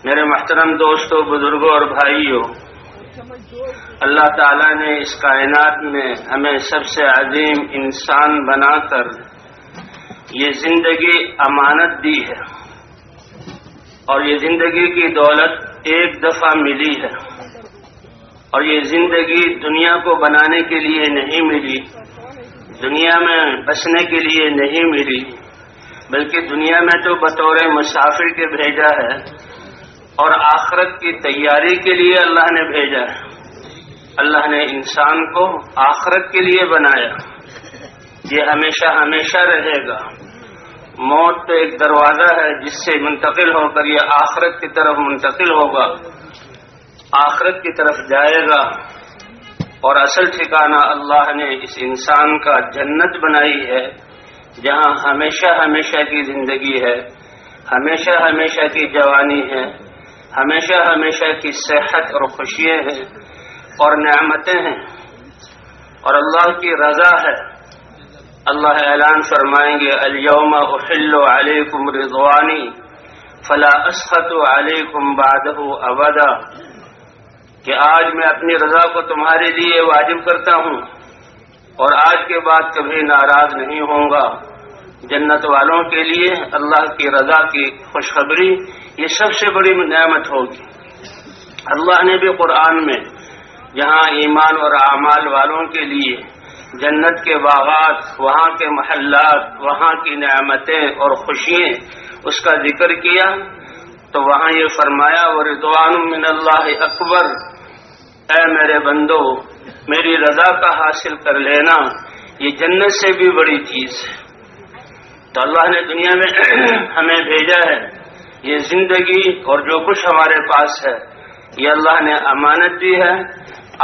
میرے محترم دوستوں، بزرگوں اور بھائیوں، اللہ تعالیٰ نے اس کائنات میں ہمیں سب سے عظیم انسان بنا کر یہ زندگی امانت دی ہے، اور یہ زندگی کی دولت ایک دفعہ ملی ہے، اور یہ زندگی دنیا کو بنانے کے لیے نہیں ملی، دنیا میں بسنے کے لیے نہیں ملی، بلکہ دنیا میں تو بطور مسافر کے بھیجا ہے، اور آخرت کی تیاری کے لیے اللہ نے بھیجا ہے۔ اللہ نے انسان کو آخرت کے لیے بنایا، یہ ہمیشہ ہمیشہ رہے گا۔ موت تو ایک دروازہ ہے جس سے منتقل ہو کر یہ آخرت کی طرف منتقل ہوگا، آخرت کی طرف جائے گا، اور اصل ٹھکانہ اللہ نے اس انسان کا جنت بنائی ہے، جہاں ہمیشہ ہمیشہ کی زندگی ہے، ہمیشہ ہمیشہ کی جوانی ہے، ہمیشہ ہمیشہ کی صحت اور خوشیاں ہیں اور نعمتیں ہیں، اور اللہ کی رضا ہے۔ اللہ اعلان فرمائیں گے، الیوم احل علیکم رضوانی فلا اسخط علیکم بعدہ ابدا، کہ آج میں اپنی رضا کو تمہارے لیے واجب کرتا ہوں اور آج کے بعد کبھی ناراض نہیں ہوں گا۔ جنت والوں کے لیے اللہ کی رضا کی خوشخبری یہ سب سے بڑی نعمت ہوگی۔ اللہ نے بھی قرآن میں جہاں ایمان اور اعمال والوں کے لیے جنت کے باغات، وہاں کے محلات، وہاں کی نعمتیں اور خوشیاں اس کا ذکر کیا، تو وہاں یہ فرمایا وَرِضْوَانٌ مِّنَ اللَّهِ اکبر، اے میرے بندو میری رضا کا حاصل کر لینا یہ جنت سے بھی بڑی چیز ہے۔ تو اللہ نے دنیا میں ہمیں بھیجا ہے، یہ زندگی اور جو کچھ ہمارے پاس ہے یہ اللہ نے امانت دی ہے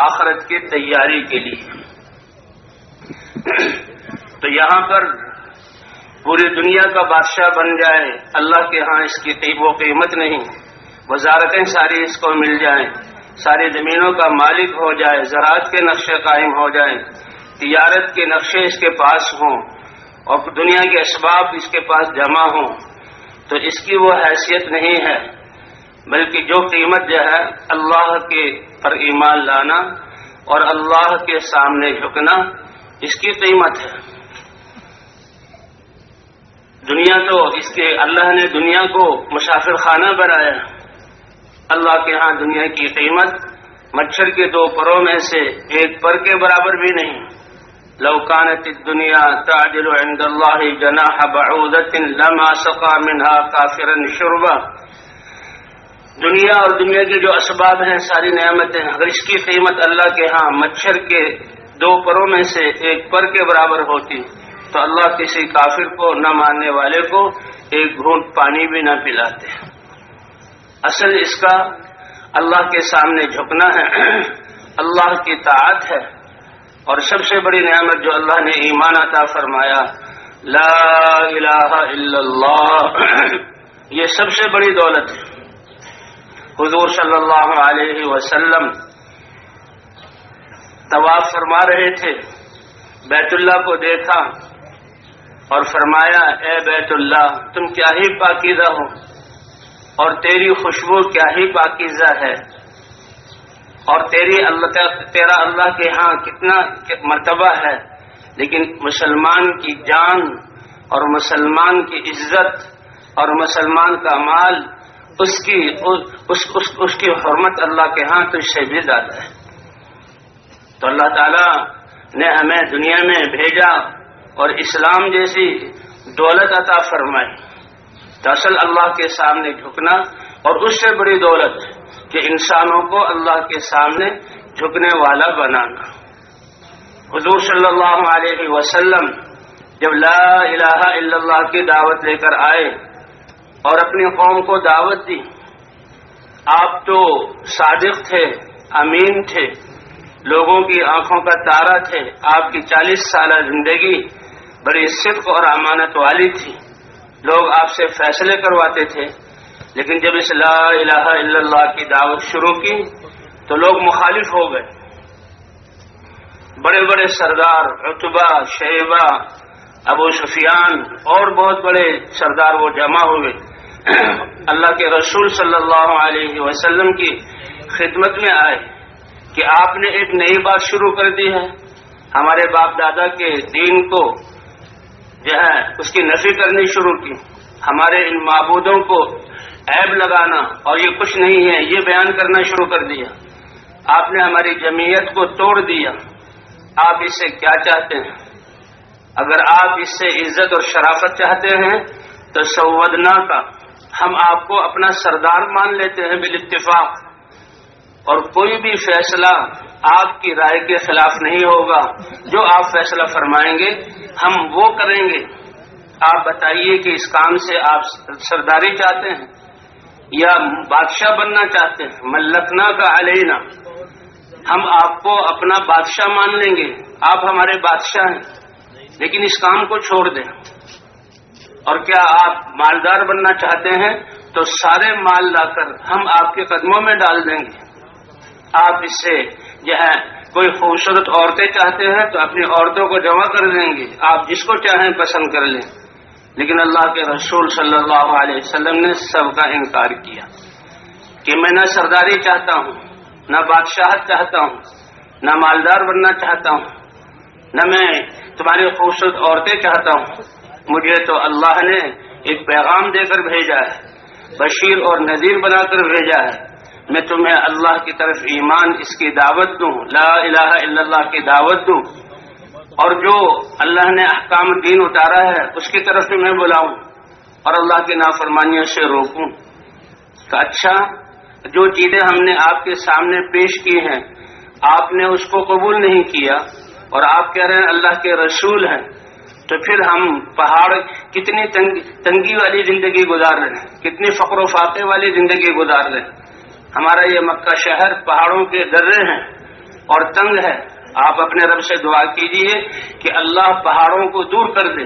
آخرت کی تیاری کے لیے۔ تو یہاں پر پوری دنیا کا بادشاہ بن جائے اللہ کے ہاں اس کی وہ قیمت نہیں، وزارتیں ساری اس کو مل جائیں، ساری زمینوں کا مالک ہو جائے، زراعت کے نقشے قائم ہو جائیں، تجارت کے نقشے اس کے پاس ہوں، اور دنیا کے اسباب اس کے پاس جمع ہوں، تو اس کی وہ حیثیت نہیں ہے، بلکہ جو قیمت جو ہے اللہ کے پر ایمان لانا اور اللہ کے سامنے جھکنا، اس کی قیمت ہے۔ دنیا تو اس کے اللہ نے دنیا کو مسافر خانہ بنایا، اللہ کے ہاں دنیا کی قیمت مچھر کے 2 پروں میں سے ایک پر کے برابر بھی نہیں۔ لو كانت الدنيا تعدل عند الله جناح بعوضة لما سقى منها كافرا شربا، دنیا اور دنیا کے جو اسباب ہیں ساری نعمتیں، اگر اس کی قیمت اللہ کے ہاں مچھر کے 2 پروں میں سے ایک پر کے برابر ہوتی تو اللہ کسی کافر کو نہ ماننے والے کو ایک گھونٹ پانی بھی نہ پلاتے۔ اصل اس کا اللہ کے سامنے جھکنا ہے، اللہ کی طاعت ہے، اور سب سے بڑی نعمت جو اللہ نے ایمان عطا فرمایا، لا الہ الا اللہ، یہ سب سے بڑی دولت ہے۔ حضور صلی اللہ علیہ وسلم طواف فرما رہے تھے، بیت اللہ کو دیکھا اور فرمایا، اے بیت اللہ تم کیا ہی پاکیزہ ہو، اور تیری خوشبو کیا ہی پاکیزہ ہے، اور تیرا اللہ کے ہاں کتنا مرتبہ ہے، لیکن مسلمان کی جان اور مسلمان کی عزت اور مسلمان کا مال، اس کی حرمت اللہ کے ہاں تجھ سے بھی زیادہ ہے۔ تو اللہ تعالیٰ نے ہمیں دنیا میں بھیجا اور اسلام جیسی دولت عطا فرمائی، تو اصل اللہ کے سامنے جھکنا، اور اس سے بڑی دولت کہ انسانوں کو اللہ کے سامنے جھکنے والا بنانا۔ حضور صلی اللہ علیہ وسلم جب لا الہ الا اللہ کی دعوت لے کر آئے اور اپنی قوم کو دعوت دی، آپ تو صادق تھے، امین تھے، لوگوں کی آنکھوں کا تارا تھے، آپ کی 40 سالہ زندگی بڑی صدق اور امانت والی تھی، لوگ آپ سے فیصلے کرواتے تھے، لیکن جب اس لا الہ الا اللہ کی دعوت شروع کی تو لوگ مخالف ہو گئے۔ بڑے بڑے سردار عتبہ، شیبہ، ابو سفیان اور بہت بڑے سردار وہ جمع ہوئے، اللہ کے رسول صلی اللہ علیہ وسلم کی خدمت میں آئے کہ آپ نے ایک نئی بات شروع کر دی ہے، ہمارے باپ دادا کے دین کو جو ہے اس کی نفی کرنی شروع کی، ہمارے ان معبودوں کو عیب لگانا اور یہ کچھ نہیں ہے یہ بیان کرنا شروع کر دیا، آپ نے ہماری جمعیت کو توڑ دیا، آپ اس سے کیا چاہتے ہیں؟ اگر آپ اس سے عزت اور شرافت چاہتے ہیں تو سودنا کا ہم آپ کو اپنا سردار مان لیتے ہیں بالاتفاق، اور کوئی بھی فیصلہ آپ کی رائے کے خلاف نہیں ہوگا، جو آپ فیصلہ فرمائیں گے ہم وہ کریں گے۔ آپ بتائیے کہ اس کام سے آپ سرداری چاہتے ہیں یا بادشاہ بننا چاہتے ہیں؟ ملکنا کا علینا، ہم آپ کو اپنا بادشاہ مان لیں گے، آپ ہمارے بادشاہ ہیں، لیکن اس کام کو چھوڑ دیں۔ اور کیا آپ مالدار بننا چاہتے ہیں تو سارے مال لا کر ہم آپ کے قدموں میں ڈال دیں گے۔ آپ اس سے جو ہے کوئی خوبصورت عورتیں چاہتے ہیں تو اپنی عورتوں کو جمع کر دیں گے، آپ جس کو چاہیں پسند کر لیں۔ لیکن اللہ کے رسول صلی اللہ علیہ وسلم نے سب کا انکار کیا کہ میں نہ سرداری چاہتا ہوں، نہ بادشاہت چاہتا ہوں، نہ مالدار بننا چاہتا ہوں، نہ میں تمہاری خوبصورت عورتیں چاہتا ہوں، مجھے تو اللہ نے ایک پیغام دے کر بھیجا ہے، بشیر اور نذیر بنا کر بھیجا ہے، میں تمہیں اللہ کی طرف ایمان اس کی دعوت دوں، لا الہ الا اللہ کی دعوت دوں، اور جو اللہ نے احکام دین اتارا ہے اس کی طرف میں بلاؤں اور اللہ کی نافرمانیوں سے روکوں۔ تو اچھا، جو چیزیں ہم نے آپ کے سامنے پیش کی ہیں آپ نے اس کو قبول نہیں کیا اور آپ کہہ رہے ہیں اللہ کے رسول ہیں، تو پھر ہم پہاڑ کتنی تنگی والی زندگی گزار رہے ہیں، کتنی فقر و فاقے والی زندگی گزار رہے ہیں۔ ہمارا یہ مکہ شہر پہاڑوں کے درے ہیں اور تنگ ہے، آپ اپنے رب سے دعا کیجئے کہ اللہ پہاڑوں کو دور کر دے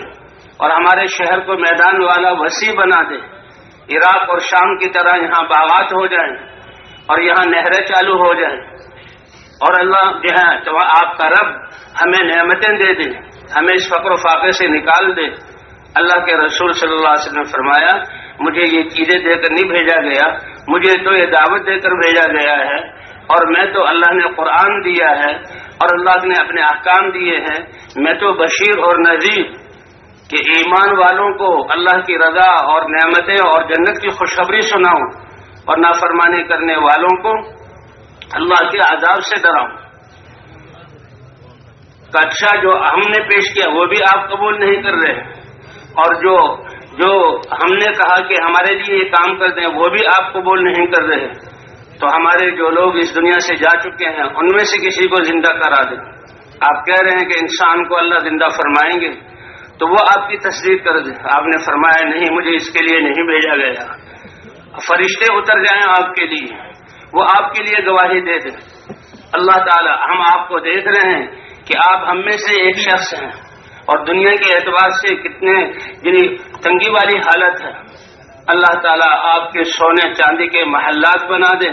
اور ہمارے شہر کو میدان والا وسیع بنا دے، عراق اور شام کی طرح یہاں باغات ہو جائیں اور یہاں نہریں چالو ہو جائیں، اور اللہ جو ہے تو آپ کا رب ہمیں نعمتیں دے دے، ہمیں اس فقر و فاقے سے نکال دے۔ اللہ کے رسول صلی اللہ علیہ وسلم نے فرمایا مجھے یہ چیزیں دے کر نہیں بھیجا گیا، مجھے تو یہ دعوت دے کر بھیجا گیا ہے، اور میں تو اللہ نے قرآن دیا ہے اور اللہ نے اپنے احکام دیے ہیں، میں تو بشیر اور نذیر کہ ایمان والوں کو اللہ کی رضا اور نعمتیں اور جنت کی خوشخبری سناؤں اور نافرمانی کرنے والوں کو اللہ کے عذاب سے ڈراؤں۔ تو اچھا، جو ہم نے پیش کیا وہ بھی آپ قبول نہیں کر رہے، اور جو ہم نے کہا کہ ہمارے لیے یہ کام کر دیں وہ بھی آپ قبول نہیں کر رہے، تو ہمارے جو لوگ اس دنیا سے جا چکے ہیں ان میں سے کسی کو زندہ کرا دیں۔ آپ کہہ رہے ہیں کہ انسان کو اللہ زندہ فرمائیں گے، تو وہ آپ کی تصدیق کر دیں۔ آپ نے فرمایا نہیں، مجھے اس کے لیے نہیں بھیجا گیا، فرشتے اتر جائیں آپ کے لیے، وہ آپ کے لیے گواہی دے دیں۔ اللہ تعالی، ہم آپ کو دیکھ رہے ہیں کہ آپ ہم میں سے ایک شخص ہیں اور دنیا کے اعتبار سے کتنے تنگی والی حالت ہے، اللہ تعالیٰ آپ کے سونے چاندی کے محلات بنا دیں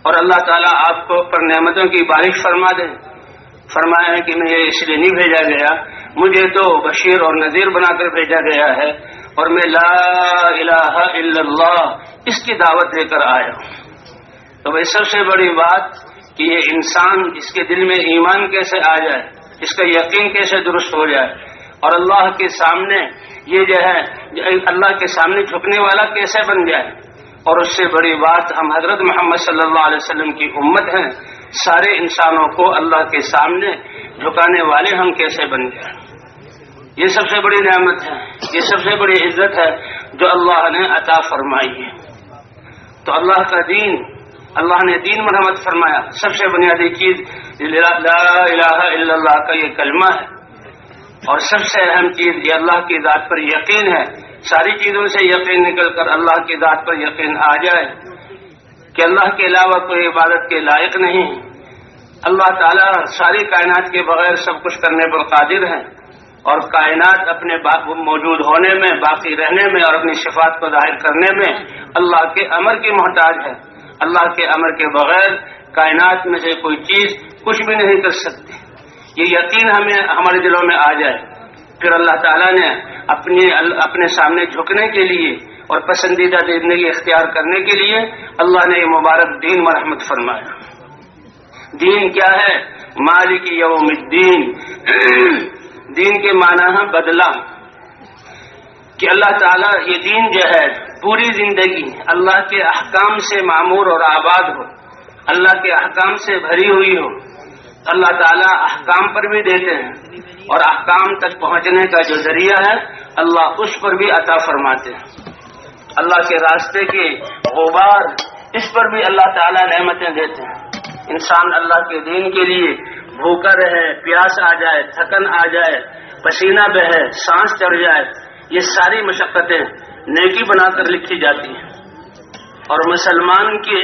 اور اللہ تعالیٰ آپ کو پر نعمتوں کی بارش فرما دیں۔ فرمایا ہے کہ میں یہ اس لیے نہیں بھیجا گیا، مجھے تو بشیر اور نذیر بنا کر بھیجا گیا ہے اور میں لا الہ الا اللہ اس کی دعوت دے کر آیا ہوں۔ تو بھائی سب سے بڑی بات کہ یہ انسان اس کے دل میں ایمان کیسے آ جائے، اس کا یقین کیسے درست ہو جائے، اور اللہ کے سامنے یہ جو ہے اللہ کے سامنے جھکنے والا کیسے بن جائے۔ اور اس سے بڑی بات ہم حضرت محمد صلی اللہ علیہ وسلم کی امت ہیں، سارے انسانوں کو اللہ کے سامنے جھکانے والے ہم کیسے بن جائیں۔ یہ سب سے بڑی نعمت ہے، یہ سب سے بڑی عزت ہے جو اللہ نے عطا فرمائی ہے۔ تو اللہ کا دین، اللہ نے دین مرحمت فرمایا، سب سے بنیادی چیز لا الہ الا اللہ کا یہ کلمہ ہے، اور سب سے اہم چیز یہ اللہ کی ذات پر یقین ہے۔ ساری چیزوں سے یقین نکل کر اللہ کی ذات پر یقین آ جائے کہ اللہ کے علاوہ کوئی عبادت کے لائق نہیں، اللہ تعالیٰ ساری کائنات کے بغیر سب کچھ کرنے پر قادر ہے، اور کائنات اپنے موجود ہونے میں، باقی رہنے میں اور اپنی صفات کو ظاہر کرنے میں اللہ کے امر کی محتاج ہے۔ اللہ کے امر کے بغیر کائنات میں سے کوئی چیز کچھ بھی نہیں کر سکتی۔ یہ یقین ہمیں ہمارے دلوں میں آ جائے، پھر اللہ تعالیٰ نے اپنے سامنے جھکنے کے لیے اور پسندیدہ زندگی اختیار کرنے کے لیے اللہ نے یہ مبارک دین مرحمت فرمایا۔ دین کیا ہے؟ مالک یوم الدین۔ دین کے معنی ہے بدلہ، کہ اللہ تعالیٰ یہ دین جو ہے پوری زندگی اللہ کے احکام سے معمور اور آباد ہو، اللہ کے احکام سے بھری ہوئی ہو۔ اللہ تعالیٰ احکام پر بھی دیتے ہیں اور احکام تک پہنچنے کا جو ذریعہ ہے اللہ اس پر بھی عطا فرماتے ہیں۔ اللہ کے راستے کے غبار، اس پر بھی اللہ تعالیٰ نعمتیں دیتے ہیں۔ انسان اللہ کے دین کے لیے بھوکا رہے، پیاس آ جائے، تھکن آ جائے، پسینہ بہے، سانس چڑھ جائے، یہ ساری مشقتیں نیکی بنا کر لکھی جاتی ہیں۔ اور مسلمان کی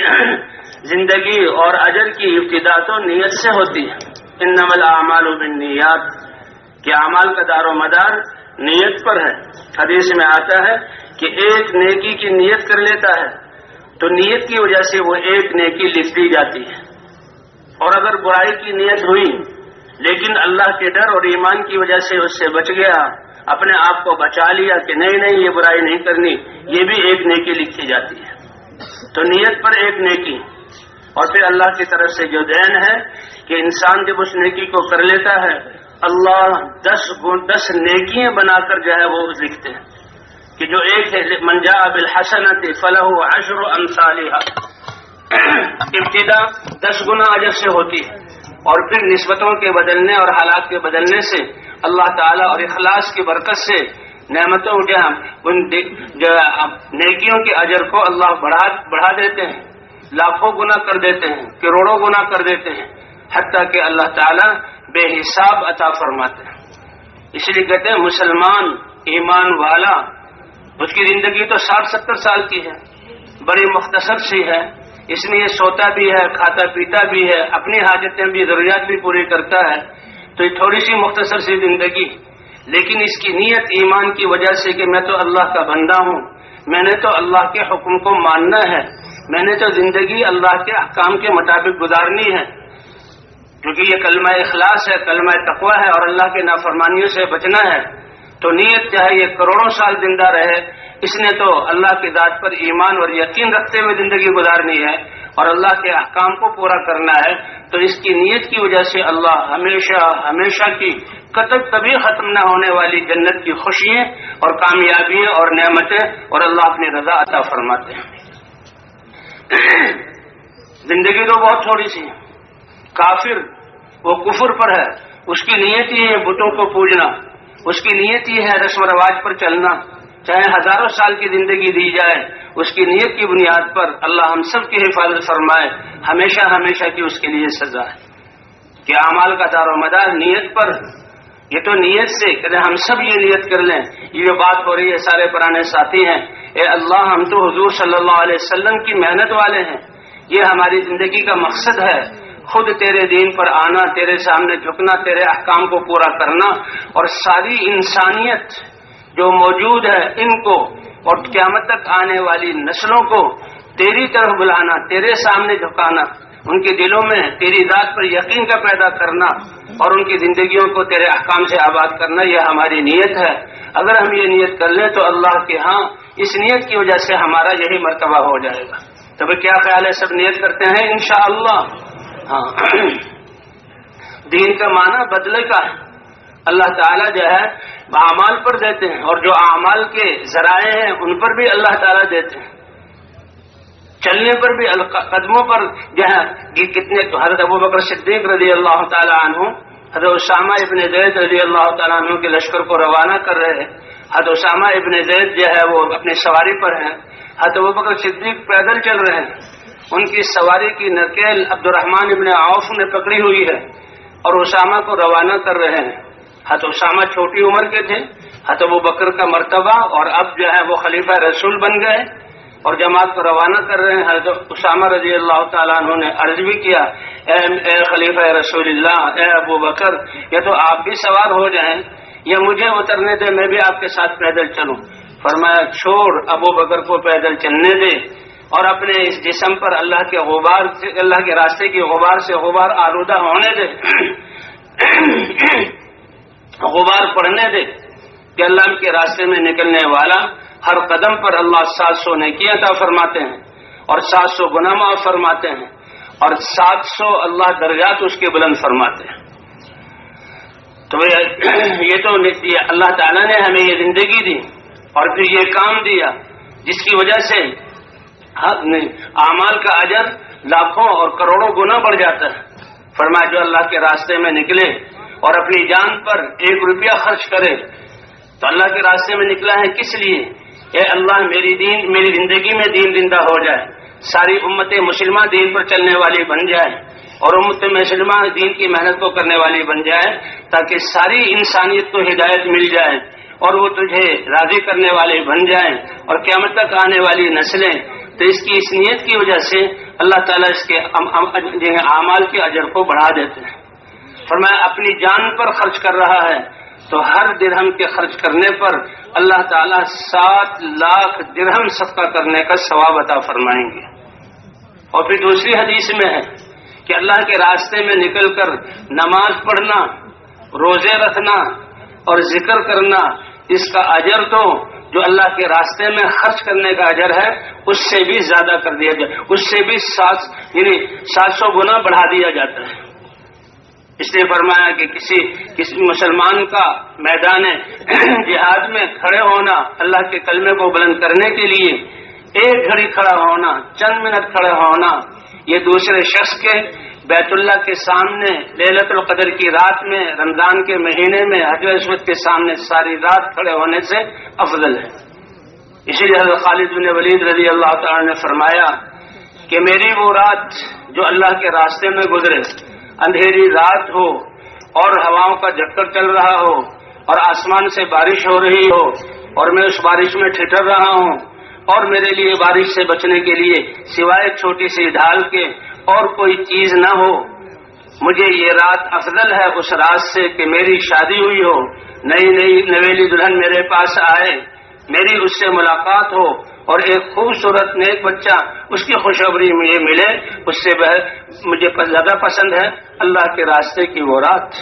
زندگی اور اجر کی ابتدا تو نیت سے ہوتی ہے۔ انما الاعمال بالنیات، کہ اعمال کا دار و مدار نیت پر ہے۔ حدیث میں آتا ہے کہ ایک نیکی کی نیت کر لیتا ہے تو نیت کی وجہ سے وہ ایک نیکی لکھ دی جاتی ہے، اور اگر برائی کی نیت ہوئی لیکن اللہ کے ڈر اور ایمان کی وجہ سے اس سے بچ گیا، اپنے آپ کو بچا لیا کہ نہیں یہ برائی نہیں کرنی، یہ بھی ایک نیکی لکھی جاتی ہے۔ تو نیت پر ایک نیکی، اور پھر اللہ کی طرف سے جو دین ہے کہ انسان جب اس نیکی کو کر لیتا ہے اللہ 10 نیکیاں بنا کر جو ہے وہ لکھتے ہیں، کہ جو ایک ہے من جاء بالحسنۃ فلہ 10 امثالھا، ابتدا 10 گنا اجر سے ہوتی ہے، اور پھر نسبتوں کے بدلنے اور حالات کے بدلنے سے اللہ تعالیٰ اور اخلاص کی برکت سے نعمتوں ان نیکیوں کے اجر کو اللہ بڑھا دیتے ہیں، لاکھوں گنا کر دیتے ہیں، کروڑوں گنا کر دیتے ہیں، حتیٰ کہ اللہ تعالیٰ بے حساب عطا فرماتے ہیں۔ اس لیے کہتے ہیں مسلمان ایمان والا، اس کی زندگی تو 60-70 سال کی ہے، بڑی مختصر سی ہے، اس میں یہ سوتا بھی ہے، کھاتا پیتا بھی ہے، اپنی حاجتیں بھی، ضروریات بھی پوری کرتا ہے، تو یہ تھوڑی سی مختصر سی زندگی، لیکن اس کی نیت ایمان کی وجہ سے کہ میں تو اللہ کا بندہ ہوں، میں نے تو اللہ کے حکم کو ماننا ہے، میں نے تو زندگی اللہ کے احکام کے مطابق گزارنی ہے، کیونکہ یہ کلمہ اخلاص ہے، کلمہ تقوی ہے، اور اللہ کے نافرمانیوں سے بچنا ہے، تو نیت چاہے یہ کروڑوں سال زندہ رہے، اس نے تو اللہ کی ذات پر ایمان اور یقین رکھتے ہوئے زندگی گزارنی ہے اور اللہ کے احکام کو پورا کرنا ہے، تو اس کی نیت کی وجہ سے اللہ ہمیشہ ہمیشہ کی کبھی ختم نہ ہونے والی جنت کی خوشیاں اور کامیابیاں اور نعمتیں اور اللہ اپنی رضا عطا فرماتے ہیں۔ زندگی تو بہت تھوڑی سی ہے۔ کافر وہ کفر پر ہے، اس کی نیت ہی ہے بتوں کو پوجنا، اس کی نیت ہی ہے رسم و رواج پر چلنا، چاہے ہزاروں سال کی زندگی دی جائے، اس کی نیت کی بنیاد پر اللہ ہم سب کی حفاظت فرمائے، ہمیشہ ہمیشہ کی اس کے لیے سزا ہے کہ اعمال کا دار و مدار نیت پر۔ یہ تو نیت سے کہ ہم سب یہ نیت کر لیں، یہ جو بات ہو رہی ہے سارے پرانے ساتھی ہیں، اے اللہ ہم تو حضور صلی اللہ علیہ وسلم کی محنت والے ہیں، یہ ہماری زندگی کا مقصد ہے، خود تیرے دین پر آنا، تیرے سامنے جھکنا، تیرے احکام کو پورا کرنا، اور ساری انسانیت جو موجود ہے ان کو اور قیامت تک آنے والی نسلوں کو تیری طرف بلانا، تیرے سامنے جھکانا، ان کے دلوں میں تیری ذات پر یقین کا پیدا کرنا اور ان کی زندگیوں کو تیرے احکام سے آباد کرنا، یہ ہماری نیت ہے۔ اگر ہم یہ نیت کر لیں تو اللہ کے ہاں اس نیت کی وجہ سے ہمارا یہی مرتبہ ہو جائے گا۔ تو کیا خیال ہے، سب نیت کرتے ہیں انشاءاللہ؟ ہاں۔ دین کا معنی بدلے کا ہے۔ اللہ تعالیٰ جو ہے اعمال پر دیتے ہیں، اور جو اعمال کے ذرائع ہیں ان پر بھی اللہ تعالیٰ دیتے ہیں، چلنے پر بھی، قدموں پر جو ہے کتنے، حضرت ابوبکر صدیق رضی اللہ تعالیٰ عنہ حضرت اسامہ ابن زید رضی اللہ تعالیٰ عنہ کے لشکر کو روانہ کر رہے ہیں، حضرت اسامہ ابن زید جو ہے وہ اپنی سواری پر ہیں، حضرت ابوبکر صدیق پیدل چل رہے ہیں، ان کی سواری کی نکیل عبد الرحمن ابن عوف نے پکڑی ہوئی ہے اور اسامہ کو روانہ کر رہے ہیں۔ حضرت اسامہ چھوٹی عمر کے تھے، حضرت ابوبکر کا مرتبہ، اور اب جو ہے وہ خلیفہ رسول بن گئے اور جماعت کو روانہ کر رہے ہیں۔ حضرت اسامہ رضی اللہ تعالیٰ عنہ نے عرض بھی کیا، اے خلیفہ رسول اللہ، اے ابوبکر، یا تو آپ بھی سوار ہو جائیں یا مجھے اترنے دے، میں بھی آپ کے ساتھ پیدل چلوں۔ فرمایا چھوڑ، ابوبکر کو پیدل چلنے دے اور اپنے اس جسم پر اللہ کے غبار سے، اللہ کے راستے کی غبار سے غبار آلودہ ہونے دے، غبار پڑنے دے کہ اللہ کے راستے میں نکلنے والا ہر قدم پر اللہ 700 نیکی عطا فرماتے ہیں اور 700 گناہ معاف فرماتے ہیں اور 700 اللہ درجات اس کے بلند فرماتے ہیں۔ تو یہ تو اللہ تعالیٰ نے ہمیں یہ زندگی دی اور پھر یہ کام دیا جس کی وجہ سے اعمال کا اجر لاکھوں اور کروڑوں گنا بڑھ جاتا ہے۔ فرمایا جو اللہ کے راستے میں نکلے اور اپنی جان پر 1 روپیہ خرچ کرے تو اللہ کے راستے میں نکلا ہے کس لیے؟ اے اللہ میری زندگی میں دین زندہ ہو جائے، ساری امت مسلمہ دین پر چلنے والی بن جائے اور امت مسلمہ دین کی محنت کو کرنے والی بن جائے تاکہ ساری انسانیت کو ہدایت مل جائے اور وہ تجھے راضی کرنے والے بن جائیں اور قیامت تک آنے والی نسلیں۔ تو اس کی اس نیت کی وجہ سے اللہ تعالیٰ اس کے اعمال کے اجر کو بڑھا دیتے ہیں۔ فرمایا اپنی جان پر خرچ کر رہا ہے تو ہر درہم کے خرچ کرنے پر اللہ تعالیٰ 7 لاکھ درہم صدقہ کرنے کا ثواب عطا فرمائیں گے۔ اور پھر دوسری حدیث میں ہے کہ اللہ کے راستے میں نکل کر نماز پڑھنا، روزے رکھنا اور ذکر کرنا، اس کا اجر تو جو اللہ کے راستے میں خرچ کرنے کا اجر ہے اس سے بھی زیادہ کر دیا جائے، اس سے بھی 700 گنا بڑھا دیا جاتا ہے۔ اس لیے فرمایا کہ کسی مسلمان کا میدان جہاد میں کھڑے ہونا، اللہ کے کلمے کو بلند کرنے کے لیے 1 گھڑی کھڑا ہونا، چند منٹ کھڑا ہونا، یہ دوسرے شخص کے بیت اللہ کے سامنے لیلۃ القدر کی رات میں، رمضان کے مہینے میں حجر اسود کے سامنے ساری رات کھڑے ہونے سے افضل ہے۔ اسی لیے حضرت خالد بن ولید رضی اللہ تعالی نے فرمایا کہ میری وہ رات جو اللہ کے راستے میں گزرے، اندھیری رات ہو اور ہواؤں کا جھکڑ چل رہا ہو اور آسمان سے بارش ہو رہی ہو اور میں اس بارش میں ٹھٹر رہا ہوں اور میرے لیے بارش سے بچنے کے لیے سوائے چھوٹی سی ڈھال کے اور کوئی چیز نہ ہو، مجھے یہ رات افضل ہے اس رات سے کہ میری شادی ہوئی ہو، نئی نویلی دلہن میرے پاس آئے، میری اس سے ملاقات ہو اور ایک خوبصورت نیک بچہ اس کی خوشخبری مجھے ملے، اس سے مجھے زیادہ پسند ہے اللہ کے راستے کی وہ رات۔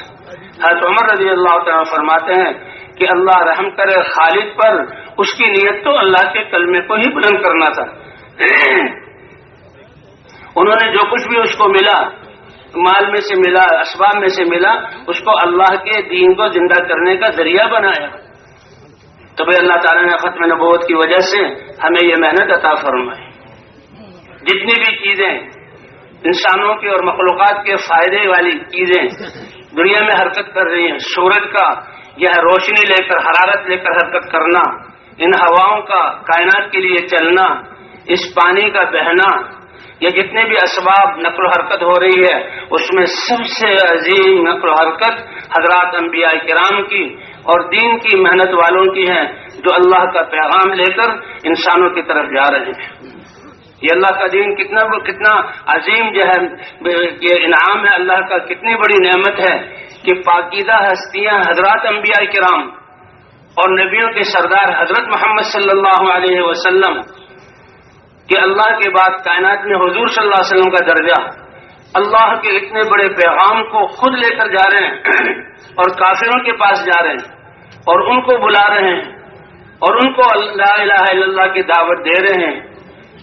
حضرت عمر رضی اللہ تعالیٰ فرماتے ہیں کہ اللہ رحم کرے خالد پر، اس کی نیت تو اللہ کے کلمے کو ہی بلند کرنا تھا۔ انہوں نے جو کچھ بھی اس کو ملا، مال میں سے ملا، اسباب میں سے ملا، اس کو اللہ کے دین کو زندہ کرنے کا ذریعہ بنایا۔ تو بھائی اللہ تعالیٰ نے ختم نبوت کی وجہ سے ہمیں یہ محنت عطا فرمائی۔ جتنی بھی چیزیں انسانوں کے اور مخلوقات کے فائدے والی چیزیں دنیا میں حرکت کر رہی ہیں، سورج کا یہ روشنی لے کر، حرارت لے کر حرکت کرنا، ان ہواؤں کا کائنات کے لیے چلنا، اس پانی کا بہنا، یا جتنے بھی اسباب نقل و حرکت ہو رہی ہے اس میں سب سے عظیم نقل و حرکت حضرات انبیاء کرام کی اور دین کی محنت والوں کی ہیں، جو اللہ کا پیغام لے کر انسانوں کی طرف جا رہے ہیں۔ یہ اللہ کا دین کتنا عظیم جو ہے یہ انعام ہے اللہ کا، کتنی بڑی نعمت ہے کہ پاکیزہ ہستیاں حضرات انبیاء کرام اور نبیوں کے سردار حضرت محمد صلی اللہ علیہ وسلم کہ اللہ کے بعد کائنات میں حضور صلی اللہ علیہ وسلم کا درجہ، اللہ کے اتنے بڑے پیغام کو خود لے کر جا رہے ہیں اور کافروں کے پاس جا رہے ہیں اور ان کو بلا رہے ہیں اور ان کو لا الہ الا اللہ کی دعوت دے رہے ہیں،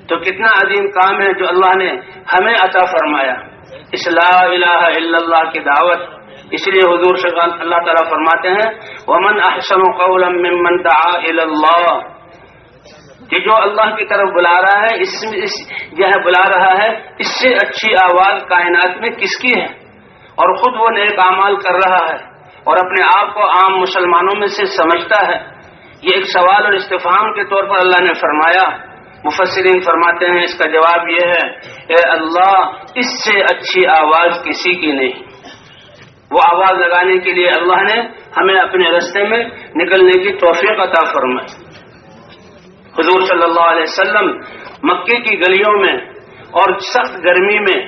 تو کتنا عظیم کام ہے جو اللہ نے ہمیں عطا فرمایا، اس لا الہ الا اللہ کی دعوت۔ اس لیے حضور صلی اللہ تعالیٰ فرماتے ہیں وَمَنْ أَحْسَنُ قَوْلًا مِّمَّنْ دَعَا إِلَى اللَّهِ، کہ جو اللہ کی طرف بلا رہا ہے بلا رہا ہے، اس سے اچھی آواز کائنات میں کس کی ہے، اور خود وہ نیک اعمال کر رہا ہے اور اپنے آپ کو عام مسلمانوں میں سے سمجھتا ہے۔ یہ ایک سوال اور استفہام کے طور پر اللہ نے فرمایا۔ مفسرین فرماتے ہیں اس کا جواب یہ ہے اے اللہ، اس سے اچھی آواز کسی کی نہیں۔ وہ آواز لگانے کے لیے اللہ نے ہمیں اپنے راستے میں نکلنے کی توفیق عطا فرمائی۔ حضور صلی اللہ علیہ وسلم مکے کی گلیوں میں اور سخت گرمی میں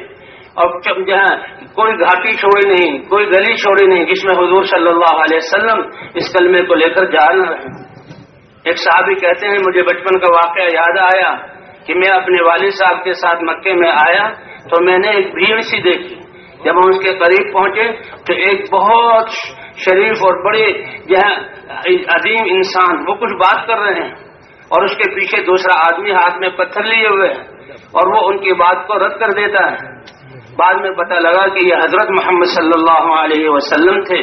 اور جہاں کوئی گھاٹی چھوڑی نہیں، کوئی گلی چھوڑی نہیں جس میں حضور صلی اللہ علیہ وسلم اس کلمے کو لے کر جا نہ رہے۔ ایک صحابی کہتے ہیں مجھے بچپن کا واقعہ یاد آیا کہ میں اپنے والد صاحب کے ساتھ مکے میں آیا تو میں نے ایک بھیڑ سی دیکھی۔ جب ہم اس کے قریب پہنچے تو ایک بہت شریف اور بڑے عظیم انسان وہ کچھ بات کر رہے ہیں اور اس کے پیچھے دوسرا آدمی ہاتھ میں پتھر لیے ہوئے ہے اور وہ ان کی بات کو رد کر دیتا ہے. بعد میں پتہ لگا کہ یہ حضرت محمد صلی اللہ علیہ وسلم تھے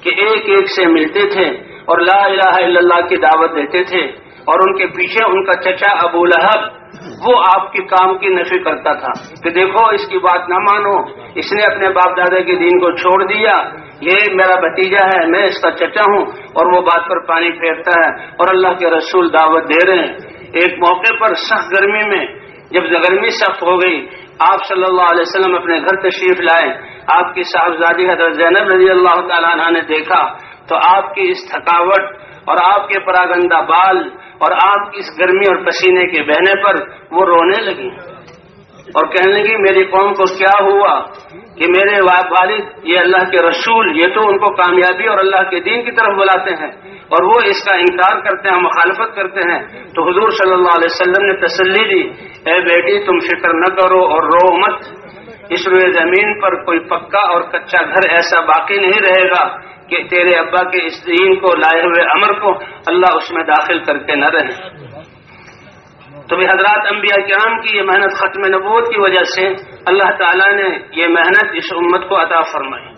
کہ ایک ایک سے ملتے تھے اور لا الہ الا اللہ کی دعوت دیتے تھے، اور ان کے پیچھے ان کا چچا ابو لہب وہ آپ کے کام کی نفی کرتا تھا کہ دیکھو اس کی بات نہ مانو، اس نے اپنے باپ دادا کے دین کو چھوڑ دیا، یہ میرا بھتیجا ہے، میں اس کا چچا ہوں، اور وہ بات پر پانی پھیرتا ہے. اور اللہ کے رسول دعوت دے رہے ہیں. ایک موقع پر سخت گرمی میں جب گرمی سخت ہو گئی، آپ صلی اللہ علیہ وسلم اپنے گھر تشریف لائے. آپ کی صاحبزادی حضرت زینب رضی اللہ تعالیٰ عنہ نے دیکھا تو آپ کی اس تھکاوٹ اور آپ کے پراگندہ بال اور آپ کی اس گرمی اور پسینے کے بہنے پر وہ رونے لگی اور کہنے لگی میری قوم کو کیا ہوا کہ میرے والد یہ اللہ کے رسول یہ تو ان کو کامیابی اور اللہ کے دین کی طرف بلاتے ہیں اور وہ اس کا انکار کرتے ہیں، مخالفت کرتے ہیں. تو حضور صلی اللہ علیہ وسلم نے تسلی دی، اے بیٹی تم فکر نہ کرو اور رو مت، اس روئے زمین پر کوئی پکا اور کچا گھر ایسا باقی نہیں رہے گا کہ تیرے ابا کے اس دین کو لائے ہوئے امر کو اللہ اس میں داخل کر کے نہ رہے. تو بھی حضرات انبیاء کرام کی یہ محنت ختم نبوت کی وجہ سے اللہ تعالیٰ نے یہ محنت اس امت کو عطا فرمائی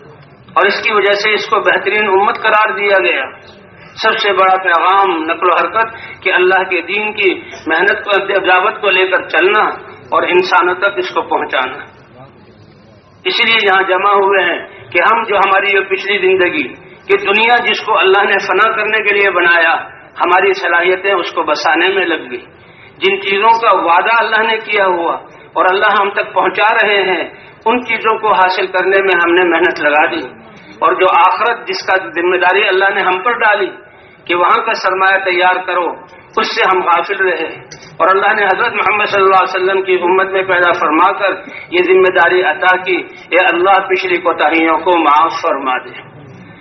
اور اس کی وجہ سے اس کو بہترین امت قرار دیا گیا. سب سے بڑا پیغام نقل و حرکت کہ اللہ کے دین کی محنت کو دعوت کو لے کر چلنا اور انسانوں تک اس کو پہنچانا. اسی لیے یہاں جمع ہوئے ہیں کہ ہم جو ہماری یہ پچھلی زندگی کہ دنیا جس کو اللہ نے فنا کرنے کے لیے بنایا، ہماری صلاحیتیں اس کو بسانے میں لگ گئی. جن چیزوں کا وعدہ اللہ نے کیا ہوا اور اللہ ہم تک پہنچا رہے ہیں ان چیزوں کو حاصل کرنے میں ہم نے محنت لگا دی، اور جو آخرت جس کا ذمہ داری اللہ نے ہم پر ڈالی کہ وہاں کا سرمایہ تیار کرو، اس سے ہم غافل رہے. اور اللہ نے حضرت محمد صلی اللہ علیہ وسلم کی امت میں پیدا فرما کر یہ ذمہ داری عطا کی، اے اللہ پچھلی کوتاہیوں کو معاف فرما دے.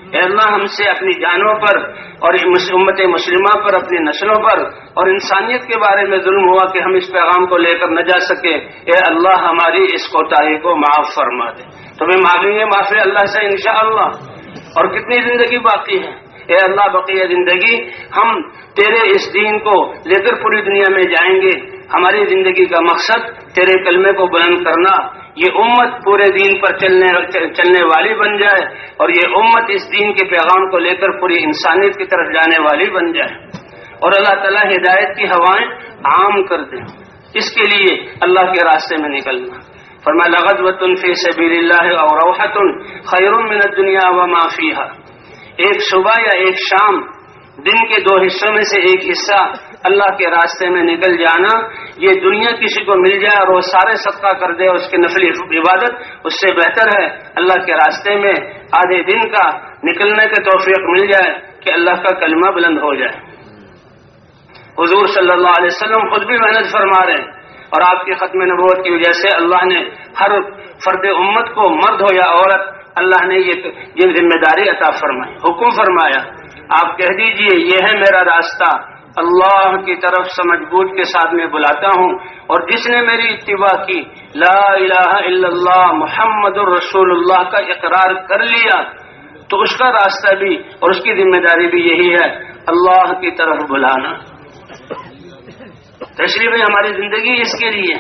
اے اللہ ہم سے اپنی جانوں پر اور امت مسلمہ پر، اپنی نسلوں پر اور انسانیت کے بارے میں ظلم ہوا کہ ہم اس پیغام کو لے کر نہ جا سکے، اے اللہ ہماری اس کوتاہی کو معاف فرما دے. تو ہم مانگیں گے معافی اللہ سے انشاءاللہ. اور کتنی زندگی باقی ہے، اے اللہ بقیہ زندگی ہم تیرے اس دین کو لے کر پوری دنیا میں جائیں گے. ہماری زندگی کا مقصد تیرے کلمے کو بلند کرنا، یہ امت پورے دین پر چلنے والی بن جائے اور یہ امت اس دین کے پیغام کو لے کر پوری انسانیت کی طرف جانے والی بن جائے اور اللہ تعالیٰ ہدایت کی ہوائیں عام کر دے. اس کے لیے اللہ کے راستے میں نکلنا. فرمایا لغدوۃ فی سبیل اللہ او روحۃ خیر من الدنیا وما فیہا. ایک صبح یا ایک شام، دن کے دو حصوں میں سے ایک حصہ اللہ کے راستے میں نکل جانا، یہ دنیا کسی کو مل جائے اور وہ سارے صدقہ کر دے اس کی نفلی عبادت، اس سے بہتر ہے اللہ کے راستے میں آدھے دن کا نکلنے کا توفیق مل جائے کہ اللہ کا کلمہ بلند ہو جائے. حضور صلی اللہ علیہ وسلم خود بھی محنت فرما رہے ہیں اور آپ کی ختم نبوت کی وجہ سے اللہ نے ہر فرد امت کو، مرد ہو یا عورت، اللہ نے یہ ذمہ داری عطا فرمائی، حکم فرمایا آپ کہہ دیجئے یہ ہے میرا راستہ، اللہ کی طرف سمجھ بوجھ کے ساتھ میں بلاتا ہوں، اور جس نے میری اتباع کی، لا الہ الا اللہ محمد الرسول اللہ کا اقرار کر لیا، تو اس کا راستہ بھی اور اس کی ذمہ داری بھی یہی ہے، اللہ کی طرف بلانا. تشریف ہے ہماری زندگی اس کے لیے.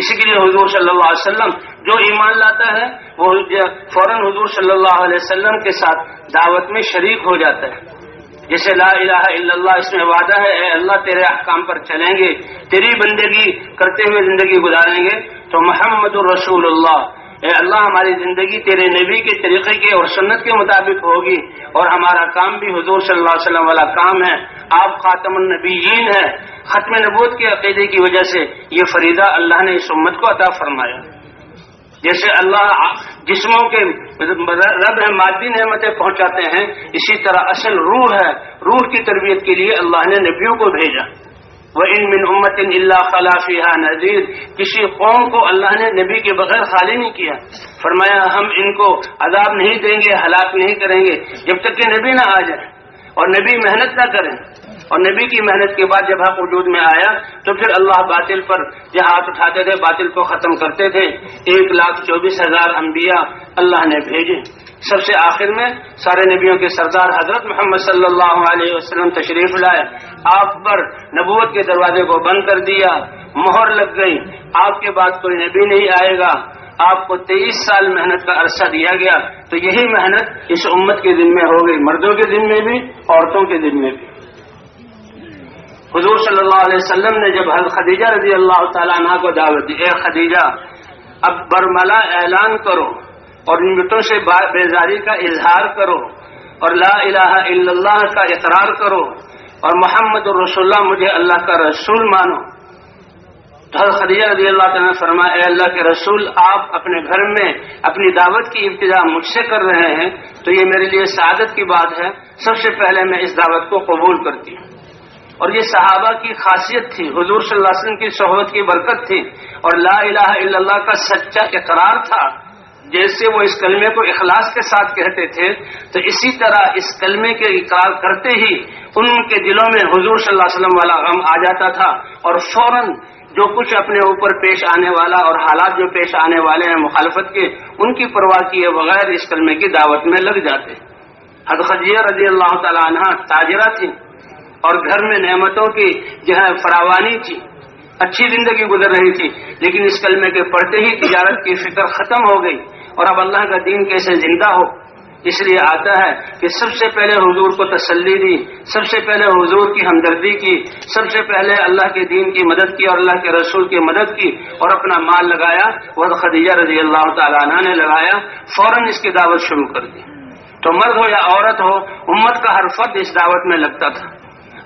اسی کے لیے حضور صلی اللہ علیہ وسلم جو ایمان لاتا ہے وہ فوراً حضور صلی اللہ علیہ وسلم کے ساتھ دعوت میں شریک ہو جاتا ہے. جیسے لا الہ الا اللہ اس میں وعدہ ہے، اے اللہ تیرے احکام پر چلیں گے، تیری بندگی کرتے ہوئے زندگی گزاریں گے. تو محمد الرسول اللہ، اے اللہ ہماری زندگی تیرے نبی کے طریقے کے اور سنت کے مطابق ہوگی اور ہمارا کام بھی حضور صلی اللہ علیہ وسلم والا کام ہے. آپ خاتم النبیین ہیں. ختم نبوت کے عقیدے کی وجہ سے یہ فریضہ اللہ نے اس امت کو عطا فرمایا. جیسے اللہ جسموں کے رب ہے مادی نعمتیں پہنچاتے ہیں، اسی طرح اصل روح ہے، روح کی تربیت کے لیے اللہ نے نبیوں کو بھیجا. وَإِن مِّنْ أُمَّةٍ إِلَّا خَلَا فِيهَا نَذِيرٌ. کسی قوم کو اللہ نے نبی کے بغیر خالی نہیں کیا. فرمایا ہم ان کو عذاب نہیں دیں گے، ہلاک نہیں کریں گے جب تک کہ نبی نہ آ جائے اور نبی محنت نہ کریں. اور نبی کی محنت کے بعد جب حق وجود میں آیا تو پھر اللہ باطل پر جو ہاتھ اٹھاتے تھے باطل کو ختم کرتے تھے. 1,24,000 انبیاء اللہ نے بھیجے. سب سے آخر میں سارے نبیوں کے سردار حضرت محمد صلی اللہ علیہ وسلم تشریف لائے، آپ پر نبوت کے دروازے کو بند کر دیا، مہر لگ گئی، آپ کے بعد کوئی نبی نہیں آئے گا، آپ کو 23 سال محنت کا عرصہ دیا گیا۔ تو یہی محنت اس امت کے دن میں ہو گئی، مردوں کے دن میں بھی، عورتوں کے دن میں بھی۔ حضور صلی اللہ علیہ وسلم نے جب حضرت خدیجہ رضی اللہ تعالیٰ عنہ کو دعوت دی، اے خدیجہ اب برملا اعلان کرو اور نعمتوں سے بیزاری کا اظہار کرو اور لا الہ الا اللہ کا اقرار کرو اور محمد رسول اللہ مجھے اللہ کا رسول مانو۔ تو حضرت خدیجہ رضی اللہ تعالیٰ نے فرمایا، اے اللہ کے رسول، آپ اپنے گھر میں اپنی دعوت کی ابتدا مجھ سے کر رہے ہیں تو یہ میرے لیے سعادت کی بات ہے، سب سے پہلے میں اس دعوت کو قبول کرتی ہوں۔ اور یہ صحابہ کی خاصیت تھی، حضور صلی اللہ علیہ وسلم کی صحبت کی برکت تھی، اور لا الہ الا اللہ کا سچا اقرار تھا۔ جیسے وہ اس کلمے کو اخلاص کے ساتھ کہتے تھے تو اسی طرح اس کلمے کے اقرار کرتے ہی ان کے دلوں میں حضور صلی اللہ علیہ وسلم والا غم آ جاتا تھا، اور فوراً جو کچھ اپنے اوپر پیش آنے والا اور حالات جو پیش آنے والے ہیں مخالفت کے، ان کی پرواہ کیے بغیر اس کلمے کی دعوت میں لگ جاتے۔ حضرت خدیجہ رضی اللہ تعالی عنہا تاجرہ تھی اور گھر میں نعمتوں کی جو ہے فراوانی تھی، اچھی زندگی گزر رہی تھی، لیکن اس کلمے کے پڑھتے ہی تجارت کی فکر ختم ہو گئی، اور اب اللہ کا دین کیسے زندہ ہو۔ اس لیے آتا ہے کہ سب سے پہلے حضور کو تسلی دی، سب سے پہلے حضور کی ہمدردی کی، سب سے پہلے اللہ کے دین کی مدد کی اور اللہ کے رسول کی مدد کی، اور اپنا مال لگایا، وہ خدیجہ رضی اللہ تعالیٰ عنہ نے لگایا، فوراً اس کی دعوت شروع کر دی۔ تو مرد ہو یا عورت ہو، امت کا ہر فرد اس دعوت میں لگتا تھا۔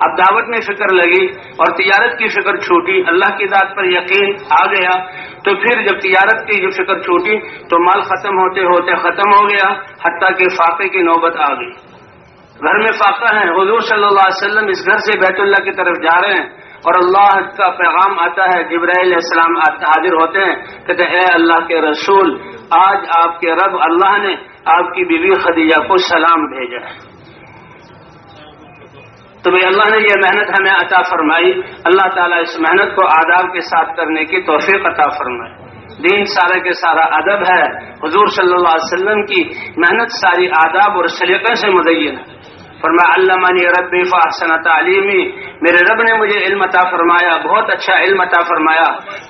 اب دعوت میں فکر لگی اور تجارت کی فکر چھوٹی، اللہ کی ذات پر یقین آ گیا، تو پھر جب تجارت کی جو فکر چھوٹی تو مال ختم ہوتے ہوتے ختم ہو گیا، حتیٰ کہ فاقے کی نوبت آ گئی۔ گھر میں فاقہ ہے، حضور صلی اللہ علیہ وسلم اس گھر سے بیت اللہ کی طرف جا رہے ہیں اور اللہ کا پیغام آتا ہے، جبرائیل علیہ السلام حاضر ہوتے ہیں، کہتے ہیں اے اللہ کے رسول، آج آپ کے رب اللہ نے آپ کی بیوی خدیجہ کو سلام بھیجا ہے۔ تو بھئی اللہ نے یہ محنت ہمیں عطا فرمائی، اللہ تعالیٰ اس محنت کو آداب کے ساتھ کرنے کی توفیق عطا فرمائے۔ دین سارے کے سارا ادب ہے، حضور صلی اللہ علیہ وسلم کی محنت ساری آداب اور سلیقے سے مزین ہے۔ فرمایا علمنی ربی فاحسن تعلیمی، میرے رب نے مجھے علم عطا فرمایا، بہت اچھا علم عطا فرمایا۔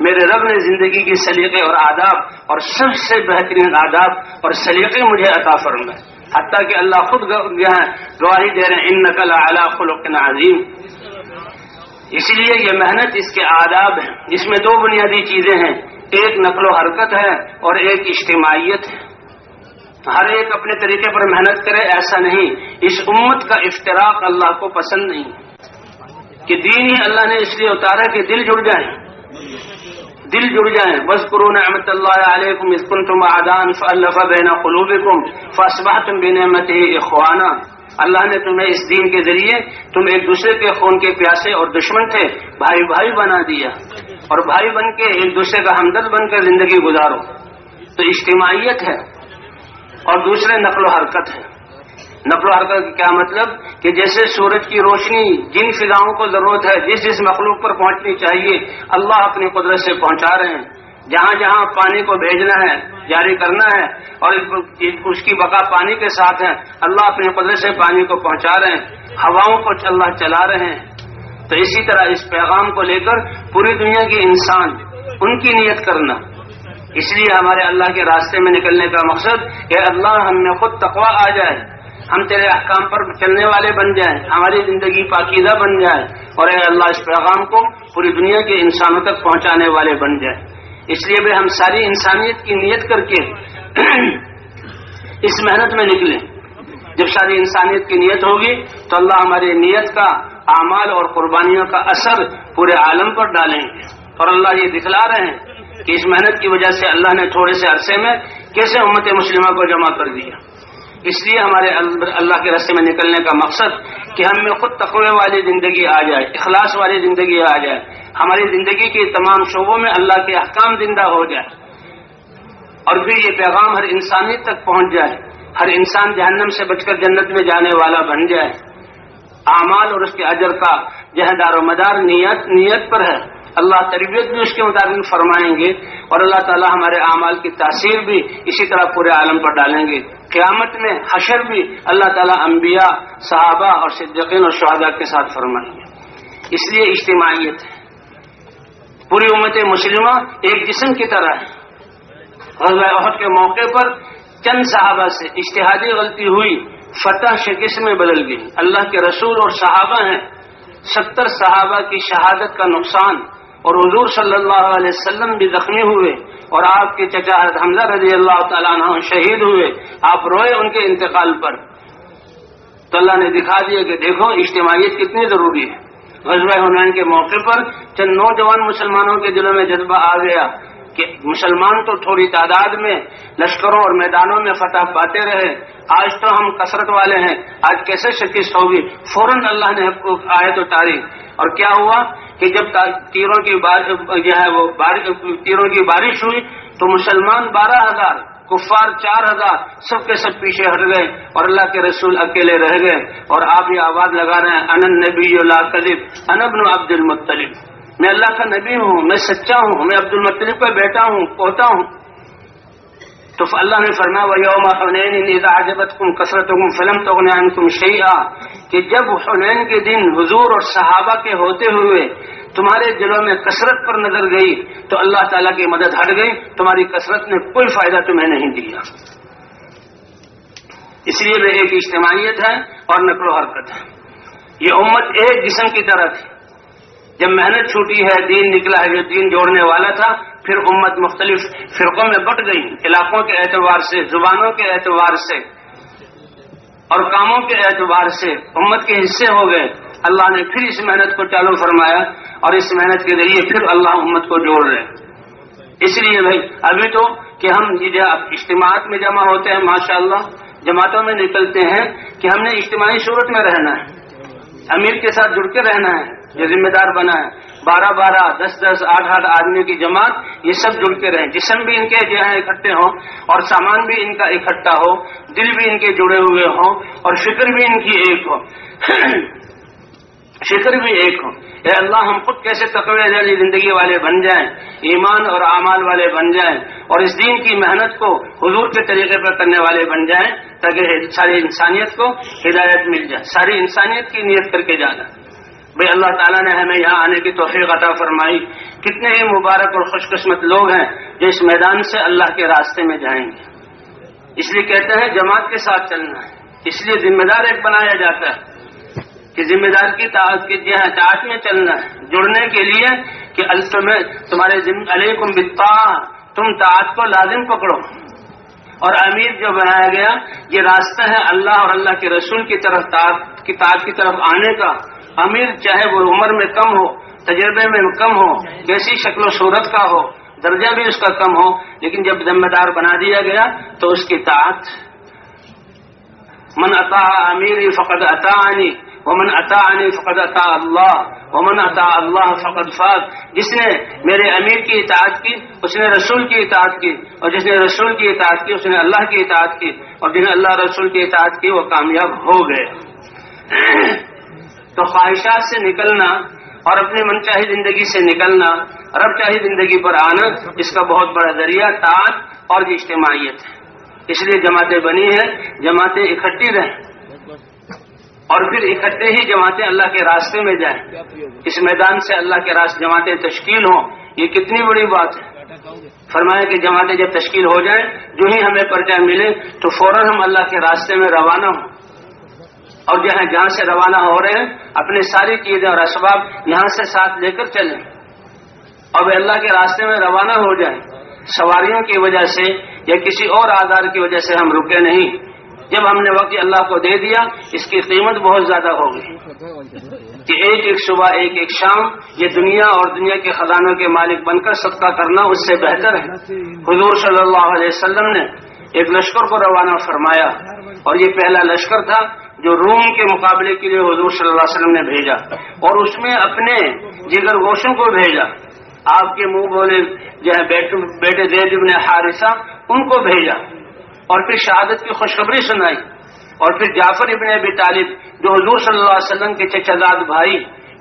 میرے رب نے زندگی کی سلیقے اور آداب اور سب سے بہترین آداب اور سلیقے مجھے عطا فرمائے، حتیٰ کہ اللہ خود گواہی دے رہے ہیں انک لعلی خلق عظیم۔ اس لیے یہ محنت اس کے آداب ہیں، جس میں دو بنیادی چیزیں ہیں، ایک نقل و حرکت ہے اور ایک اجتماعیت ہے۔ ہر ایک اپنے طریقے پر محنت کرے ایسا نہیں، اس امت کا افتراق اللہ کو پسند نہیں، کہ دین ہی اللہ نے اس لیے اتارا کہ دل جڑ جائیں، دل جڑ جائیں۔ وَاذْكُرُوا نِعْمَتَ اللَّهِ عَلَيْكُمْ إِذْ كُنْتُمْ أَعْدَاءً فَأَلَّفَ بَيْنَ قُلُوبِكُمْ فَأَصْبَحْتُمْ بِنِعْمَتِهِ إِخْوَانًا۔ اللہ نے تمہیں اس دین کے ذریعے، تم ایک دوسرے کے خون کے پیاسے اور دشمن تھے، بھائی بھائی بنا دیا، اور بھائی بن کے ایک دوسرے کا ہمدرد بن کر زندگی گزارو۔ تو اجتماعیت ہے، اور دوسرے نقل و حرکت ہے۔ نقل و حرکت کا کیا مطلب کہ جیسے سورج کی روشنی جن فضاؤں کو ضرورت ہے، جس جس مخلوق پر پہنچنی چاہیے، اللہ اپنی قدرت سے پہنچا رہے ہیں۔ جہاں جہاں پانی کو بھیجنا ہے، جاری کرنا ہے، اور اس کی بقا پانی کے ساتھ ہے، اللہ اپنی قدرت سے پانی کو پہنچا رہے ہیں، ہواؤں کو اللہ چلا رہے ہیں۔ تو اسی طرح اس پیغام کو لے کر پوری دنیا کے انسان ان کی نیت کرنا۔ اس لیے ہمارے اللہ کے راستے میں نکلنے کا مقصد کہ اللہ ہم میں خود تقویٰ آ جائے، ہم تیرے احکام پر چلنے والے بن جائیں، ہماری زندگی پاکیزہ بن جائے، اور اے اللہ اس پیغام کو پوری دنیا کے انسانوں تک پہنچانے والے بن جائیں۔ اس لیے بھی ہم ساری انسانیت کی نیت کر کے اس محنت میں نکلیں۔ جب ساری انسانیت کی نیت ہوگی تو اللہ ہماری نیت کا، اعمال اور قربانیوں کا اثر پورے عالم پر ڈالیں گے۔ اور اللہ یہ دکھلا رہے ہیں کہ اس محنت کی وجہ سے اللہ نے تھوڑے سے عرصے میں کیسے امت مسلمہ کو جمع کر دیا۔ اس لیے ہمارے اللہ کے راستے میں نکلنے کا مقصد کہ ہم میں خود تقوی والی زندگی آ جائے، اخلاص والی زندگی آ جائے، ہماری زندگی کے تمام شعبوں میں اللہ کے احکام زندہ ہو جائے، اور پھر یہ پیغام ہر انسانیت تک پہنچ جائے، ہر انسان جہنم سے بچ کر جنت میں جانے والا بن جائے۔ اعمال اور اس کے اجر کا جو دار و مدار نیت پر ہے۔ اللہ تربیت بھی اس کے مطابق فرمائیں گے، اور اللہ تعالیٰ ہمارے اعمال کی تاثیر بھی اسی طرح پورے عالم پر ڈالیں گے۔ قیامت میں حشر بھی اللہ تعالیٰ انبیاء، صحابہ اور صدیقین اور شہداء کے ساتھ فرمائیں گے۔ اس لیے اجتماعیت ہے، پوری امت مسلمہ ایک جسم کی طرح ہے۔ غزوہ احد کے موقع پر چند صحابہ سے اجتہادی غلطی ہوئی، فتح شکست میں بدل گئی۔ اللہ کے رسول اور صحابہ ہیں، 70 صحابہ کی شہادت کا نقصان، اور حضور صلی اللہ علیہ وسلم بھی زخمی ہوئے، اور آپ کے چچا حمزہ رضی اللہ تعالیٰ عنہ شہید ہوئے۔ آپ روئے ان کے انتقال پر، تو اللہ نے دکھا دیا کہ دیکھو اجتماعیت کتنی ضروری ہے۔ غزوہ حنین کے موقع پر چند نوجوان مسلمانوں کے دلوں میں جذبہ آ گیا کہ مسلمان تو تھوڑی تعداد میں لشکروں اور میدانوں میں فتح پاتے رہے، آج تو ہم کثرت والے ہیں، آج کیسے شکست ہوگی؟ فوراً اللہ نے آیت اتاری، اور کیا ہوا کہ جب تیروں کی بارش ہوئی تو مسلمان 12,000، کفار 4,000، سب کے سب پیچھے ہٹ گئے، اور اللہ کے رسول اکیلے رہ گئے۔ اور آپ یہ آواز لگا رہے ہیں، انا النبی لا کذب انا ابن عبد المطلب، میں اللہ کا نبی ہوں، میں سچا ہوں، میں عبد المطلب کا بیٹا ہوں، پوتا ہوں۔ تو اللہ نے فرمایا وَيَوْمَ حُنَيْنٍ إِذْ أَعْجَبَتْكُمْ كَثْرَتُكُمْ فَلَمْ تُغْنِ عَنْكُمْ شَيْئًا، کہ جب حنین کے دن حضور اور صحابہ کے ہوتے ہوئے تمہارے دلوں میں کثرت پر نظر گئی تو اللہ تعالیٰ کی مدد ہٹ گئی، تمہاری کثرت نے کوئی فائدہ تمہیں نہیں دیا۔ اس لیے وہ ایک اجتماعیت ہے اور نقل و حرکت ہے۔ یہ امت ایک جسم کی طرح تھی، جب محنت چھوٹی ہے، دین نکلا ہے جو دین جوڑنے والا تھا، پھر امت مختلف فرقوں میں بٹ گئی، علاقوں کے اعتبار سے، زبانوں کے اعتبار سے اور کاموں کے اعتبار سے امت کے حصے ہو گئے۔ اللہ نے پھر اس محنت کو چالو فرمایا، اور اس محنت کے ذریعے پھر اللہ امت کو جوڑ رہے۔ اس لیے بھائی ابھی تو کہ ہم اجتماعات میں جمع ہوتے ہیں، ماشاءاللہ جماعتوں میں نکلتے ہیں کہ ہم نے اجتماعی صورت میں رہنا ہے، امیر کے ساتھ جڑ کے رہنا ہے، جو ذمہ دار بنا ہے، 12-12، 10-10، 8-8 آدمی کی جماعت، یہ سب جڑ کے رہیں، جسم بھی ان کے جو ہے اکٹھے ہوں، اور سامان بھی ان کا اکٹھا ہو، دل بھی ان کے جڑے ہوئے ہوں، اور فکر بھی ان کی ایک ہو فکر بھی ایک ہو۔ اے اللہ ہم خود کیسے تقوی والی زندگی والے بن جائیں، ایمان اور اعمال والے بن جائیں، اور اس دین کی محنت کو حضور کے طریقے پر کرنے والے بن جائیں، تاکہ ساری انسانیت کو ہدایت مل جائے، ساری انسانیت کی نیت کر کے جانا۔ بھئی اللہ تعالیٰ نے ہمیں یہاں آنے کی توفیق عطا فرمائی۔ کتنے ہی مبارک اور خوش قسمت لوگ ہیں جو اس میدان سے اللہ کے راستے میں جائیں گے۔ اس لیے کہتے ہیں جماعت کے ساتھ چلنا ہے، اس لیے ذمہ دار ایک بنایا جاتا ہے کہ ذمہ دار کی طاعت میں چلنا ہے، جڑنے کے لیے کہ تمہارے علیکم بالطاعہ، تم طاعت کو لازم پکڑو۔ اور امیر جو بنایا گیا یہ راستہ ہے اللہ اور اللہ کے رسول کی طرف طاعت کی طرف آنے کا۔ امیر چاہے وہ عمر میں کم ہو، تجربے میں کم ہو، کیسی شکل و صورت کا ہو، درجہ بھی اس کا کم ہو، لیکن جب ذمہ دار بنا دیا گیا تو اس کی طاعت، من اطاع امیری فقد اطاعنی ومن اطاعنی فقد اطاع اللہ ومن اطاع اللہ فقد فاز، جس نے میرے امیر کی اطاعت کی اس نے رسول کی اطاعت کی، اور جس نے رسول کی اطاعت کی اس نے اللہ کی اطاعت کی، اور جس نے اللہ رسول کی اطاعت کی وہ کامیاب ہو گئے۔ تو خواہشات سے نکلنا اور اپنی منچاہی زندگی سے نکلنا، رب چاہی زندگی پر آنا، اس کا بہت بڑا ذریعہ طاعت اور اجتماعیت ہے۔ اس لیے جماعتیں بنی ہیں، جماعتیں اکٹھی رہیں، اور پھر اکٹھے ہی جماعتیں اللہ کے راستے میں جائیں، اس میدان سے اللہ کے راستے جماعتیں تشکیل ہوں، یہ کتنی بڑی بات ہے۔ فرمایا کہ جماعتیں جب تشکیل ہو جائیں، جو ہی ہمیں پرچہ ملے تو فوراً ہم اللہ کے راستے میں روانہ ہوں، اور جہاں سے روانہ ہو رہے ہیں اپنی ساری چیزیں اور اسباب یہاں سے ساتھ لے کر چلیں، اور وہ اللہ کے راستے میں روانہ ہو جائیں۔ سواریوں کی وجہ سے یا کسی اور آزار کی وجہ سے ہم رکے نہیں۔ جب ہم نے وقت اللہ کو دے دیا، اس کی قیمت بہت زیادہ ہوگی کہ ایک ایک صبح ایک ایک شام یہ دنیا اور دنیا کے خزانوں کے مالک بن کر صدقہ کرنا اس سے بہتر ہے۔ حضور صلی اللہ علیہ وسلم نے ایک لشکر کو روانہ فرمایا، اور یہ پہلا لشکر تھا جو روم کے مقابلے کے لیے حضور صلی اللہ علیہ وسلم نے بھیجا، اور اس میں اپنے جگر گوشوں کو بھیجا، آپ کے منہ بولے جو ہے بیٹے زید بن حارثہ ان کو بھیجا، اور پھر شہادت کی خوشخبری سنائی، اور پھر جعفر ابن ابی طالب جو حضور صلی اللہ علیہ وسلم کے چچا زاد بھائی،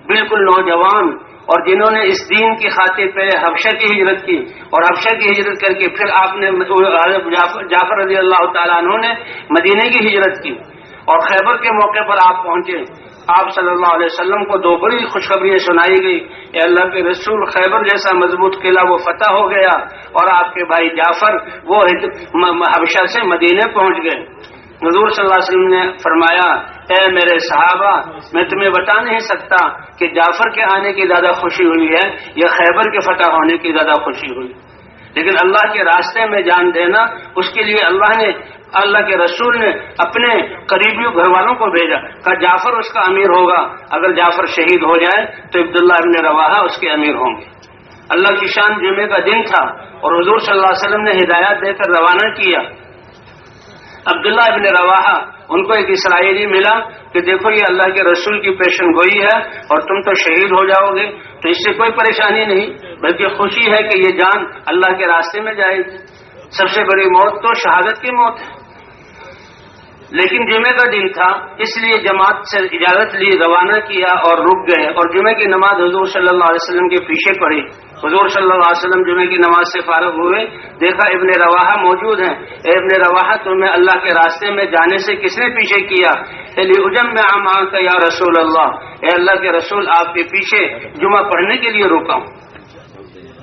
بالکل نوجوان اور جنہوں نے اس دین کی خاطر پہلے حبشہ کی ہجرت کی اور حبشہ کی ہجرت کر کے پھر آپ نے جعفر رضی اللہ تعالیٰ عنہ نے مدینے کی ہجرت کی اور خیبر کے موقع پر آپ پہنچے. آپ صلی اللہ علیہ وسلم کو دو بڑی خوشخبریاں سنائی گئی. اے اللہ کے رسول، خیبر جیسا مضبوط قلعہ وہ فتح ہو گیا اور آپ کے بھائی جعفر وہ حبشہ سے مدینے پہنچ گئے. حضور صلی اللہ علیہ وسلم نے فرمایا، اے میرے صحابہ، میں تمہیں بتا نہیں سکتا کہ جعفر کے آنے کی زیادہ خوشی ہوئی ہے یا خیبر کے فتح ہونے کی زیادہ خوشی ہوئی، لیکن اللہ کے راستے میں جان دینا، اس کے لیے اللہ کے رسول نے اپنے قریبی گھر والوں کو بھیجا. کہا جعفر اس کا امیر ہوگا، اگر جعفر شہید ہو جائے تو عبداللہ ابن رواحہ اس کے امیر ہوں گے. اللہ کی شان جمعے کا دن تھا اور حضور صلی اللہ علیہ وسلم نے ہدایات دے کر روانہ کیا. عبداللہ ابن رواحہ، ان کو ایک اسرائیلی ملا کہ دیکھو یہ اللہ کے رسول کی پیشن گوئی ہے اور تم تو شہید ہو جاؤ گے، تو اس سے کوئی پریشانی نہیں بلکہ خوشی ہے کہ یہ جان اللہ کے راستے میں جائے گی. سب سے بڑی موت تو شہادت کی موت ہے. لیکن جمعے کا دن تھا، اس لیے جماعت سے اجازت لی، روانہ کیا اور رک گئے اور جمعے کی نماز حضور صلی اللہ علیہ وسلم کے پیچھے پڑھی. حضور صلی اللہ علیہ وسلم جمعے کی نماز سے فارغ ہوئے، دیکھا ابن رواحہ موجود ہیں. اے ابن رواحہ، تمہیں اللہ کے راستے میں جانے سے کس نے پیچھے کیا؟ لِأُجَمِّعَ مَعَكَ يَا رسول اللہ، اے اللہ کے رسول، آپ کے پیچھے جمعہ پڑھنے کے لیے روکا ہوں.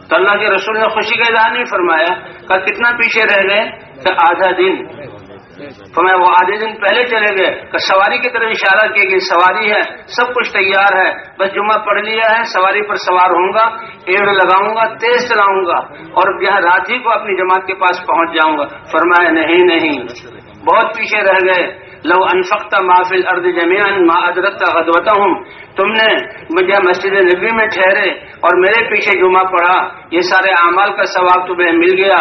تو اللہ کے رسول نے خوشی کا اظہار نہیں فرمایا. کہ کتنا پیچھے رہ گئے؟ کہ آدھا دن. فرمایا وہ آدھے دن پہلے چلے گئے. کہ سواری کی طرف اشارہ کیا کہ سواری ہے، سب کچھ تیار ہے، بس جمعہ پڑھ لیا ہے، سواری پر سوار ہوں گا، ایڑ لگاؤں گا، تیز چلاؤں گا اور یہاں رات ہی کو اپنی جماعت کے پاس پہنچ جاؤں گا. فرمایا نہیں، بہت پیچھے رہ گئے. لو انفقت ما فی الارض جميعا ما ادرکت غدوتهم، تم نے مجھے مسجد نبی میں ٹھہرے اور میرے پیچھے جمعہ پڑھا، یہ سارے اعمال کا ثواب تمہیں مل گیا.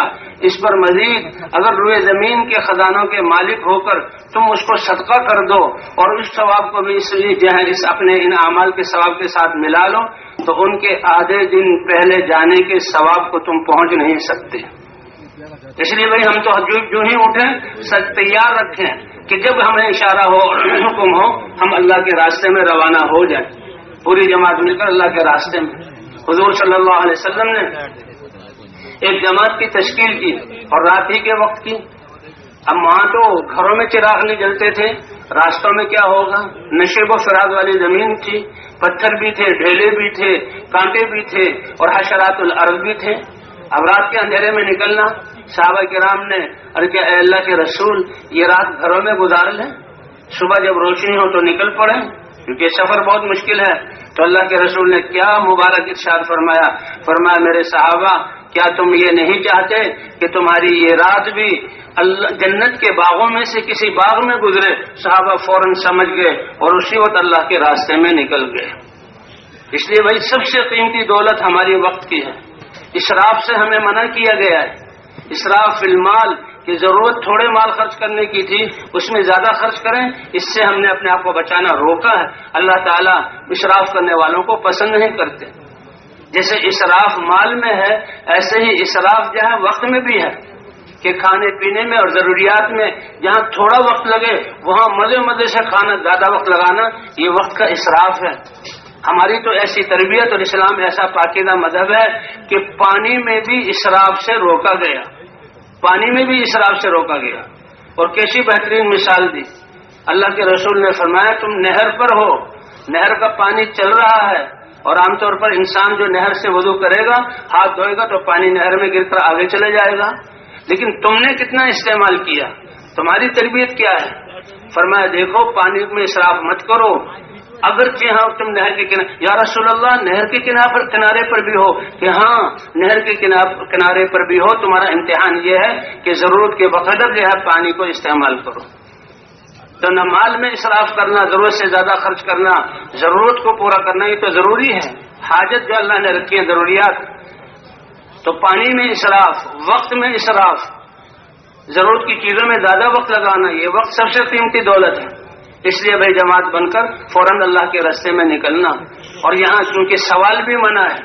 اس پر مزید اگر روئے زمین کے خزانوں کے مالک ہو کر تم اس کو صدقہ کر دو اور اس ثواب کو بھی اس اپنے ان اعمال کے ثواب کے ساتھ ملا لو تو ان کے آدھے دن پہلے جانے کے ثواب کو تم پہنچ نہیں سکتے. اس لیے بھائی ہم تو جو ہی اٹھیں سب تیار رکھیں کہ جب ہمیں اشارہ ہو اور حکم ہو ہم اللہ کے راستے میں روانہ ہو جائیں، پوری جماعت مل کر اللہ کے راستے میں. حضور صلی اللہ علیہ وسلم نے ایک جماعت کی تشکیل کی اور رات ہی کے وقت کی. اب وہاں تو گھروں میں چراغ نہیں جلتے تھے، راستوں میں کیا ہوگا؟ نشیب و فراغ والی زمین تھی، پتھر بھی تھے، ڈھیلے بھی تھے، کانٹے بھی تھے اور حشرات الارض بھی تھے. اب رات کے اندھیرے میں نکلنا، صحابہ کرام نے کہ اے اللہ کے رسول یہ رات گھروں میں گزار لیں، صبح جب روشنی ہو تو نکل پڑیں کیونکہ سفر بہت مشکل ہے. تو اللہ کے رسول نے کیا مبارک ارشاد فرمایا میرے صحابہ، کیا تم یہ نہیں چاہتے کہ تمہاری یہ رات بھی اللہ جنت کے باغوں میں سے کسی باغ میں گزرے؟ صحابہ فوراً سمجھ گئے اور اسی وقت اللہ کے راستے میں نکل گئے. اس لیے بھائی سب سے قیمتی دولت ہماری وقت کی ہے. اسراف سے ہمیں منع کیا گیا ہے. اسراف فی المال، کہ ضرورت تھوڑے مال خرچ کرنے کی تھی اس میں زیادہ خرچ کریں، اس سے ہم نے اپنے آپ کو بچانا روکا ہے. اللہ تعالیٰ اسراف کرنے والوں کو پسند نہیں کرتے. جیسے اسراف مال میں ہے ایسے ہی اسراف جہاں وقت میں بھی ہے کہ کھانے پینے میں اور ضروریات میں جہاں تھوڑا وقت لگے وہاں مزے سے کھانا، زیادہ وقت لگانا، یہ وقت کا اسراف ہے. ہماری تو ایسی تربیت اور اسلام ایسا پاکیزہ مذہب ہے کہ پانی میں بھی اسراف سے روکا گیا، پانی میں بھی اسراف سے روکا گیا. اور کیسی بہترین مثال دی. اللہ کے رسول نے فرمایا تم نہر پر ہو، نہر کا پانی چل رہا ہے اور عام طور پر انسان جو نہر سے وضو کرے گا، ہاتھ دھوئے گا تو پانی نہر میں گر کر آگے چلے جائے گا، لیکن تم نے کتنا استعمال کیا، تمہاری تربیت کیا ہے؟ فرمایا دیکھو پانی میں اسراف مت کرو. اگرچہ ہاں تم نہر کے کنارے، یا رسول اللہ نہر کے کنارے پر بھی ہو، کہ ہاں نہر کے کنارے پر بھی ہو، تمہارا امتحان یہ ہے کہ ضرورت کے بقدر جو ہے پانی کو استعمال کرو. تو نہ مال میں اسراف کرنا، ضرورت سے زیادہ خرچ کرنا، ضرورت کو پورا کرنا یہ تو ضروری ہے، حاجت جو اللہ نے رکھی ہے ضروریات. تو پانی میں اسراف، وقت میں اسراف، ضرورت کی چیزوں میں زیادہ وقت لگانا، یہ وقت سب سے قیمتی دولت ہے. اس لیے بھائی جماعت بن کر فوراً اللہ کے راستے میں نکلنا. اور یہاں چونکہ سوال بھی منع ہے،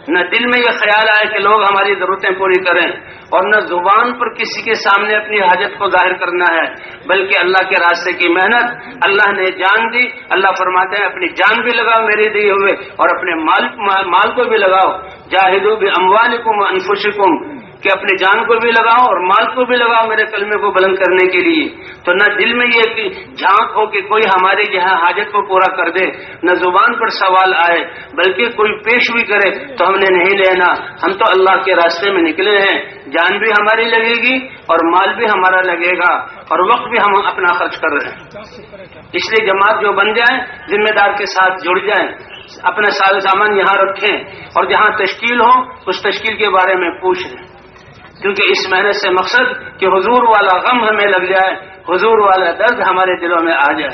نہ دل میں یہ خیال آئے کہ لوگ ہماری ضرورتیں پوری کریں، اور نہ زبان پر کسی کے سامنے اپنی حاجت کو ظاہر کرنا ہے، بلکہ اللہ کے راستے کی محنت اللہ نے جان دی۔ اللہ فرماتے ہیں اپنی جان بھی لگاؤ میرے دیے ہوئے، اور اپنے مال کو بھی لگاؤ، جاہدوا باموالکم وانفسکم، کہ اپنی جان کو بھی لگاؤ اور مال کو بھی لگاؤ میرے کلمے کو بلند کرنے کے لیے۔ تو نہ دل میں یہ جھانک ہو کہ کوئی ہماری یہاں حاجت کو پورا کر دے، نہ زبان پر سوال آئے، بلکہ کوئی پیش بھی کرے تو ہم نے نہیں لینا، ہم تو اللہ کے راستے میں نکلے ہیں، جان بھی ہماری لگے گی اور مال بھی ہمارا لگے گا، اور وقت بھی ہم اپنا خرچ کر رہے ہیں۔ اس لیے جماعت جو بن جائیں ذمہ دار کے ساتھ جڑ جائیں، اپنا سامان یہاں رکھیں، اور جہاں تشکیل ہو اس تشکیل کے بارے میں پوچھ لیں، کیونکہ اس محنت سے مقصد کہ حضور والا غم ہمیں لگ جائے، حضور والا درد ہمارے دلوں میں آ جائے،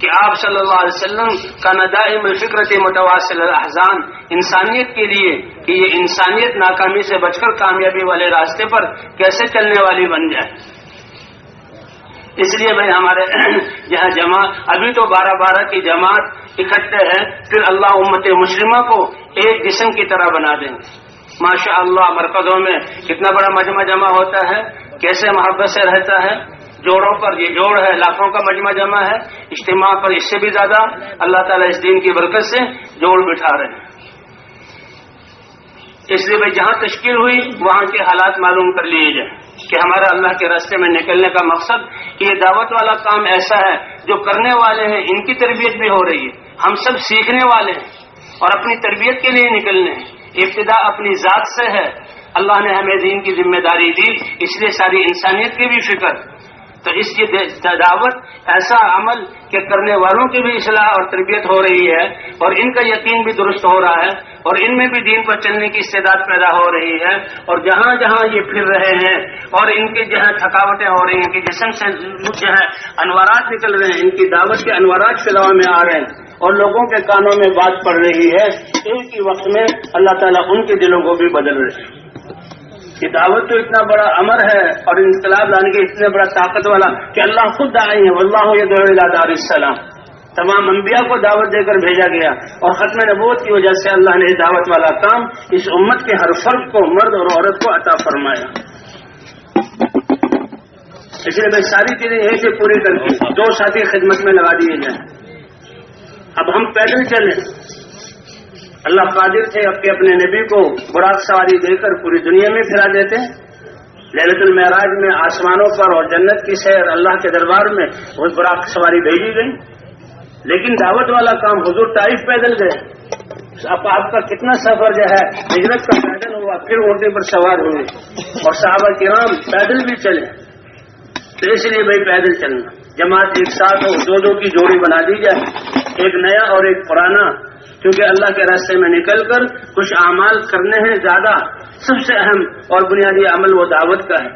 کہ آپ صلی اللہ علیہ وسلم کا ندائم الفکرت متواصل الاحزان، انسانیت کے لیے کہ یہ انسانیت ناکامی سے بچ کر کامیابی والے راستے پر کیسے چلنے والی بن جائے۔ اس لیے بھائی ہمارے یہاں جماعت ابھی تو 12 کی جماعت اکٹھے ہے، پھر اللہ امت مسلمہ کو ایک جسم کی طرح بنا دیں گے۔ ماشاء اللہ مرکزوں میں کتنا بڑا مجمع جمع ہوتا ہے، کیسے محبت سے رہتا ہے، جوڑوں پر یہ جوڑ ہے، لاکھوں کا مجمع جمع ہے، اجتماع پر اس سے بھی زیادہ اللہ تعالیٰ اس دین کی برکت سے جوڑ بٹھا رہے ہیں۔ اس لیے بھائی جہاں تشکیل ہوئی وہاں کے حالات معلوم کر لیے جائیں کہ ہمارا اللہ کے راستے میں نکلنے کا مقصد کہ یہ دعوت والا کام ایسا ہے جو کرنے والے ہیں ان کی تربیت بھی ہو رہی ہے، ہم سب سیکھنے والے ہیں اور اپنی تربیت کے لیے نکلنے ہیں۔ ابتدا اپنی ذات سے ہے، اللہ نے ہمیں دین کی ذمہ داری دی، اس لیے ساری انسانیت کی بھی فکر، تو اس کی دعوت ایسا عمل کہ کرنے والوں کی بھی اصلاح اور تربیت ہو رہی ہے، اور ان کا یقین بھی درست ہو رہا ہے، اور ان میں بھی دین پر چلنے کی استعداد پیدا ہو رہی ہے، اور جہاں جہاں یہ پھر رہے ہیں اور ان کی جو ہے تھکاوٹیں ہو رہی ہیں کہ جسم سے جو ہے انوارات نکل رہے ہیں، ان کی دعوت کے انوارات فضا میں آ رہے ہیں اور لوگوں کے کانوں میں بات پڑ رہی ہے، ایک ہی وقت میں اللہ تعالیٰ ان کے دلوں کو بھی بدل رہے ہیں۔ یہ دعوت تو اتنا بڑا امر ہے اور انقلاب لانے کے اتنے بڑا طاقت والا کہ اللہ خود داعی ہے، واللہ یدعو الی دار السلام، تمام انبیاء کو دعوت دے کر بھیجا گیا، اور ختم نبوت کی وجہ سے اللہ نے دعوت والا کام اس امت کے ہر فرد کو، مرد اور عورت کو عطا فرمایا۔ اس لیے میں ساری چیزیں یہیں سے پوری کر کے 2 ساتھی خدمت میں لگا دیے جائیں۔ اب ہم پیدل چلیں، اللہ قادر تھے اب کہ اپنے نبی کو براق سواری دے کر پوری دنیا میں پھرا دیتے ہیں۔ لیلۃ المعراج میں آسمانوں پر اور جنت کی سیر اللہ کے دربار میں وہ براق سواری بھیجی گئی، لیکن دعوت والا کام حضور طائف پیدل گئے۔ اب آپ کا کتنا سفر جو ہے ہجرت کا پیدل ہوا، پھر اونٹے پر سوار ہوئے، اور صحابہ کرام پیدل بھی چلے۔ تو اس لیے بھائی پیدل چلنا، جماعت ایک ساتھ ہو، 2 کی جوڑی بنا دی جائے، ایک نیا اور ایک پرانا، کیونکہ اللہ کے راستے میں نکل کر کچھ اعمال کرنے ہیں زیادہ، سب سے اہم اور بنیادی عمل وہ دعوت کا ہے،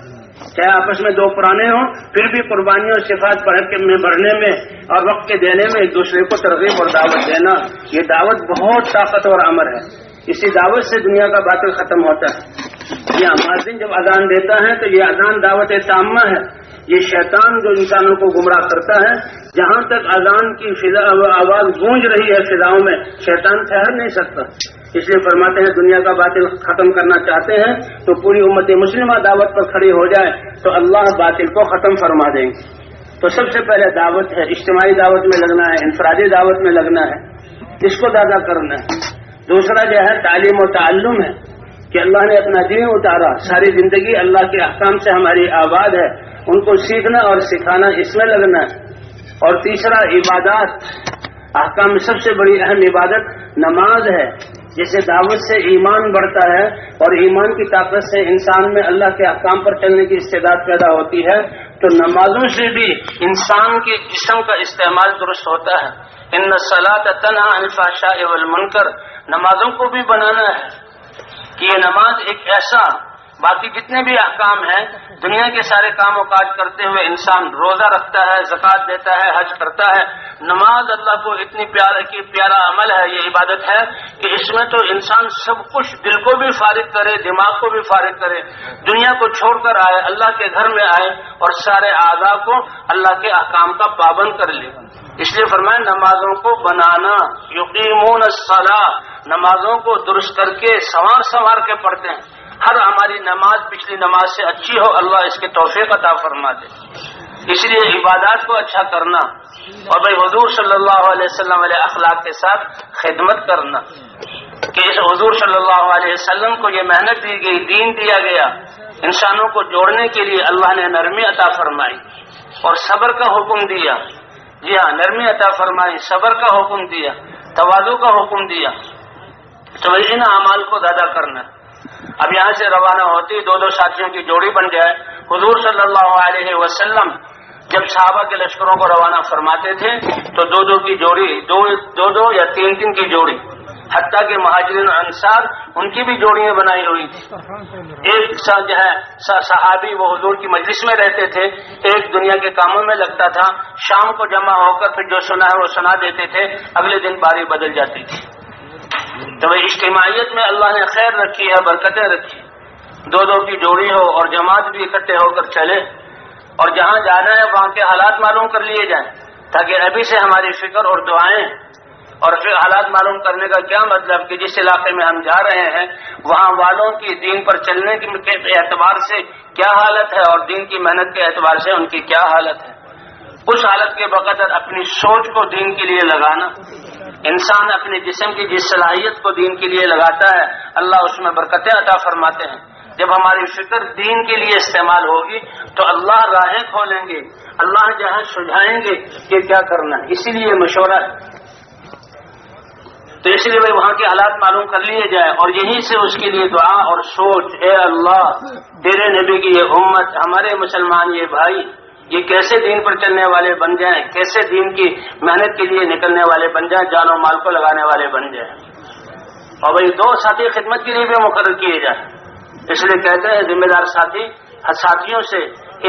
چاہے آپس میں 2 پرانے ہوں، پھر بھی قربانیوں اور صفات میں بڑھنے میں اور وقت کے دینے میں ایک دوسرے کو ترغیب اور دعوت دینا، یہ دعوت بہت طاقتور عمل ہے۔ اسی دعوت سے دنیا کا باطل ختم ہوتا ہے۔ یہ مؤذن جب اذان دیتا ہے تو یہ اذان دعوت تامہ ہے، یہ شیطان جو انسانوں کو گمراہ کرتا ہے، جہاں تک اذان کی آواز گونج رہی ہے فضاؤں میں، شیطان ٹھہر نہیں سکتا۔ اس لیے فرماتے ہیں دنیا کا باطل ختم کرنا چاہتے ہیں تو پوری امت مسلمہ دعوت پر کھڑی ہو جائے تو اللہ باطل کو ختم فرما دیں گے۔ تو سب سے پہلے دعوت ہے، اجتماعی دعوت میں لگنا ہے، انفرادی دعوت میں لگنا ہے، اس کو زیادہ کرنا ہے۔ دوسرا جو ہے تعلیم و تعلم ہے کہ اللہ نے اپنا دین اتارا، ساری زندگی اللہ کے احکام سے ہماری آباد ہے، ان کو سیکھنا اور سکھانا، اس میں لگنا ہے۔ اور تیسرا عبادات، احکام میں سب سے بڑی اہم عبادت نماز ہے، جیسے دعوت سے ایمان بڑھتا ہے اور ایمان کی طاقت سے انسان میں اللہ کے احکام پر چلنے کی استعداد پیدا ہوتی ہے، تو نمازوں سے بھی انسان کے جسم کا استعمال درست ہوتا ہے۔ ان الصلاۃ تنہی عن الفحشاء والمنکر، نمازوں کو بھی بنانا ہے کہ یہ نماز ایک ایسا، باقی جتنے بھی احکام ہیں، دنیا کے سارے کام و کاج کرتے ہوئے انسان روزہ رکھتا ہے، زکوٰۃ دیتا ہے، حج کرتا ہے، نماز اللہ کو اتنی پیارا عمل ہے، یہ عبادت ہے کہ اس میں تو انسان سب کچھ، دل کو بھی فارغ کرے، دماغ کو بھی فارغ کرے، دنیا کو چھوڑ کر آئے، اللہ کے گھر میں آئے اور سارے اعضاء کو اللہ کے احکام کا پابند کر لے۔ اس لیے فرمایا نمازوں کو بنانا، یقیمون الصلاۃ، نمازوں کو درست کر کے سنوار کے پڑھتے ہیں. ہر ہماری نماز پچھلی نماز سے اچھی ہو، اللہ اس کے توفیق عطا فرما دے. اس لیے عبادات کو اچھا کرنا اور بھائی حضور صلی اللہ علیہ وسلم علیہ اخلاق کے ساتھ خدمت کرنا کہ اس حضور صلی اللہ علیہ وسلم کو یہ محنت دی گئی، دین دیا گیا، انسانوں کو جوڑنے کے لیے اللہ نے نرمی عطا فرمائی اور صبر کا حکم دیا. جی ہاں، نرمی عطا فرمائی، صبر کا حکم دیا، تواضع کا حکم دیا. تو ان اعمال کو زیادہ کرنا. اب یہاں سے روانہ ہوتی دو ساتھیوں کی جوڑی بن جائے. حضور صلی اللہ علیہ وسلم جب صحابہ کے لشکروں کو روانہ فرماتے تھے تو دو کی جوڑی، دو یا تین کی جوڑی، حتیٰ کہ مہاجرین اور انصار ان کی بھی جوڑیاں بنائی ہوئی تھی. ایک جو ہے صحابی وہ حضور کی مجلس میں رہتے تھے، ایک دنیا کے کاموں میں لگتا تھا، شام کو جمع ہو کر پھر جو سنا ہے وہ سنا دیتے تھے، اگلے دن باری بدل جاتی تھی. تو اجتماعیت میں اللہ نے خیر رکھی ہے، برکتیں رکھی. دو کی جوڑی ہو اور جماعت بھی اکٹھے ہو کر چلے اور جہاں جانا ہے وہاں کے حالات معلوم کر لیے جائیں تاکہ ابھی سے ہماری فکر اور دعائیں. اور پھر حالات معلوم کرنے کا کیا مطلب کہ جس علاقے میں ہم جا رہے ہیں وہاں والوں کی دین پر چلنے کے اعتبار سے کیا حالت ہے اور دین کی محنت کے اعتبار سے ان کی کیا حالت ہے. اس حالت کے بقدر اپنی سوچ کو دین کے لیے لگانا. انسان اپنے جسم کی جس صلاحیت کو دین کے لیے لگاتا ہے اللہ اس میں برکتیں عطا فرماتے ہیں. جب ہماری فکر دین کے لیے استعمال ہوگی تو اللہ راہیں کھولیں گے، اللہ جہاں سجھائیں گے کہ کیا کرنا ہے. اسی لیے مشورہ ہے. تو اس لیے بھائی وہاں کے حالات معلوم کر لیے جائے اور یہیں سے اس کے لیے دعا اور سوچ، اے اللہ تیرے نبی کی یہ امت، ہمارے مسلمان یہ بھائی، یہ کیسے دین پر چلنے والے بن جائیں، کیسے دین کی محنت کے لیے نکلنے والے بن جائیں، جان و مال کو لگانے والے بن جائیں. اور بھائی دو ساتھی خدمت کے لیے بھی مقرر کیے جائیں. اس لیے کہتے ہیں ذمہ دار ساتھیوں سے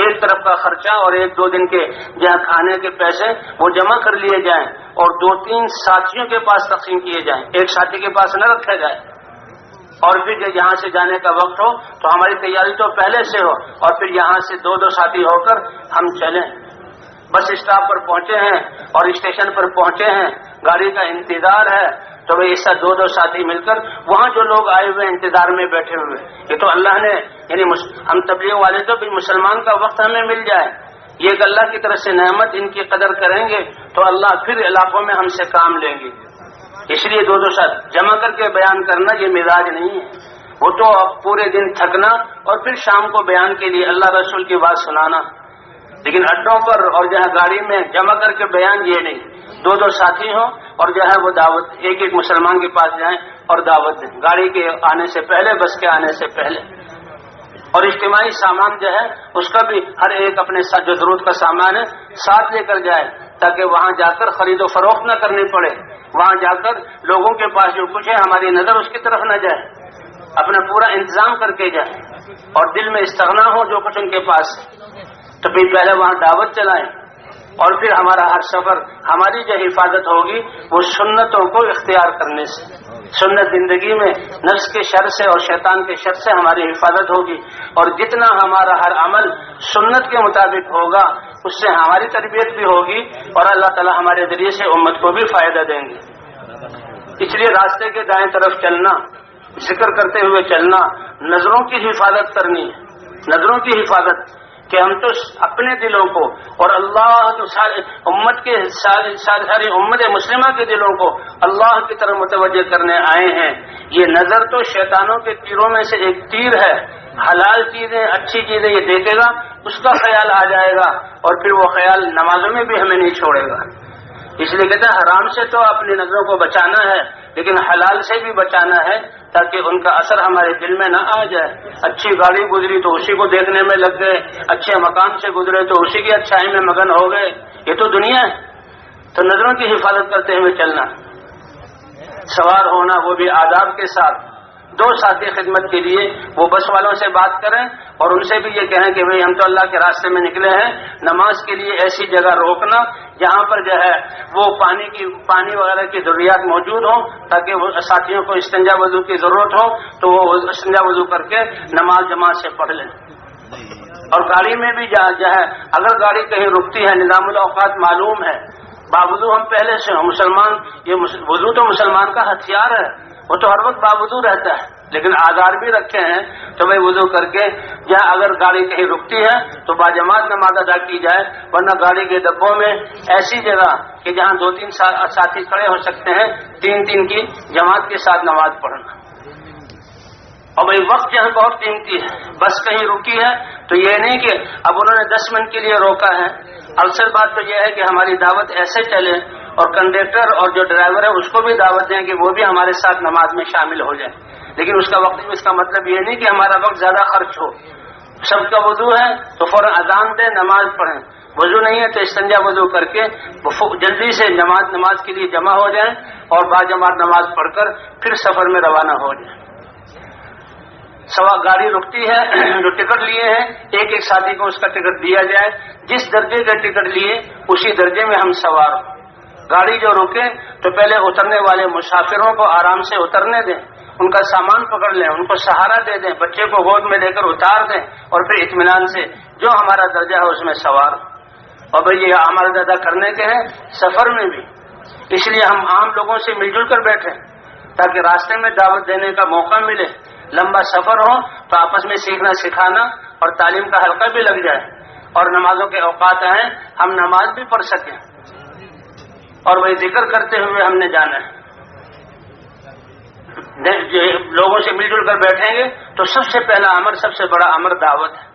ایک طرف کا خرچہ اور ایک دو دن کے جہاں کھانے کے پیسے وہ جمع کر لیے جائیں اور 2-3 ساتھیوں کے پاس تقسیم کیے جائیں، ایک ساتھی کے پاس نہ رکھا جائے. اور پھر جب یہاں سے جانے کا وقت ہو تو ہماری تیاری تو پہلے سے ہو اور پھر یہاں سے 2 ساتھی ہو کر ہم چلیں. بس اسٹاپ پر پہنچے ہیں اور اسٹیشن پر پہنچے ہیں، گاڑی کا انتظار ہے تو بھائی ایسا 2 ساتھی مل کر وہاں جو لوگ آئے ہوئے انتظار میں بیٹھے ہوئے، یہ تو اللہ نے یعنی ہم تبلیغ والے تو بھی مسلمان کا وقت ہمیں مل جائے، یہ ایک اللہ کی طرف سے نعمت، ان کی قدر کریں گے تو اللہ پھر علاقوں میں ہم سے کام لیں گے. اس لیے 2 ساتھ جمع کر کے بیان کرنا یہ مزاج نہیں ہے. وہ تو پورے دن تھکنا اور پھر شام کو بیان کے لیے اللہ رسول کی بات سنانا. لیکن اڈوں پر اور جہاں گاڑی میں جمع کر کے بیان یہ نہیں. 2 ساتھی ہوں اور جو ہے وہ دعوت ایک مسلمان کے پاس جائیں اور دعوت دیں، گاڑی کے آنے سے پہلے، بس کے آنے سے پہلے. اور اجتماعی سامان جو ہے اس کا بھی ہر ایک اپنے ساتھ جو ضرورت کا سامان ہے ساتھ لے کر جائے تاکہ وہاں جا کر خرید و فروخت نہ کرنی پڑے. وہاں جا کر لوگوں کے پاس جو کچھ ہے ہماری نظر اس کی طرف نہ جائے، اپنا پورا انتظام کر کے جائیں اور دل میں استغنا ہو جو کچھ ان کے پاس ہے. تو پھر پہلے وہاں دعوت چلائیں اور پھر ہمارا ہر سفر، ہماری جو حفاظت ہوگی وہ سنتوں کو اختیار کرنے سے. سنت زندگی میں نفس کے شر سے اور شیطان کے شر سے ہماری حفاظت ہوگی اور جتنا ہمارا ہر عمل سنت کے مطابق ہوگا اس سے ہماری تربیت بھی ہوگی اور اللہ تعالی ہمارے ذریعے سے امت کو بھی فائدہ دیں گے. اس لیے راستے کے دائیں طرف چلنا، ذکر کرتے ہوئے چلنا، نظروں کی حفاظت کرنی ہے، نظروں کی حفاظت کہ ہم تو اپنے دلوں کو اور اللہ تو امت کے ساری امت مسلمہ کے دلوں کو اللہ کی طرف متوجہ کرنے آئے ہیں. یہ نظر تو شیطانوں کے تیروں میں سے ایک تیر ہے. حلال چیزیں، اچھی چیزیں یہ دیکھے گا، اس کا خیال آ جائے گا اور پھر وہ خیال نمازوں میں بھی ہمیں نہیں چھوڑے گا. اس لیے کہتے ہیں حرام سے تو اپنی نظروں کو بچانا ہے لیکن حلال سے بھی بچانا ہے تاکہ ان کا اثر ہمارے دل میں نہ آ جائے. اچھی گاڑی گزری تو اسی کو دیکھنے میں لگ گئے، اچھے مکان سے گزرے تو اسی کی اچھائی میں مگن ہو گئے. یہ تو دنیا ہے. تو نظروں کی حفاظت کرتے ہوئے چلنا، سوار ہونا وہ بھی آداب کے ساتھ. 2 ساتھی خدمت کے لیے وہ بس والوں سے بات کریں اور ان سے بھی یہ کہیں کہ بھئی ہم تو اللہ کے راستے میں نکلے ہیں، نماز کے لیے ایسی جگہ روکنا جہاں پر جو ہے وہ پانی وغیرہ کی ضروریات موجود ہوں تاکہ وہ ساتھیوں کو استنجا وضو کی ضرورت ہو تو وہ استنجا وضو کر کے نماز جماعت سے پڑھ لیں. اور گاڑی میں بھی جو ہے اگر گاڑی کہیں رکتی ہے، نظام الاوقات معلوم ہے، باوضو ہم پہلے سے مسلمان، یہ وضو تو مسلمان کا ہتھیار ہے. وہ تو ہر وقت باوضو رہتا ہے، لیکن آزار بھی رکھے ہیں تو بھائی وضو کر کے، یا اگر گاڑی کہیں رکتی ہے تو باجماعت نماز ادا کی جائے، ورنہ گاڑی کے ڈبوں میں ایسی جگہ کہ جہاں 2-3 ساتھی کھڑے ہو سکتے ہیں، 3 کی جماعت کے ساتھ نماز پڑھنا۔ اور بھائی وقت یہاں بہت قیمتی ہے، بس کہیں رکی ہے تو یہ نہیں کہ اب انہوں نے 10 منٹ کے لیے روکا ہے، اصل بات تو یہ ہے کہ ہماری دعوت ایسے چلے، اور کنڈکٹر اور جو ڈرائیور ہے اس کو بھی دعوت دیں کہ وہ بھی ہمارے ساتھ نماز میں شامل ہو جائے، لیکن اس کا وقت، اس کا مطلب یہ نہیں کہ ہمارا وقت زیادہ خرچ ہو۔ سب کا وضو ہے تو فوراً اذان دیں، نماز پڑھیں، وضو نہیں ہے تو استنجا وضو کر کے جلدی سے نماز کے لیے جمع ہو جائیں اور باجماعت نماز پڑھ کر پھر سفر میں روانہ ہو جائیں۔ گاڑی رکتی ہے، جو ٹکٹ لیے ہیں ایک ساتھی کو اس کا ٹکٹ دیا جائے، جس درجے کا ٹکٹ لیے اسی درجے میں ہم سوار ہوں۔ گاڑی جو رکے تو پہلے اترنے والے مسافروں کو آرام سے اترنے دیں، ان کا سامان پکڑ لیں، ان کو سہارا دے دیں، بچے کو گود میں لے کر اتار دیں، اور پھر اطمینان سے جو ہمارا درجہ ہے اس میں سوار۔ اور بھئی یہ اعمال ادا کرنے کے ہیں سفر میں بھی، اس لیے ہم عام لوگوں سے مل جل کر بیٹھیں تاکہ راستے میں دعوت دینے کا موقع ملے۔ لمبا سفر ہو تو آپس میں سیکھنا سکھانا اور تعلیم کا حلقہ بھی لگ جائے، اور نمازوں کے اوقات آئیں ہم نماز بھی پڑھ سکیں، اور وہی ذکر کرتے ہوئے ہم نے جانا ہے۔ لوگوں سے مل جل کر بیٹھیں گے تو سب سے پہلا امر، سب سے بڑا امر دعوت ہے۔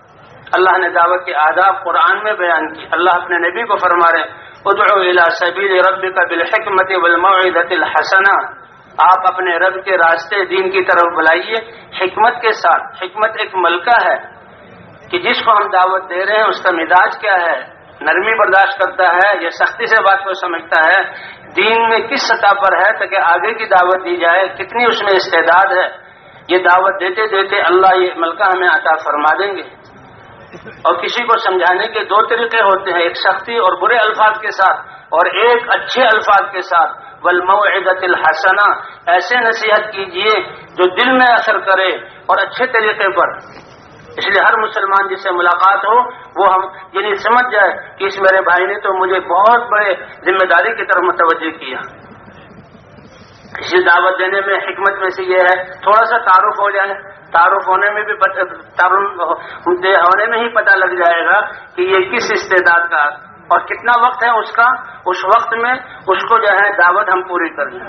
اللہ نے دعوت کے آداب قرآن میں بیان کی۔ اللہ اپنے نبی کو فرما رہے ادعو الی سبیل ربک بالحکمت والموعظۃ الحسنہ، آپ اپنے رب کے راستے دین کی طرف بلائیے حکمت کے ساتھ۔ حکمت ایک ملکہ ہے کہ جس کو ہم دعوت دے رہے ہیں اس کا مزاج کیا ہے، نرمی برداشت کرتا ہے یا سختی سے بات کو سمجھتا ہے، دین میں کس سطح پر ہے تاکہ آگے کی دعوت دی جائے، کتنی اس میں استعداد ہے۔ یہ دعوت دیتے دیتے اللہ یہ ملکہ ہمیں عطا فرما دیں گے۔ اور کسی کو سمجھانے کے 2 طریقے ہوتے ہیں، ایک سختی اور برے الفاظ کے ساتھ، اور ایک اچھے الفاظ کے ساتھ۔ والموعظۃ الحسنہ، ایسے نصیحت کیجئے جو دل میں اثر کرے اور اچھے طریقے پر۔ اس لیے ہر مسلمان جس سے ملاقات ہو وہ ہم یعنی سمجھ جائے کہ اس میرے بھائی نے تو مجھے بہت بڑے ذمہ داری کی طرف متوجہ کیا۔ اسی دعوت دینے میں حکمت میں سے یہ ہے تھوڑا سا تعارف ہو جائے، تعارف ہونے میں بھی ہونے میں ہی پتہ لگ جائے گا کہ یہ کس استعداد کا اور کتنا وقت ہے اس کا، اس وقت میں اس کو جو ہے دعوت ہم پوری کر لیں۔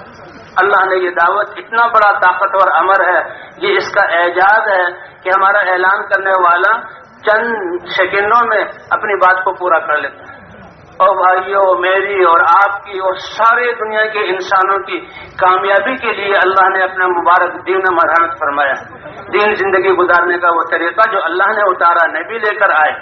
اللہ نے یہ دعوت اتنا بڑا طاقتور امر ہے، یہ اس کا اعجاز ہے کہ ہمارا اعلان کرنے والا چند سیکنڈوں میں اپنی بات کو پورا کر لیتا ہے۔ اور بھائیوں، میری اور آپ کی اور سارے دنیا کے انسانوں کی کامیابی کے لیے اللہ نے اپنا مبارک دین مرحمت فرمایا۔ دین زندگی گزارنے کا وہ طریقہ جو اللہ نے اتارا، نبی لے کر آئے۔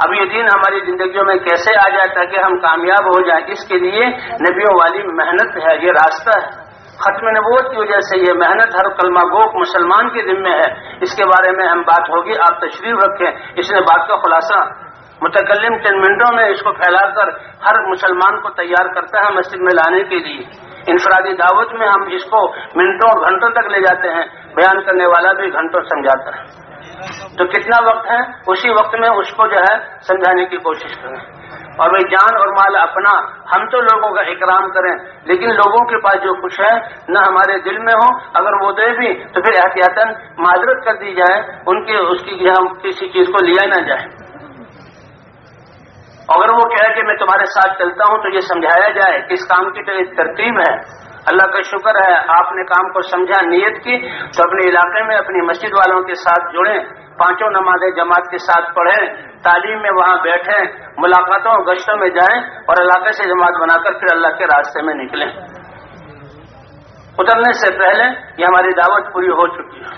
اب یہ دین ہماری زندگیوں میں کیسے آ جائے تاکہ ہم کامیاب ہو جائیں، اس کے لیے نبیوں والی محنت ہے، یہ راستہ ہے۔ ختم نبوت کی وجہ سے یہ محنت ہر کلمہ گو مسلمان کے ذمہ ہے۔ اس کے بارے میں ہم بات ہوگی، آپ تشریف رکھیں۔ اس نے بات کا خلاصہ متکلم 10 منٹوں میں اس کو پھیلا کر ہر مسلمان کو تیار کرتا ہے مسجد میں لانے کے لیے۔ انفرادی دعوت میں ہم اس کو منٹوں اور گھنٹوں تک لے جاتے ہیں، بیان کرنے والا بھی گھنٹوں سمجھاتا ہے۔ تو کتنا وقت ہے، اسی وقت میں اس کو جو ہے سمجھانے کی کوشش کریں۔ اور بھائی جان اور مال اپنا، ہم تو لوگوں کا اکرام کریں، لیکن لوگوں کے پاس جو کچھ ہے نہ ہمارے دل میں ہو، اگر وہ دے بھی تو پھر احتیاطاً معذرت کر دی جائے، اس کی کسی چیز کو لیا نہ جائے۔ اگر وہ کہے کہ میں تمہارے ساتھ چلتا ہوں تو یہ سمجھایا جائے کہ اس کام کی تو ایک ترتیب ہے۔ اللہ کا شکر ہے آپ نے کام کو سمجھا، نیت کی، تو اپنے علاقے میں اپنی مسجد والوں کے ساتھ جڑیں، 5 نمازیں جماعت کے ساتھ پڑھیں، تعلیم میں وہاں بیٹھیں، ملاقاتوں گشتوں میں جائیں، اور علاقے سے جماعت بنا کر پھر اللہ کے راستے میں نکلیں۔ اترنے سے پہلے یہ ہماری دعوت پوری ہو چکی ہے۔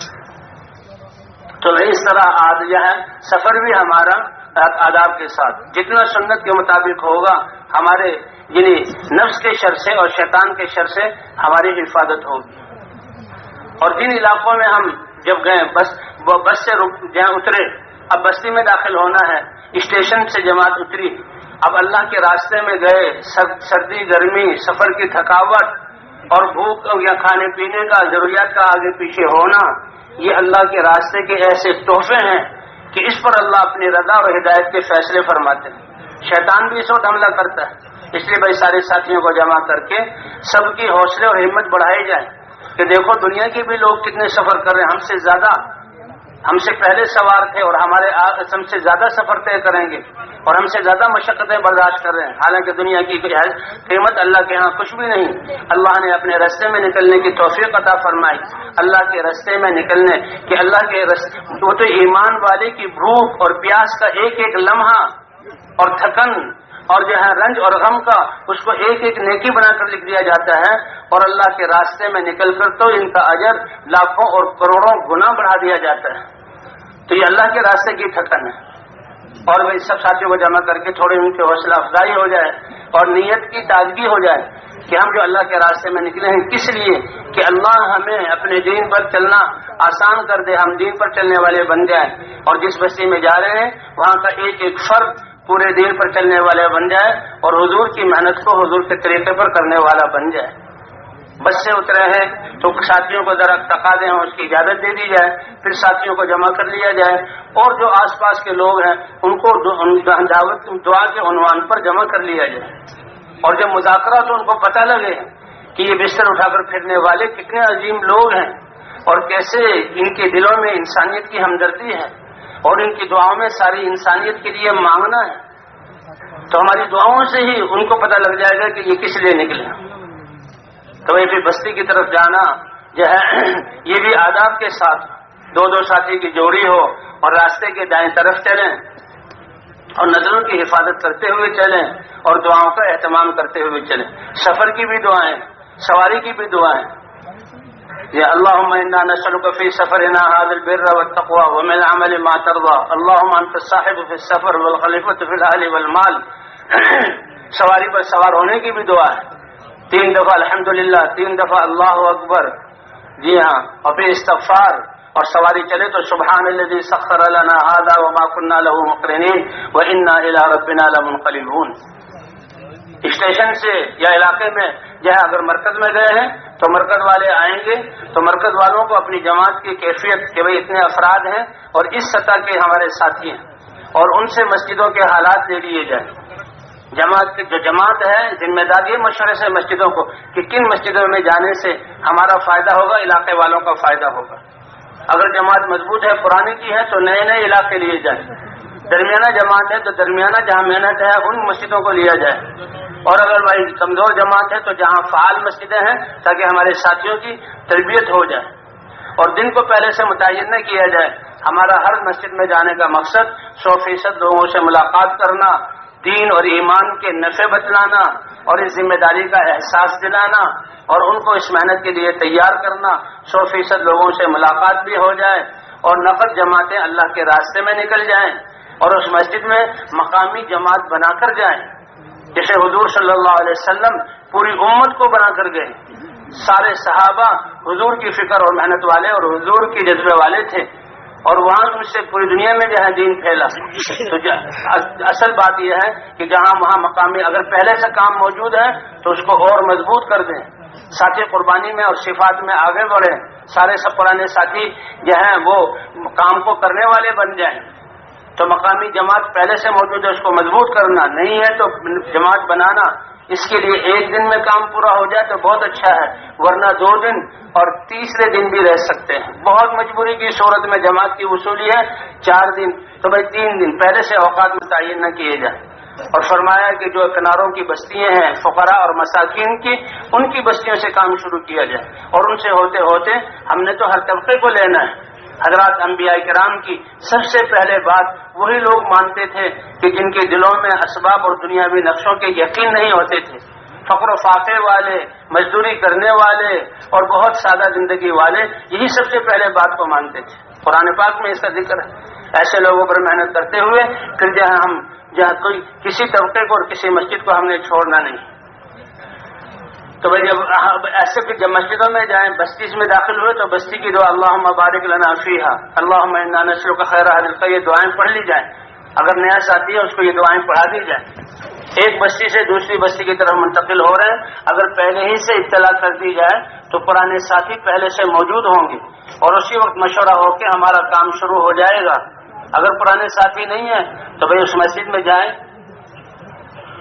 تو اس طرح آج جو ہے سفر بھی ہمارا آداب کے ساتھ جتنا سنت کے مطابق ہوگا، ہمارے یعنی نفس کے شر سے اور شیطان کے شر سے ہماری حفاظت ہوگی۔ اور جن علاقوں میں ہم جب گئے بس سے جہاں اترے، اب بستی میں داخل ہونا ہے، اسٹیشن سے جماعت اتری، اب اللہ کے راستے میں گئے، سردی گرمی، سفر کی تھکاوٹ اور بھوک یا کھانے پینے کا ضروریات کا آگے پیچھے ہونا، یہ اللہ کے راستے کے ایسے تحفے ہیں کہ اس پر اللہ اپنی رضا اور ہدایت کے فیصلے فرماتے ہیں۔ شیطان بھی اس وقت حملہ کرتا ہے، اس لیے بھائی سارے ساتھیوں کو جمع کر کے سب کی حوصلے اور ہمت بڑھائی جائے کہ دیکھو دنیا کے بھی لوگ کتنے سفر کر رہے ہیں، ہم سے پہلے سوار تھے اور ہم سے زیادہ سفر طے کریں گے اور ہم سے زیادہ مشقتیں برداشت کر رہے ہیں، حالانکہ دنیا کی قیمت اللہ کے ہاں کچھ بھی نہیں۔ اللہ نے اپنے راستے میں نکلنے کی توفیق عطا فرمائی، اللہ کے راستے میں نکلنے کہ اللہ کے راستے، وہ تو ایمان والے کی بھوک اور پیاس کا ایک ایک لمحہ اور تھکن اور جو ہے رنج اور غم کا، اس کو ایک ایک نیکی بنا کر لکھ دیا جاتا ہے، اور اللہ کے راستے میں نکل کر تو ان کا اجر لاکھوں اور کروڑوں گنا بڑھا دیا جاتا ہے۔ تو یہ اللہ کے راستے کی تھکن ہے، اور وہ سب ساتھیوں کو جمع کر کے تھوڑی ان کی حوصلہ افزائی ہو جائے اور نیت کی تازگی ہو جائے کہ ہم جو اللہ کے راستے میں نکلے ہیں کس لیے، کہ اللہ ہمیں اپنے دین پر چلنا آسان کر دے، ہم دین پر چلنے والے بن جائیں، اور جس بستی میں جا رہے ہیں وہاں کا ایک ایک فرد پورے دین پر چلنے والے بن جائے اور حضور کی محنت کو حضور کے طریقے پر کرنے والا بن جائے۔ بس سے اترے ہیں تو ساتھیوں کو ذرا تقاضے ہیں اس کی اجازت دے دی جائے، پھر ساتھیوں کو جمع کر لیا جائے، اور جو آس پاس کے لوگ ہیں ان کو دعوت دعا کے عنوان پر جمع کر لیا جائے، اور جب مذاکرہ تو ان کو پتہ لگے کہ یہ بستر اٹھا کر پھرنے والے کتنے عظیم لوگ ہیں اور کیسے ان کے دلوں میں انسانیت کی ہمدردی ہے اور ان کی دعاؤں میں ساری انسانیت کے لیے مانگنا ہے، تو ہماری دعاؤں سے ہی ان کو پتہ لگ جائے گا کہ یہ کس لیے نکلے۔ تو یہ پھر بستی کی طرف جانا جو ہے یہ بھی آداب کے ساتھ، دو دو ساتھی کی جوڑی ہو اور راستے کے دائیں طرف چلیں اور نظروں کی حفاظت کرتے ہوئے چلیں اور دعاؤں کا اہتمام کرتے ہوئے چلیں۔ سفر کی بھی دعائیں، سواری کی بھی دعائیں، یا اللهم انا نسألك في سفرنا هذا البر والتقوى ومن العمل ما ترضى اللهم انت الصاحب في السفر والخليفة في الاهل والمال۔ سواری پر سوار ہونے کی بھی دعا ہے، 3 دفعہ الحمدللہ، 3 دفعہ اللہ اکبر، جی ہاں، اور پھر استغفار، اور سواری چلے تو سبحان الذي سخر لنا هذا وما كنا له مقرنين وانا الى ربنا لمنقلبون۔ اسٹیشن سے یا علاقے میں جو ہے اگر مرکز میں گئے ہیں تو مرکز والے آئیں گے تو مرکز والوں کو اپنی جماعت کی کیفیت کہ بھئی اتنے افراد ہیں اور اس سطح کے ہمارے ساتھی ہیں، اور ان سے مسجدوں کے حالات لے لیے جائیں۔ جماعت ہے ذمہ داری مشورے سے مسجدوں کو کہ کن مسجدوں میں جانے سے ہمارا فائدہ ہوگا، علاقے والوں کا فائدہ ہوگا۔ اگر جماعت مضبوط ہے، پرانی کی ہے، تو نئے نئے علاقے لیے جائیں، درمیانہ جماعت ہے تو درمیانہ جہاں محنت ہے ان مسجدوں کو لیا جائے، اور اگر بھائی کمزور جماعت ہے تو جہاں فعال مسجدیں ہیں تاکہ ہمارے ساتھیوں کی تربیت ہو جائے، اور دن کو پہلے سے متعین نہ کیا جائے۔ ہمارا ہر مسجد میں جانے کا مقصد 100% لوگوں سے ملاقات کرنا، دین اور ایمان کے نفع بتلانا اور اس ذمہ داری کا احساس دلانا اور ان کو اس محنت کے لیے تیار کرنا، 100% لوگوں سے ملاقات بھی ہو جائے اور نفر جماعتیں اللہ کے راستے میں نکل جائیں اور اس مسجد میں مقامی جماعت بنا کر جائیں، جیسے حضور صلی اللہ علیہ وسلم پوری امت کو بنا کر گئے۔ سارے صحابہ حضور کی فکر اور محنت والے اور حضور کی جذبے والے تھے، اور وہاں ان سے پوری دنیا میں جو ہے دین پھیلا۔ تو اصل بات یہ ہے کہ جہاں وہاں مقامی اگر پہلے سے کام موجود ہے تو اس کو اور مضبوط کر دیں، ساتھی قربانی میں اور صفات میں آگے بڑھیں، سارے سب پرانے ساتھی جو ہیں وہ کام کو کرنے والے بن جائیں۔ تو مقامی جماعت پہلے سے موجود ہے، اس کو مضبوط کرنا، نہیں ہے تو جماعت بنانا۔ اس کے لیے ایک دن میں کام پورا ہو جائے تو بہت اچھا ہے، ورنہ 2 دن اور تیسرے دن بھی رہ سکتے ہیں۔ بہت مجبوری کی صورت میں جماعت کی وصولی ہے 4 دن، تو بھائی 3 دن پہلے سے اوقات متعین نہ کیے جائیں۔ اور فرمایا کہ جو کناروں کی بستیاں ہیں فقراء اور مساکین کی، ان کی بستیوں سے کام شروع کیا جائے، اور ان سے ہوتے ہوتے ہم نے تو ہر طبقے کو لینا ہے۔ حضرات انبیاء کرام کی سب سے پہلے بات وہی لوگ مانتے تھے کہ جن کے دلوں میں اسباب اور دنیاوی نقشوں کے یقین نہیں ہوتے تھے، فقر و فاقے والے، مزدوری کرنے والے اور بہت سادہ زندگی والے، یہی سب سے پہلے بات کو مانتے تھے۔ قرآن پاک میں اس کا ذکر ہے۔ ایسے لوگوں پر محنت کرتے ہوئے پھر جہاں کوئی کسی طبقے کو اور کسی مسجد کو ہم نے چھوڑنا نہیں۔ تو بھائی جب ایسے پھر جب مسجدوں میں جائیں، بستی میں داخل ہوئے تو بستی کی دعا اللہم بارک لنا فیہا اللہم انا نسألک خیر هذا القرية، یہ دعائیں پڑھ لی جائیں۔ اگر نیا ساتھی ہے اس کو یہ دعائیں پڑھا دی جائیں۔ ایک بستی سے دوسری بستی کی طرف منتقل ہو رہے ہیں، اگر پہلے ہی سے اطلاع کر دی جائے تو پرانے ساتھی پہلے سے موجود ہوں گے اور اسی وقت مشورہ ہو کے ہمارا کام شروع ہو جائے گا۔ اگر پرانے ساتھی نہیں ہیں تو بھائی اس مسجد میں جائیں۔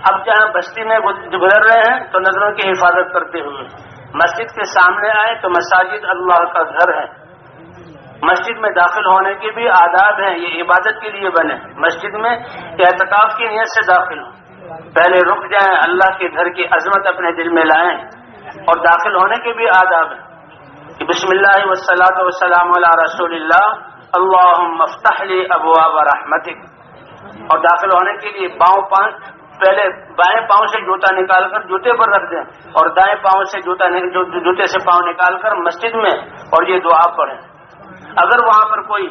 اب جہاں بستی میں گزر رہے ہیں تو نظروں کی حفاظت کرتے ہوئے مسجد کے سامنے آئے تو مساجد اللہ کا گھر ہے. مسجد میں داخل ہونے کے بھی آداب ہیں. یہ عبادت کے لیے بنے. مسجد میں اعتکاف کی نیت سے داخل ہوں. پہلے رک جائیں, اللہ کے گھر کی عظمت اپنے دل میں لائیں. اور داخل ہونے کے بھی آداب ہیں کہ بسم اللہ والصلاۃ والسلام علی رسول اللہ اللہم افتح لی ابواب رحمتک. اور داخل ہونے کے لیے پہلے بائیں پاؤں سے جوتا نکال کر جوتے پر رکھ دیں اور دائیں پاؤں سے جوتے سے پاؤں نکال کر مسجد میں اور یہ دعا پڑھیں. اگر وہاں پر کوئی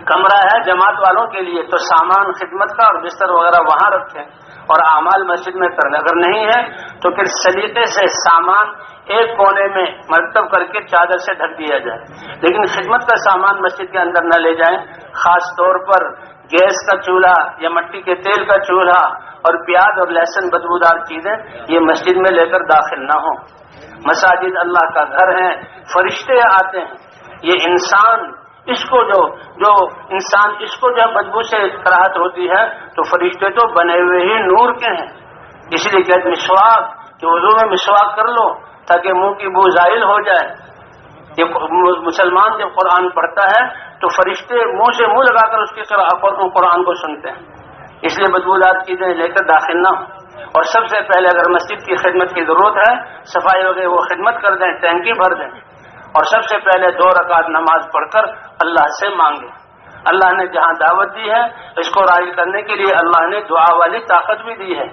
کمرہ ہے جماعت والوں کے لیے تو سامان خدمت کا اور بستر وغیرہ وہاں رکھیں اور اعمال مسجد میں کر لیں. اگر نہیں ہے تو پھر سلیقے سے سامان ایک کونے میں مرتب کر کے چادر سے ڈھک دیا جائے. لیکن خدمت کا سامان مسجد کے اندر نہ لے جائیں. خاص طور پر گیس کا چولہا یا مٹی کے تیل کا چولہا اور پیاز اور لہسن بدبودار چیزیں یہ مسجد میں لے کر داخل نہ ہوں. مساجد اللہ کا گھر ہیں. فرشتے آتے ہیں. یہ انسان اس کو جو بدبو سے کراہت ہوتی ہے تو فرشتے تو بنے ہوئے ہی نور کے ہیں. اس لیے کہتے مسواک کہ وضو میں مسواک کر لو تاکہ منہ کی بو زائل ہو جائے. یہ مسلمان جب قرآن پڑھتا ہے تو فرشتے منہ سے منہ لگا کر اس کے قرآن کو سنتے ہیں. اس لیے بدبودار چیزیں لے کر داخل نہ ہوں. اور سب سے پہلے اگر مسجد کی خدمت کی ضرورت ہے, صفائی وغیرہ وہ خدمت کر دیں, ٹینکی بھر دیں. اور سب سے پہلے 2 رکعت نماز پڑھ کر اللہ سے مانگیں. اللہ نے جہاں دعوت دی ہے اس کو راضی کرنے کے لیے اللہ نے دعا والی طاقت بھی دی ہے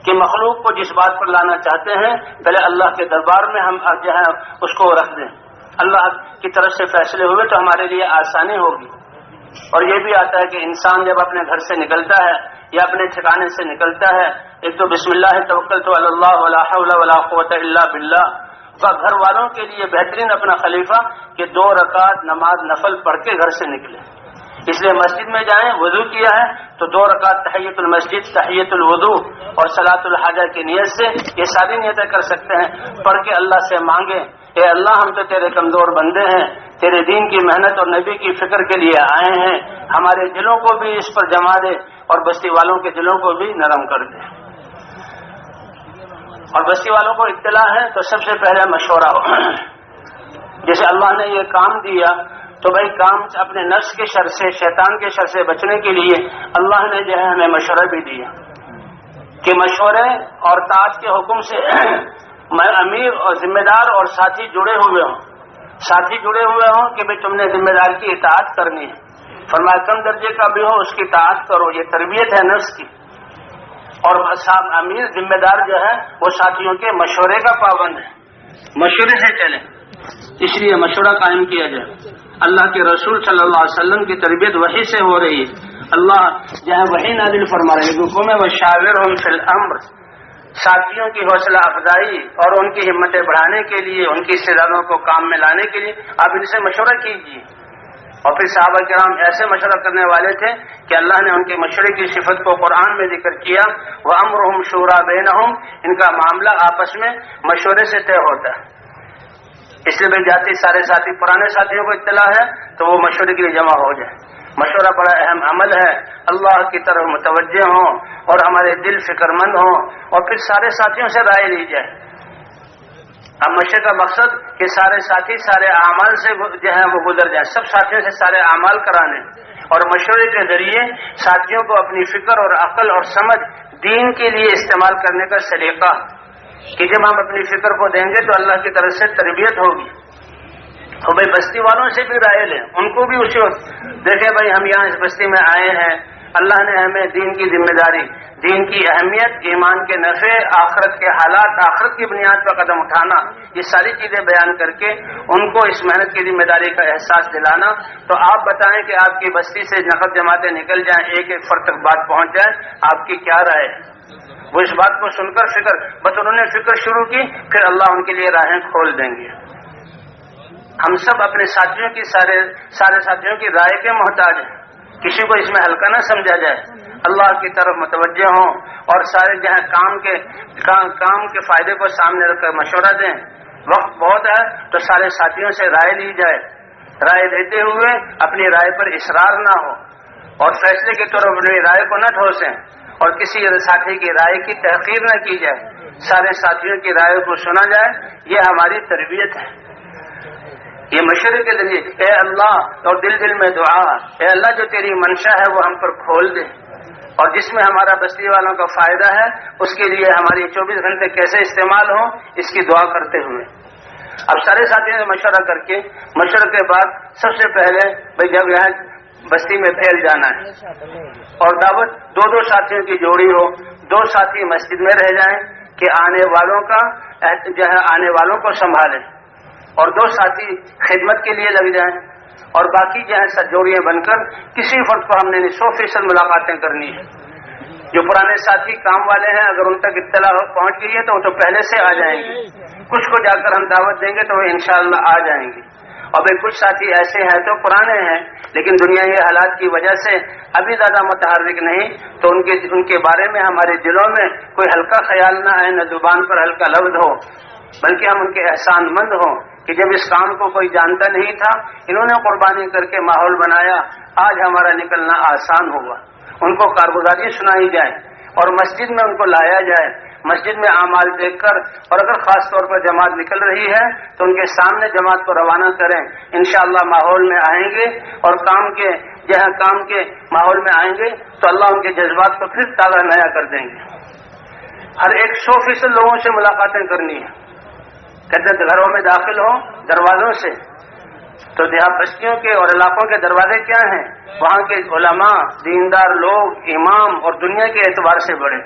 کہ مخلوق کو جس بات پر لانا چاہتے ہیں پہلے اللہ کے دربار میں ہم جو ہے اس کو رکھ دیں. اللہ کی طرف سے فیصلے ہوئے تو ہمارے لیے آسانی ہوگی. اور یہ بھی آتا ہے کہ انسان جب اپنے گھر سے نکلتا ہے یا اپنے ٹھکانے سے نکلتا ہے, ایک تو بسم اللہ توکلت علی اللہ ولا حول ولا قوت الا باللہ. گھر والوں کے لیے بہترین اپنا خلیفہ کہ 2 رکعت نماز نفل پڑھ کے گھر سے نکلے. اس لیے مسجد میں جائیں, وضو کیا ہے تو 2 رکعت تحیۃ المسجد, تحیۃ الوضو اور صلاۃ الحاجہ کی نیت سے یہ ساری نیتیں کر سکتے ہیں. پڑھ کے اللہ سے مانگیں, اے اللہ ہم تو تیرے کمزور بندے ہیں, تیرے دین کی محنت اور نبی کی فکر کے لیے آئے ہیں, ہمارے دلوں کو بھی اس پر جما دے اور بستی والوں کے دلوں کو بھی نرم کر دے. اور بستی والوں کو اطلاع ہے تو سب سے پہلے مشورہ ہو. جیسے اللہ نے یہ کام دیا تو بھائی کام اپنے نفس کے شر سے, شیطان کے شر سے بچنے کے لیے اللہ نے جو ہے ہمیں مشورہ بھی دیا کہ مشورے اور طاعت کے حکم سے امیر اور ذمہ دار اور ساتھی جڑے ہوئے ہوں کہ بھائی تم نے ذمہ دار کی اطاعت کرنی ہے. فرمایا کم درجے کا بھی ہو اس کی اطاعت کرو, یہ تربیت ہے نفس کی. اور امیر ذمہ دار جو ہے وہ ساتھیوں کے مشورے کا پابند ہے, مشورے سے چلیں. اس لیے مشورہ قائم کیا جائے. اللہ کے رسول صلی اللہ علیہ وسلم کی تربیت وحی سے ہو رہی ہے. اللہ جو ہے وحی نازل فرما رہے ہیں حکم وشاورہم فی الامر. ساتھیوں کی حوصلہ افزائی اور ان کی ہمتیں بڑھانے کے لیے, ان کی استعدادوں کو کام میں لانے کے لیے آپ ان سے مشورہ کیجیے. اور پھر صحابہ کرام ایسے مشورہ کرنے والے تھے کہ اللہ نے ان کے مشورے کی صفت کو قرآن میں ذکر کیا, وَأَمْرُهُمْ شُورَىٰ بَيْنَهُمْ. ان کا معاملہ آپس میں مشورے سے طے ہوتا ہے. اس لیے بھائی جاتی سارے ساتھی پرانے ساتھیوں کو اطلاع ہے تو وہ مشورے کے لیے جمع ہو جائے. مشورہ بڑا اہم عمل ہے. اللہ کی طرف متوجہ ہوں اور ہمارے دل فکر مند ہوں اور پھر سارے ساتھیوں سے رائے لی جائے. اب مشورے کا مقصد کہ سارے ساتھی سارے اعمال سے جو ہے وہ گزر جائیں, سب ساتھیوں سے سارے اعمال کرانے اور مشورے کے ذریعے ساتھیوں کو اپنی فکر اور عقل اور سمجھ دین کے لیے استعمال کرنے کا سلیقہ کہ جب ہم اپنی فکر کو دیں گے تو اللہ کی طرف سے تربیت ہوگی. تو بھائی بستی والوں سے بھی رائے لیں, ان کو بھی اسی وقت دیکھیں بھائی ہم یہاں اس بستی میں آئے ہیں, اللہ نے ہمیں دین کی ذمہ داری, دین کی اہمیت, ایمان کے نفع, آخرت کے حالات, آخرت کی بنیاد پر قدم اٹھانا, یہ ساری چیزیں بیان کر کے ان کو اس محنت کی ذمہ داری کا احساس دلانا. تو آپ بتائیں کہ آپ کی بستی سے نقد جماعتیں نکل جائیں, ایک ایک فرد تک بات پہنچ جائے, آپ کی کیا رائے ہے؟ وہ اس بات کو سن کر بس انہوں نے فکر شروع کی, پھر اللہ ان کے لیے راہیں کھول دیں گے. ہم سب اپنے ساتھیوں کی سارے ساتھیوں کی رائے کے محتاج ہیں, کسی کو اس میں ہلکا نہ سمجھا جائے. اللہ کی طرف متوجہ ہوں اور سارے جہاں کام کے فائدے کو سامنے رکھ کر مشورہ دیں. وقت بہت ہے تو سارے ساتھیوں سے رائے لی جائے. رائے دیتے ہوئے اپنی رائے پر اصرار نہ ہو اور فیصلے کی طرف اپنی رائے کو نہ ٹھوسیں اور کسی ساتھی کی رائے کی تحقیر نہ کی جائے. سارے ساتھیوں کی رائے کو سنا جائے، یہ ہماری تربیت ہے۔ یہ مشورے کے ذریعے اے اللہ، اور دل دل میں دعا، اے اللہ جو تیری منشا ہے وہ ہم پر کھول دے، اور جس میں ہمارا بستی والوں کا فائدہ ہے اس کے لیے ہماری 24 گھنٹے کیسے استعمال ہوں، اس کی دعا کرتے ہوئے اب سارے ساتھیوں سے مشورہ کر کے، مشورے کے بعد سب سے پہلے بھائی جب یہاں بستی میں پھیل جانا ہے اور دعوت دو ساتھیوں کی جوڑی ہو، 2 ساتھی مسجد میں رہ جائیں کہ آنے والوں کا جو ہے آنے والوں کو سنبھالیں، اور 2 ساتھی خدمت کے لیے لگ جائیں، اور باقی جو ہے سجوڑیاں بن کر کسی فرد کو ہم نے 100% ملاقاتیں کرنی ہیں۔ جو پرانے ساتھی کام والے ہیں اگر ان تک اطلاع پہنچ گئی ہے تو وہ تو پہلے سے آ جائیں گے، کچھ کو جا کر ہم دعوت دیں گے تو وہ انشاءاللہ آ جائیں گے، اور بھائی کچھ ساتھی ایسے ہیں تو پرانے ہیں لیکن دنیاوی حالات کی وجہ سے ابھی زیادہ متحرک نہیں، تو ان کے بارے میں ہمارے دلوں میں کوئی ہلکا خیال نہ آئے، نہ زبان پر ہلکا لفظ ہو، بلکہ ہم ان کے احسان مند ہوں کہ جب اس کام کو کوئی جانتا نہیں تھا انہوں نے قربانی کر کے ماحول بنایا، آج ہمارا نکلنا آسان ہوگا۔ ان کو کارگزاری سنائی جائے اور مسجد میں ان کو لایا جائے، مسجد میں اعمال دیکھ کر، اور اگر خاص طور پر جماعت نکل رہی ہے تو ان کے سامنے جماعت کو روانہ کریں، انشاءاللہ ماحول میں آئیں گے، اور کام کے ماحول میں آئیں گے تو اللہ ان کے جذبات کو پھر تازہ نیا کر دیں گے۔ ہر ایک 100% لوگوں سے ملاقاتیں کرنی ہے، کہتے ہیں گھروں میں داخل ہو دروازوں سے، تو دیہات بستیوں کے اور علاقوں کے دروازے کیا ہیں؟ وہاں کے علماء، دیندار لوگ، امام، اور دنیا کے اعتبار سے بڑے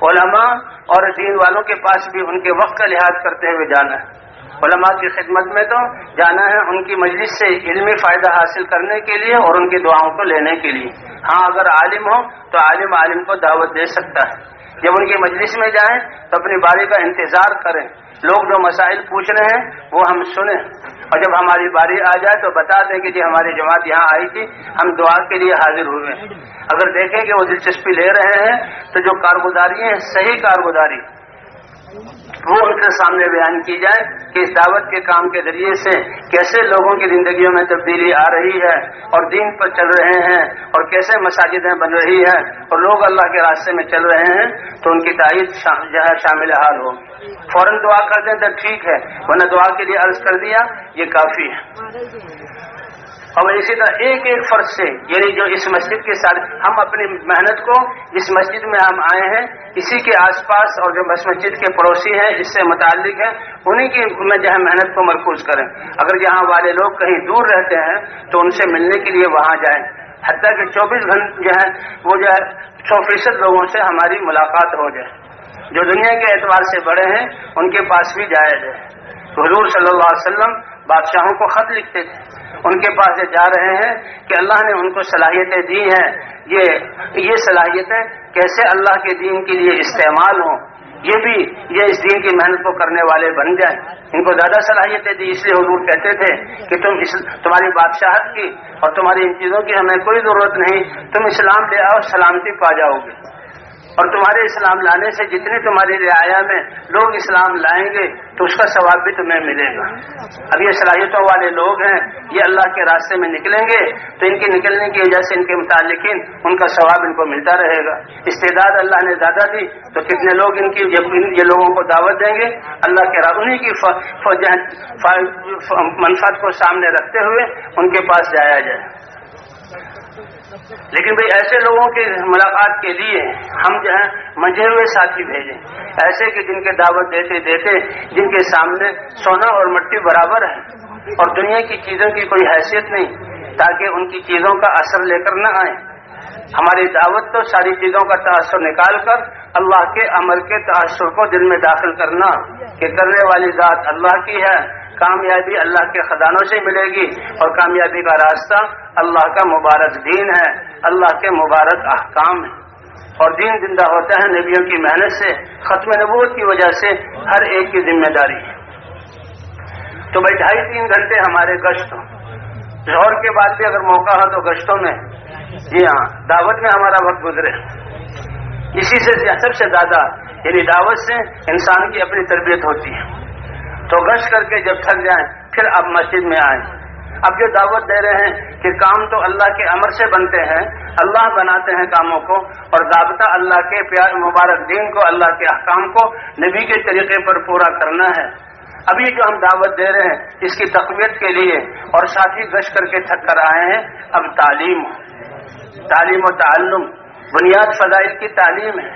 علماء اور دین والوں کے پاس بھی ان کے وقت کا لحاظ کرتے ہوئے جانا ہے۔ علماء کی خدمت میں تو جانا ہے ان کی مجلس سے علمی فائدہ حاصل کرنے کے لیے اور ان کی دعاؤں کو لینے کے لیے۔ ہاں اگر عالم ہو تو عالم کو دعوت دے سکتا ہے، جب ان کی مجلس میں جائیں تو اپنی باری کا انتظار کریں، لوگ جو مسائل پوچھ رہے ہیں وہ ہم سنیں، اور جب ہماری باری آ جائے تو بتا دیں کہ جی ہماری جماعت یہاں آئی تھی، ہم دعا کے لیے حاضر ہوئے ہیں۔ اگر دیکھیں کہ وہ دلچسپی لے رہے ہیں تو جو کارگزاری ہے صحیح کارگزاری وہ ان کے سامنے بیان کی جائے کہ اس دعوت کے کام کے ذریعے سے کیسے لوگوں کی زندگیوں میں تبدیلی آ رہی ہے اور دین پر چل رہے ہیں، اور کیسے مساجدیں بن رہی ہیں اور لوگ اللہ کے راستے میں چل رہے ہیں، تو ان کی تائید جو ہے شامل حال ہو۔ فوراً دعا کر دیں تو ٹھیک ہے، ورنہ دعا کے لیے عرض کر دیا یہ کافی ہے۔ اور اسی طرح ایک فرد سے، یعنی جو اس مسجد کے ساتھ ہم اپنی محنت کو جس مسجد میں ہم آئے ہیں اسی کے آس پاس اور جو بس مسجد کے پڑوسی ہیں اس سے متعلق ہیں انہی کی میں جو ہے محنت کو مرکوز کریں۔ اگر یہاں والے لوگ کہیں دور رہتے ہیں تو ان سے ملنے کے لیے وہاں جائیں، حتیٰ کہ 24 گھنٹے جو ہے وہ جو ہے 100% لوگوں سے ہماری ملاقات ہو جائے، جو دنیا کے اعتبار سے بڑے ہیں ان کے پاس بھی جایا جائے۔ حضور صلی اللہ علیہ وسلم بادشاہوں کو خط لکھتے تھے، ان کے پاس جا رہے ہیں کہ اللہ نے ان کو صلاحیتیں دی ہیں، یہ صلاحیتیں کیسے اللہ کے دین کے لیے استعمال ہوں، یہ اس دین کی محنت کو کرنے والے بن جائیں۔ ان کو زیادہ صلاحیتیں دی، اس لیے حضور کہتے تھے کہ تمہاری بادشاہت کی اور تمہاری ان چیزوں کی ہمیں کوئی ضرورت نہیں، تم اسلام لے آؤ سلامتی پا جاؤ گے، اور تمہارے اسلام لانے سے جتنے تمہاری رعایا میں لوگ اسلام لائیں گے تو اس کا ثواب بھی تمہیں ملے گا۔ اب یہ صلاحیتوں والے لوگ ہیں، یہ اللہ کے راستے میں نکلیں گے تو ان کے نکلنے کی وجہ سے ان کے متعلقین ان کا ثواب ان کو ملتا رہے گا۔ استعداد اللہ نے زیادہ دی تو کتنے لوگ یہ لوگوں کو دعوت دیں گے، اللہ کے انہیں کی منفعت کو سامنے رکھتے ہوئے ان کے پاس جایا جائے۔ لیکن بھئی ایسے لوگوں کی ملاقات کے لیے ہم جو ہے منجھے ہوئے ساتھی بھیجیں، ایسے کہ جن کے دعوت دیتے دیتے جن کے سامنے سونا اور مٹی برابر ہے اور دنیا کی چیزوں کی کوئی حیثیت نہیں، تاکہ ان کی چیزوں کا اثر لے کر نہ آئیں۔ ہماری دعوت تو ساری چیزوں کا تاثر نکال کر اللہ کے امر کے تاثر کو دل میں داخل کرنا کہ کرنے والی ذات اللہ کی ہے، کامیابی اللہ کے خزانوں سے ملے گی، اور کامیابی کا راستہ اللہ کا مبارک دین ہے، اللہ کے مبارک احکام ہے، اور دین زندہ ہوتا ہے نبیوں کی محنت سے، ختم نبوت کی وجہ سے ہر ایک کی ذمہ داری ہے۔ تو بھائی 2.5-3 گھنٹے ہمارے گشت ہو، ظہر کے بعد بھی اگر موقع ہو تو گشتوں میں، جی ہاں دعوت میں ہمارا وقت گزرے، اسی سے سب سے زیادہ یعنی دعوت سے انسان کی اپنی تربیت ہوتی ہے۔ تو گشت کر کے جب تھک جائیں پھر اب مسجد میں آئیں۔ اب جو دعوت دے رہے ہیں کہ کام تو اللہ کے امر سے بنتے ہیں، اللہ بناتے ہیں کاموں کو، اور ضابطہ اللہ کے پیار مبارک دین کو، اللہ کے احکام کو نبی کے طریقے پر پورا کرنا ہے۔ اب یہ جو ہم دعوت دے رہے ہیں اس کی تقویت کے لیے، اور ساتھی گشت کر کے تھک کر آئے ہیں، اب تعلیم و تعلم بنیاد فضائل کی تعلیم ہے۔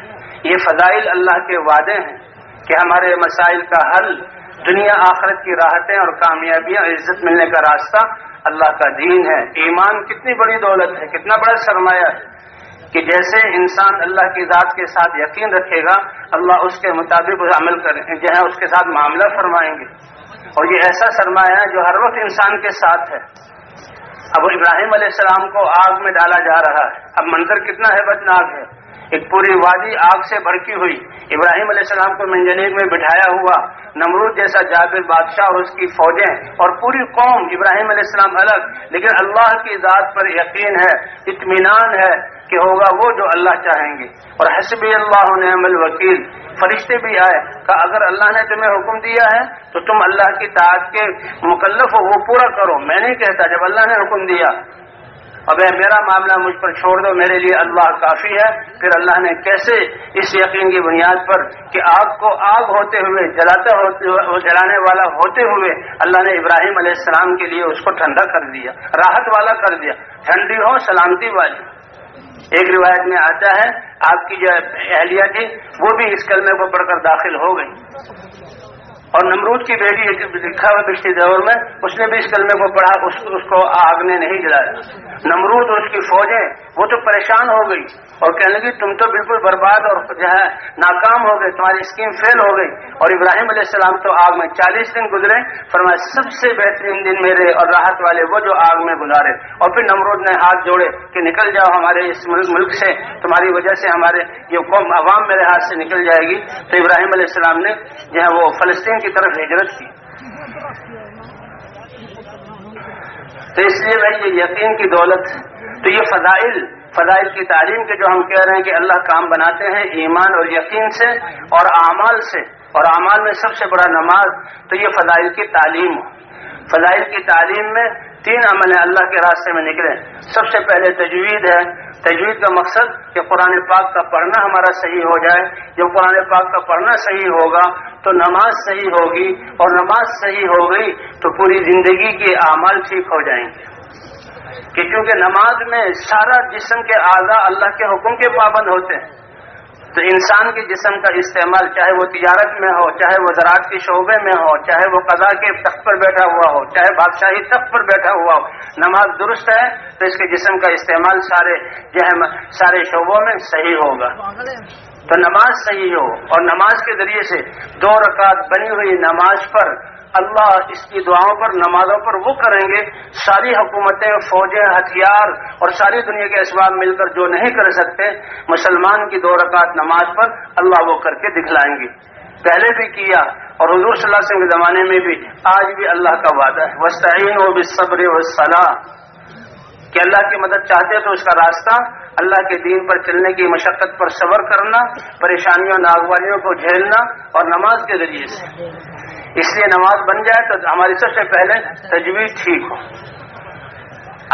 یہ فضائل اللہ کے وعدے ہیں کہ ہمارے مسائل کا حل، دنیا آخرت کی راحتیں اور کامیابیاں، عزت ملنے کا راستہ اللہ کا دین ہے۔ ایمان کتنی بڑی دولت ہے، کتنا بڑا سرمایہ ہے کہ جیسے انسان اللہ کی ذات کے ساتھ یقین رکھے گا، اللہ اس کے مطابق عمل کریں جو ہے اس کے ساتھ معاملہ فرمائیں گے، اور یہ ایسا سرمایہ ہے جو ہر وقت انسان کے ساتھ ہے۔ اب ابراہیم علیہ السلام کو آگ میں ڈالا جا رہا ہے، اب منظر کتنا ہیبتناک ہے، ایک پوری وادی آگ سے بھڑکی ہوئی، ابراہیم علیہ السلام کو منجنیق میں بٹھایا ہوا، نمرود جیسا جابر بادشاہ اور اس کی فوجیں اور پوری قوم، ابراہیم علیہ السلام الگ، لیکن اللہ کی ذات پر یقین ہے، اطمینان ہے کہ ہوگا وہ جو اللہ چاہیں گے، اور حسبی اللہ نعم الوکیل۔ فرشتے بھی آئے، کہا اگر اللہ نے تمہیں حکم دیا ہے تو تم اللہ کی طاعت کے مکلف ہو، وہ پورا کرو، میں نہیں کہتا، جب اللہ نے حکم دیا اب میرا معاملہ مجھ پر چھوڑ دو، میرے لیے اللہ کافی ہے۔ پھر اللہ نے کیسے اس یقین کی بنیاد پر کہ آگ کو آگ ہوتے ہوئے جلانے والا ہوتے ہوئے اللہ نے ابراہیم علیہ السلام کے لیے اس کو ٹھنڈا کر دیا، راحت والا کر دیا، ٹھنڈی ہو سلامتی والی۔ ایک روایت میں آتا ہے آپ کی جو اہلیہ تھی وہ بھی اس کلمے کو پڑھ کر داخل ہو گئی، اور نمرود کی بیٹی لکھا ہوا پچھلے دور میں، اس نے بھی اس کلمے کو پڑھا، اس کو آگ نے نہیں جلایا۔ نمرود اور اس کی فوجیں وہ تو پریشان ہو گئی اور کہنے لگی تم تو بالکل برباد اور جو ہے ناکام ہو گئے، تمہاری اسکیم فیل ہو گئی، اور ابراہیم علیہ السلام تو آگ میں 40 دن گزرے، فرمایا سب سے بہترین دن میرے اور راحت والے وہ جو آگ میں گزارے۔ اور پھر نمرود نے ہاتھ جوڑے کہ نکل جاؤ ہمارے اس ملک سے، تمہاری وجہ سے ہمارے یہ قوم عوام میرے ہاتھ سے نکل جائے گی۔ تو ابراہیم علیہ السلام نے جو ہے وہ فلسطین کی طرف ہجرت کی۔ تو اس لیے بھائی یہ یقین کی دولت، تو یہ فضائل کی تعلیم کے جو ہم کہہ رہے ہیں کہ اللہ کام بناتے ہیں ایمان اور یقین سے اور اعمال سے، اور اعمال میں سب سے بڑا نماز، تو یہ فضائل کی تعلیم ہو۔ فضائل کی تعلیم میں 3 عمل ہیں اللہ کے راستے میں نکلے۔ سب سے پہلے تجوید ہے۔ تجوید کا مقصد کہ قرآن پاک کا پڑھنا ہمارا صحیح ہو جائے۔ جب قرآن پاک کا پڑھنا صحیح ہوگا تو نماز صحیح ہوگی، اور نماز صحیح ہو گئی تو پوری زندگی کے اعمال ٹھیک ہو جائیں گے، کہ کیونکہ نماز میں سارا جسم کے اعضاء اللہ کے حکم کے پابند ہوتے ہیں۔ تو انسان کے جسم کا استعمال چاہے وہ تجارت میں ہو، چاہے وہ زراعت کے شعبے میں ہو، چاہے وہ قضاء کے تخت پر بیٹھا ہوا ہو، چاہے بادشاہی تخت پر بیٹھا ہوا ہو، نماز درست ہے تو اس کے جسم کا استعمال سارے شعبوں میں صحیح ہوگا۔ تو نماز صحیح ہو، اور نماز کے ذریعے سے 2 رکعت بنی ہوئی نماز پر اللہ اس کی دعاؤں پر، نمازوں پر وہ کریں گے ساری حکومتیں، فوجیں، ہتھیار اور ساری دنیا کے اسباب مل کر جو نہیں کر سکتے، مسلمان کی 2 رکعت نماز پر اللہ وہ کر کے دکھلائیں گے۔ پہلے بھی کیا، اور حضور صلی اللہ علیہ وسلم کے زمانے میں بھی، آج بھی اللہ کا وعدہ ہے وَاسْتَعِينُوا بِالصَّبْرِ وَالصَّلَاةِ، کہ اللہ کی مدد چاہتے تو اس کا راستہ اللہ کے دین پر چلنے کی مشقت پر صبر کرنا، پریشانیوں ناگواریوں کو جھیلنا، اور نماز کے ذریعے سے۔ اس لیے نماز بن جائے تو ہماری سب سے پہلے تجوید ٹھیک ہو۔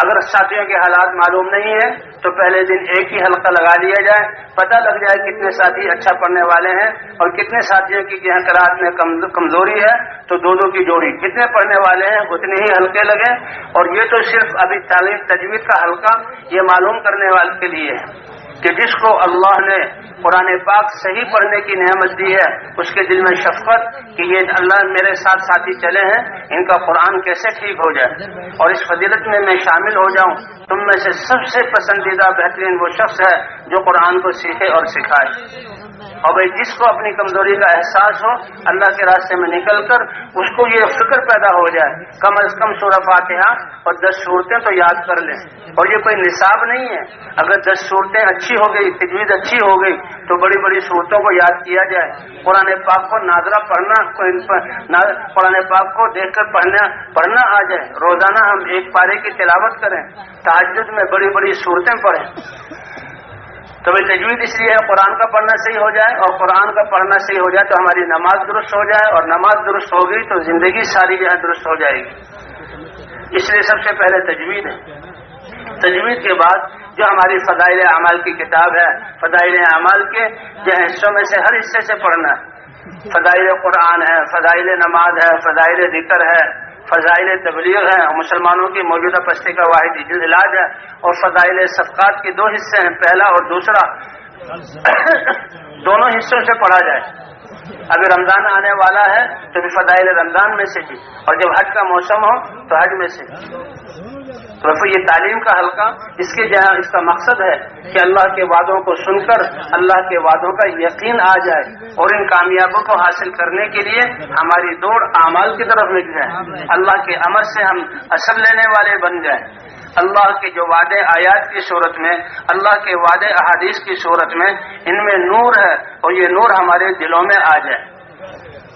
اگر ساتھیوں کے حالات معلوم نہیں ہے تو پہلے دن ایک ہی حلقہ لگا لیا جائے، پتہ لگ جائے کتنے ساتھی اچھا پڑھنے والے ہیں اور کتنے ساتھیوں کی قراءت میں کمزوری ہے، تو 2 کی جوڑی، کتنے پڑھنے والے ہیں اتنے ہی حلقے لگے۔ اور یہ تو صرف ابھی تعلیم تجوید کا حلقہ یہ معلوم کرنے والے کے لیے ہے کہ جس کو اللہ نے قرآن پاک صحیح پڑھنے کی نعمت دی ہے، اس کے دل میں شفقت کہ یہ اللہ میرے ساتھ ساتھی چلے ہیں، ان کا قرآن کیسے ٹھیک ہو جائے، اور اس فضیلت میں شامل ہو جاؤں۔ تم میں سے سب سے پسندیدہ بہترین وہ شخص ہے جو قرآن کو سیکھے اور سکھائے۔ اور بھائی جس کو اپنی کمزوری کا احساس ہو، اللہ کے راستے میں نکل کر اس کو یہ فکر پیدا ہو جائے کم از کم سورہ فاتحہ اور 10 صورتیں تو یاد کر لیں۔ اور یہ کوئی نصاب نہیں ہے، اگر 10 صورتیں اچھی ہو گئی، تجوید اچھی ہو گئی تو بڑی بڑی صورتوں کو یاد کیا جائے۔ قرآن پاک کو ناظرہ پڑھنا، قرآن پاک کو دیکھ کر پڑھنا آ جائے، روزانہ ہم 1 پارے کی تلاوت کریں، تہجد میں بڑی بڑی صورتیں پڑھیں۔ تو بھائی تجوید اس لیے ہے قرآن کا پڑھنا صحیح ہو جائے، اور قرآن کا پڑھنا صحیح ہو جائے تو ہماری نماز درست ہو جائے، اور نماز درست ہو گئی تو زندگی ساری جو ہے درست ہو جائے گی۔ اس لیے سب سے پہلے تجوید ہے۔ تجوید کے بعد جو جو ہماری فضائل اعمال کی کتاب ہے، فضائل اعمال کے جو حصوں میں سے ہر حصے سے پڑھنا ہے۔ فضائل قرآن ہے، فضائل نماز ہے، فضائل ذکر ہے، فضائل تبلیغ ہے، مسلمانوں کی موجودہ پستی کا واحد علاج ہے، اور فضائل صدقات کے 2 حصے ہیں، پہلا اور دوسرا، دونوں حصوں سے پڑھا جائے۔ ابھی رمضان آنے والا ہے تو بھی فضائل رمضان میں سے بھی، اور جب حج کا موسم ہو تو حج میں سے۔ تو یہ تعلیم کا حلقہ اس کا مقصد ہے کہ اللہ کے وعدوں کو سن کر اللہ کے وعدوں کا یقین آ جائے، اور ان کامیابیوں کو حاصل کرنے کے لیے ہماری دوڑ اعمال کی طرف لگ جائے، اللہ کے امر سے ہم اثر لینے والے بن جائیں۔ اللہ کے جو وعدے آیات کی صورت میں، اللہ کے وعدے احادیث کی صورت میں، ان میں نور ہے، اور یہ نور ہمارے دلوں میں آ جائے۔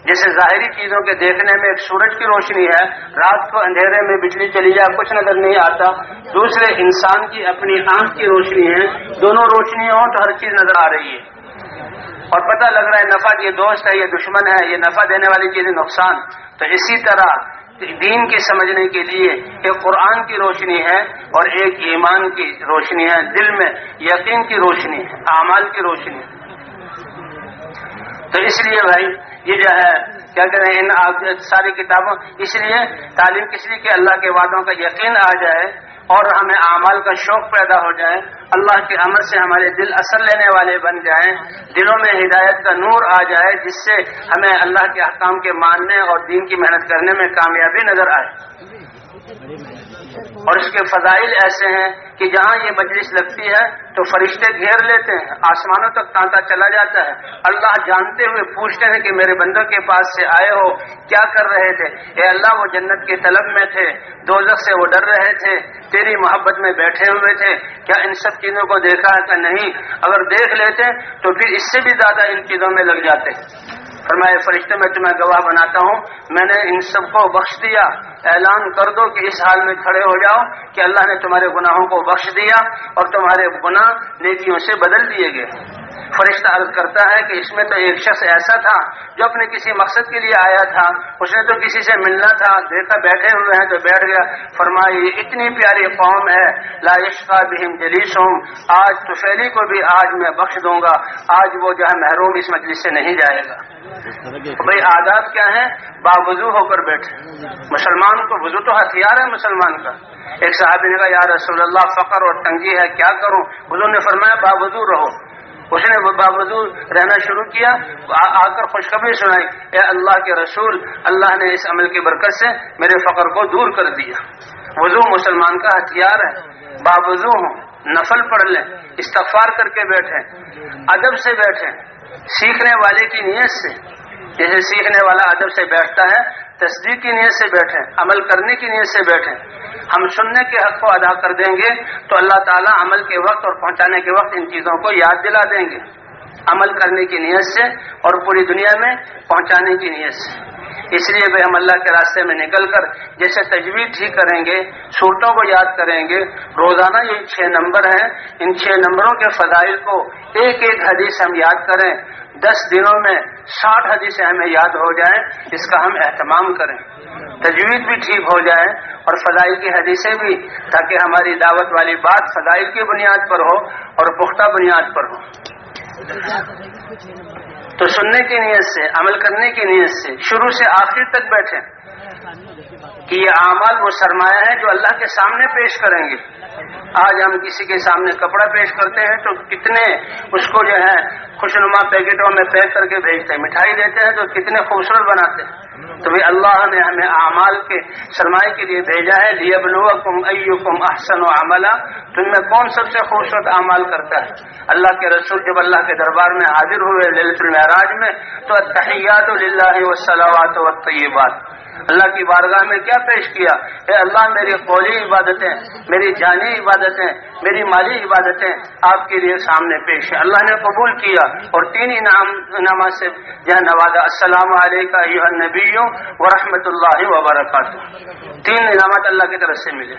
جیسے ظاہری چیزوں کے دیکھنے میں ایک سورج کی روشنی ہے، رات کو اندھیرے میں بجلی چلی جائے کچھ نظر نہیں آتا، دوسرے انسان کی اپنی آنکھ کی روشنی ہے، دونوں روشنیاں ہوں تو ہر چیز نظر آ رہی ہے اور پتہ لگ رہا ہے نفع یہ دوست ہے، یہ دشمن ہے، یہ نفع دینے والی چیز نقصان۔ تو اسی طرح دین کے سمجھنے کے لیے ایک قرآن کی روشنی ہے اور ایک ایمان کی روشنی ہے، دل میں یقین کی روشنی ہے، اعمال کی روشنی ہے۔ تو اس لیے بھائی یہ جو ہے کیا کہیں ان ساری کتابوں، اس لیے تعلیم کس لیے کہ اللہ کے وعدوں کا یقین آ جائے اور ہمیں اعمال کا شوق پیدا ہو جائے، اللہ کے امر سے ہمارے دل اثر لینے والے بن جائیں، دلوں میں ہدایت کا نور آ جائے، جس سے ہمیں اللہ کے احکام کے ماننے اور دین کی محنت کرنے میں کامیابی نظر آئے۔ اور اس کے فضائل ایسے ہیں کہ جہاں یہ مجلس لگتی ہے تو فرشتے گھیر لیتے ہیں، آسمانوں تک تانتا چلا جاتا ہے، اللہ جانتے ہوئے پوچھتے ہیں کہ میرے بندوں کے پاس سے آئے ہو کیا کر رہے تھے؟ اے اللہ وہ جنت کے طلب میں تھے، دوزخ سے وہ ڈر رہے تھے، تیری محبت میں بیٹھے ہوئے تھے، کیا ان سب چیزوں کو دیکھا ہے کہ نہیں؟ اگر دیکھ لیتے تو پھر اس سے بھی زیادہ ان چیزوں میں لگ جاتے۔ فرمائے فرشتے میں تمہیں گواہ بناتا ہوں، میں نے ان سب کو بخش دیا، اعلان کر دو کہ اس حال میں کھڑے ہو جاؤ کہ اللہ نے تمہارے گناہوں کو بخش دیا اور تمہارے گناہ نیکیوں سے بدل دیے گئے۔ فرشتہ عرض کرتا ہے کہ اس میں تو ایک شخص ایسا تھا جو اپنے کسی مقصد کے لیے آیا تھا، اس نے تو کسی سے ملنا تھا، دیکھا بیٹھے ہوئے ہیں تو بیٹھ گیا۔ فرمایا یہ اتنی پیاری قوم ہے، لا یشقی بہم جلیسہم، آج طفیلی کو بھی آج میں بخش دوں گا، آج وہ جو ہے محروم اس مجلس سے نہیں جائے گا۔ بھائی آداب کیا ہیں؟ باوضو ہو کر بیٹھے۔ مسلمان کو وضو تو ہتھیار ہے مسلمان کا۔ ایک صحابی نے کہا یا رسول اللہ فقر اور تنگی ہے کیا کروں؟ حضور نے فرمایا باوضو رہو۔ اس نے باوضو رہنا شروع کیا، آ کر خوشخبری سنائی، اے اللہ کے رسول، اللہ نے اس عمل کی برکت سے میرے فقر کو دور کر دیا۔ وضو مسلمان کا ہتھیار ہے، باوضو ہوں، نفل پڑھ لیں، استغفار کر کے بیٹھیں، ادب سے بیٹھیں، سیکھنے والے کی نیت سے، جیسے سیکھنے والا ادب سے بیٹھتا ہے، تصدیق کی نیت سے بیٹھیں، عمل کرنے کی نیت سے بیٹھیں۔ ہم سننے کے حق کو ادا کر دیں گے تو اللہ تعالیٰ عمل کے وقت اور پہنچانے کے وقت ان چیزوں کو یاد دلا دیں گے، عمل کرنے کی نیت سے اور پوری دنیا میں پہنچانے کی نیت سے۔ اس لیے بھی ہم اللہ کے راستے میں نکل کر جیسے تجوید ٹھیک کریں گے، صورتوں کو یاد کریں گے، روزانہ یہ 6 نمبر ہیں، ان 6 نمبروں کے فضائل کو ایک ایک حدیث ہم یاد کریں، 10 دنوں میں 60 حدیثیں ہمیں یاد ہو جائیں، اس کا ہم اہتمام کریں، تجوید بھی ٹھیک ہو جائے اور فضائل کی حدیثیں بھی، تاکہ ہماری دعوت والی بات فضائل کی بنیاد پر ہو اور پختہ بنیاد پر ہو۔ تو سننے کی نیت سے، عمل کرنے کی نیت سے شروع سے آخر تک بیٹھیں کہ یہ اعمال وہ سرمایہ ہے جو اللہ کے سامنے پیش کریں گے۔ آج ہم کسی کے سامنے کپڑا پیش کرتے ہیں تو کتنے اس کو جو ہے خوشنما پیکٹوں میں پیک کر کے بھیجتے ہیں، مٹھائی دیتے ہیں تو کتنے خوبصورت بناتے ہیں۔ تو بھی اللہ نے ہمیں اعمال کے سرمایہ کے لیے بھیجا ہے، لیبلوکم ایکم احسن عملا، تم میں کون سب سے خوبصورت اعمال کرتا ہے۔ اللہ کے رسول جب اللہ کے دربار میں حاضر ہوئے لیلۃ المعراج میں تو التحیات للہ والصلوات والطیبات، اللہ کی بارگاہ میں کیا پیش کیا؟ اے اللہ میری قولی عبادتیں، میری جانی عبادتیں، میری مالی عبادتیں آپ کے لیے سامنے پیش ہے۔ اللہ نے قبول کیا اور 3 انعامات سے یہ نوازا، السلام علیکہ ایھا النبی ورحمۃ اللہ وبرکاتہ۔ 3 انعامات اللہ کی طرف سے ملے۔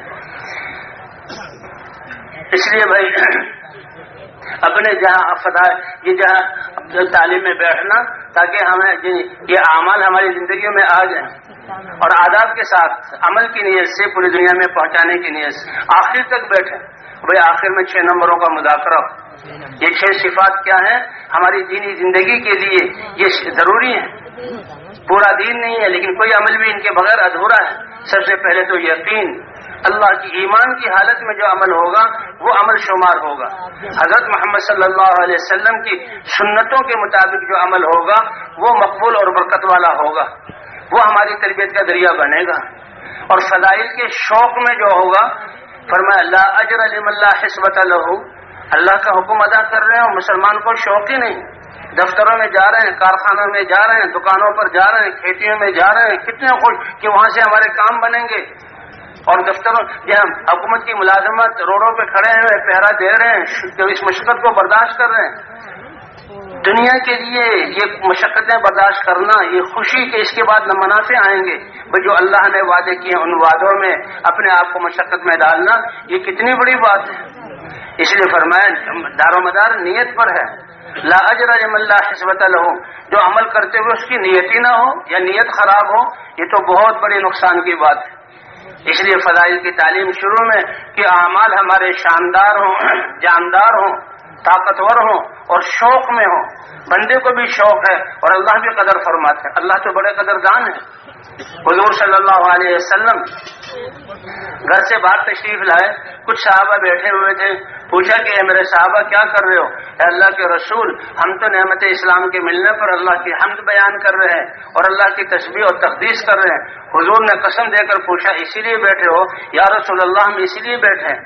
اس لیے بھائی اپنے یہ جہاں تعلیم میں بیٹھنا تاکہ ہمیں یہ اعمال ہماری زندگیوں میں آ جائیں اور آداب کے ساتھ عمل کی نیت سے پوری دنیا میں پہنچانے کی نیت سے آخر تک بیٹھیں۔ بھائی آخر میں 6 نمبروں کا مذاکرہ. یہ 6 صفات کیا ہیں ہماری دینی زندگی کے لیے؟ یہ ضروری ہیں. پورا دین نہیں ہے لیکن کوئی عمل بھی ان کے بغیر ادھورا ہے. سب سے پہلے تو یقین، اللہ کی ایمان کی حالت میں جو عمل ہوگا وہ عمل شمار ہوگا. حضرت محمد صلی اللہ علیہ وسلم کی سنتوں کے مطابق جو عمل ہوگا وہ مقبول اور برکت والا ہوگا، وہ ہماری تربیت کا ذریعہ بنے گا. اور فضائل کے شوق میں جو ہوگا، فرمایا لا اجر لمن لا حسبۃ لہ، اللہ کا حکم ادا کر رہے ہیں اور مسلمان کو شوق ہی نہیں. دفتروں میں جا رہے ہیں، کارخانوں میں جا رہے ہیں، دکانوں پر جا رہے ہیں، کھیتیوں میں جا رہے ہیں، کتنے خوش کہ وہاں سے ہمارے کام بنیں گے. اور دفتروں جہاں حکومت کی ملازمت، روڈوں پہ کھڑے ہیں، پہرا دے رہے ہیں، جو اس مشقت کو برداشت کر رہے ہیں. دنیا کے لیے یہ مشقتیں برداشت کرنا، یہ خوشی کہ اس کے بعد نہ منافع آئیں گے، جو اللہ نے وعدے کیے ان وعدوں میں اپنے آپ کو مشقت میں ڈالنا، یہ کتنی بڑی بات ہے. اس لیے فرمایا دار و مدار نیت پر ہے. لا اجر لمن لا حسبۃ لہ، جو عمل کرتے ہوئے اس کی نیت ہی نہ ہو یا نیت خراب ہو، یہ تو بہت بڑی نقصان کی بات ہے. اس لیے فضائل کی تعلیم شروع میں کہ اعمال ہمارے شاندار ہوں، جاندار ہوں، طاقتور ہوں اور شوق میں ہوں. بندے کو بھی شوق ہے اور اللہ بھی قدر فرماتے ہیں. اللہ تو بڑے قدردان ہیں. حضور صلی اللہ علیہ وسلم گھر سے باہر تشریف لائے، کچھ صحابہ بیٹھے ہوئے تھے. پوچھا کہ اے میرے صحابہ کیا کر رہے ہو؟ اے اللہ کے رسول، ہم تو نعمت اسلام کے ملنے پر اللہ کی حمد بیان کر رہے ہیں اور اللہ کی تسبیح اور تقدیس کر رہے ہیں. حضور نے قسم دے کر پوچھا اسی لیے بیٹھے ہو؟ یا رسول اللہ ہم اسی لیے بیٹھے ہیں.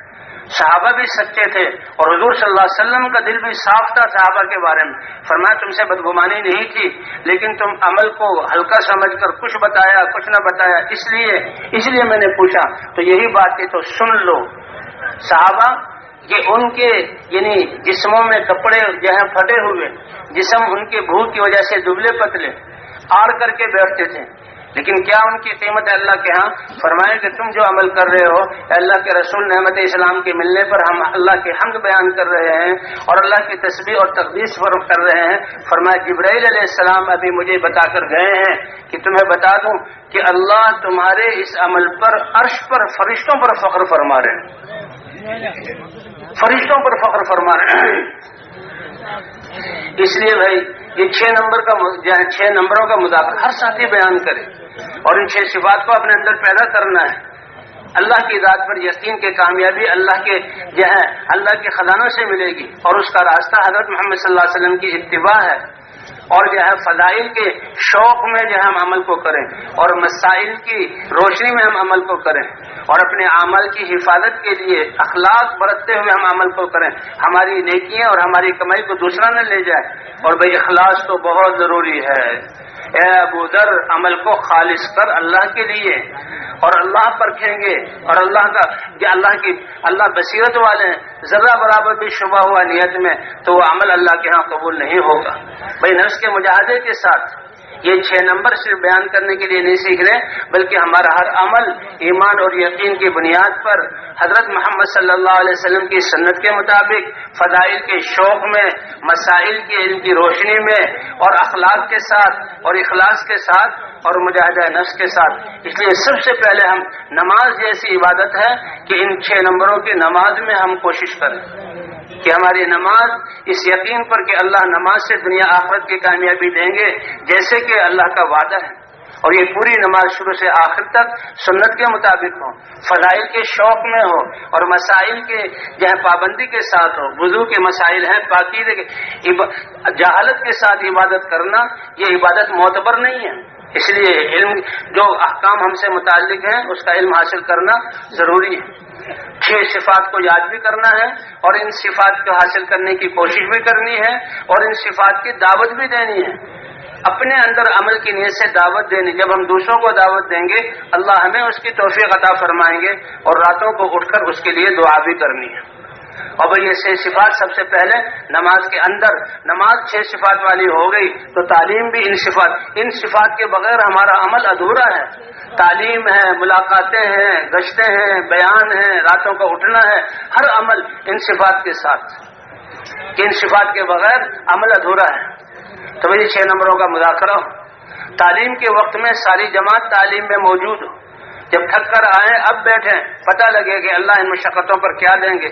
صحابہ بھی سچے تھے اور حضور صلی اللہ علیہ وسلم کا دل بھی صاف تھا صحابہ کے بارے میں. فرمایا تم سے بدگمانی نہیں تھی لیکن تم عمل کو ہلکا سمجھ کر کچھ بتایا کچھ نہ بتایا، اس لیے میں نے پوچھا. تو یہی بات ہے، تو سن لو. صحابہ یہ ان کے یعنی جسموں میں کپڑے جو ہیں پھٹے ہوئے، جسم ان کے بھوک کی وجہ سے دبلے پتلے آڑ کر کے بیٹھتے تھے، لیکن کیا ان کی قیمت ہے اللہ کے ہاں؟ فرمایا کہ تم جو عمل کر رہے ہو، اللہ کے رسول نعمت اسلام کے ملنے پر ہم اللہ کی حمد بیان کر رہے ہیں اور اللہ کی تسبیح اور تقدیس کر رہے ہیں. فرمایا جبرائیل علیہ السلام ابھی مجھے بتا کر گئے ہیں کہ تمہیں بتا دوں کہ اللہ تمہارے اس عمل پر عرش پر فرشتوں پر فخر فرما رہے ہیں، فرشتوں پر فخر فرما رہے ہیں. اس لیے بھائی یہ 6 نمبروں کا مذاکرہ ہر ساتھی بیان کرے اور ان 6 صفات کو اپنے اندر پیدا کرنا ہے. اللہ کی ذات پر یقین کے کامیابی اللہ کے خزانوں سے ملے گی اور اس کا راستہ حضرت محمد صلی اللہ علیہ وسلم کی اتباع ہے. اور فضائل کے شوق میں ہم عمل کو کریں اور مسائل کی روشنی میں ہم عمل کو کریں اور اپنے اعمال کی حفاظت کے لیے اخلاق برتتے ہوئے ہم عمل کو کریں. ہماری نیکیاں اور ہماری کمائی کو دوسرا نہ لے جائے. اور بھائی اخلاص تو بہت ضروری ہے. اے ابو ذر عمل کو خالص کر اللہ کے لیے اور اللہ پرکھیں گے اور اللہ بصیرت والے ہیں. ذرہ برابر بھی شبہ ہوا نیت میں تو وہ عمل اللہ کے ہاں قبول نہیں ہوگا. بھائی نفس کے مجاہدے کے ساتھ یہ 6 نمبر صرف بیان کرنے کے لیے نہیں سیکھ رہے بلکہ ہمارا ہر عمل ایمان اور یقین کی بنیاد پر حضرت محمد صلی اللہ علیہ وسلم کی سنت کے مطابق فضائل کے شوق میں، مسائل کے علم کی روشنی میں اور اخلاق کے ساتھ اور اخلاص کے ساتھ اور مجاہدہ نفس کے ساتھ. اس لیے سب سے پہلے ہم نماز جیسی عبادت ہے کہ ان 6 نمبروں کی نماز میں ہم کوشش کریں کہ ہماری نماز اس یقین پر کہ اللہ نماز سے دنیا آخرت کی کامیابی دیں گے جیسے کہ اللہ کا وعدہ ہے. اور یہ پوری نماز شروع سے آخر تک سنت کے مطابق ہو، فضائل کے شوق میں ہو اور مسائل کے پابندی کے ساتھ ہو. وضو کے مسائل ہیں، پاکیزگی کے جہالت کے ساتھ عبادت کرنا یہ عبادت معتبر نہیں ہے. اس لیے علم جو احکام ہم سے متعلق ہیں اس کا علم حاصل کرنا ضروری ہے. 6 صفات کو یاد بھی کرنا ہے اور ان صفات کو حاصل کرنے کی کوشش بھی کرنی ہے اور ان صفات کی دعوت بھی دینی ہے. اپنے اندر عمل کی نیت سے دعوت دینی. جب ہم دوسروں کو دعوت دیں گے اللہ ہمیں اس کی توفیق عطا فرمائیں گے اور راتوں کو اٹھ کر اس کے لیے دعا بھی کرنی ہے. اور بھئی یہ 6 صفات سب سے پہلے نماز کے اندر، نماز 6 صفات والی ہو گئی تو تعلیم بھی ان صفات کے بغیر ہمارا عمل ادھورا ہے. تعلیم ہے، ملاقاتیں ہیں، گشتیں ہیں، بیان ہیں، راتوں کو اٹھنا ہے، ہر عمل ان صفات کے ساتھ. ان صفات کے بغیر عمل ادھورا ہے. تو بھئی 6 نمبروں کا مذاکرہ ہو. تعلیم کے وقت میں ساری جماعت تعلیم میں موجود ہو. جب تھک کر آئیں اب بیٹھیں، پتہ لگے کہ اللہ ان مشقتوں پر کیا دیں گے.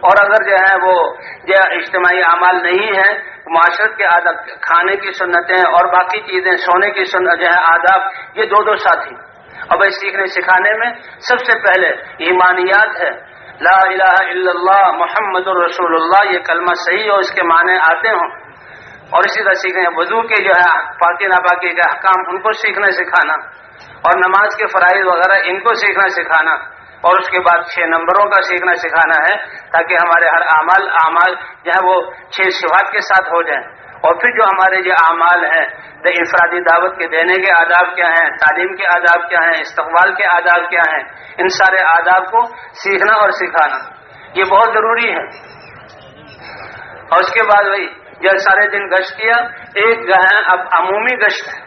اور اگر جو ہے وہ اجتماعی اعمال نہیں ہیں، معاشرت کے آداب، کھانے کی سنتیں اور باقی چیزیں، سونے کی سنت جو ہے آداب، یہ دو ساتھی۔ اور بھائی سیکھنے سکھانے میں سب سے پہلے ایمانیات ہے، لا الہ الا اللہ محمد الرسول اللہ، یہ کلمہ صحیح ہو، اس کے معنی آتے ہوں، اور اسی طرح سیکھنے وضو کے جو ہے پاکی ناپاکی کے احکام ان کو سیکھنا سکھانا، اور نماز کے فرائض وغیرہ ان کو سیکھنا سکھانا، اور اس کے بعد 6 نمبروں کا سیکھنا سکھانا ہے تاکہ ہمارے ہر اعمال جو ہے وہ 6 صفات کے ساتھ ہو جائیں۔ اور پھر جو ہمارے جو اعمال ہیں، انفرادی دعوت کے دینے کے آداب کیا ہیں، تعلیم کے آداب کیا ہیں، استقبال کے آداب کیا ہیں، ان سارے آداب کو سیکھنا اور سکھانا یہ بہت ضروری ہے۔ اور اس کے بعد وہی جب سارے دن گشت کیا، ایک جو ہے اب عمومی گشت ہے،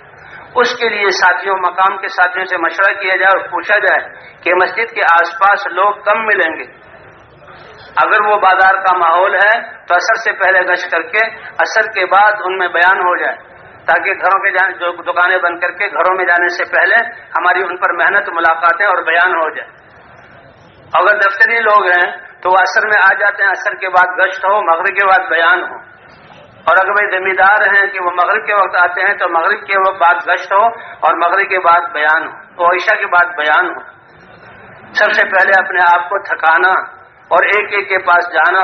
اس کے لیے ساتھیوں، مقام کے ساتھیوں سے مشورہ کیا جائے اور پوچھا جائے کہ مسجد کے آس پاس لوگ کم ملیں گے، اگر وہ بازار کا ماحول ہے تو عصر سے پہلے گشت کر کے عصر کے بعد ان میں بیان ہو جائے، تاکہ گھروں کے جو دکانیں بند کر کے گھروں میں جانے سے پہلے ہماری ان پر محنت، ملاقاتیں اور بیان ہو جائے۔ اگر دفتری لوگ ہیں تو وہ عصر میں آ جاتے ہیں، عصر کے بعد گشت ہو، مغرب کے بعد بیان ہو، اور اگر بھائی ذمہ دار ہیں کہ وہ مغرب کے وقت آتے ہیں تو مغرب کے بعد گشت ہو اور مغرب کے بعد بیان ہو اور عشاء کے بعد بیان ہو۔ سب سے پہلے اپنے آپ کو تھکانا اور ایک ایک کے پاس جانا،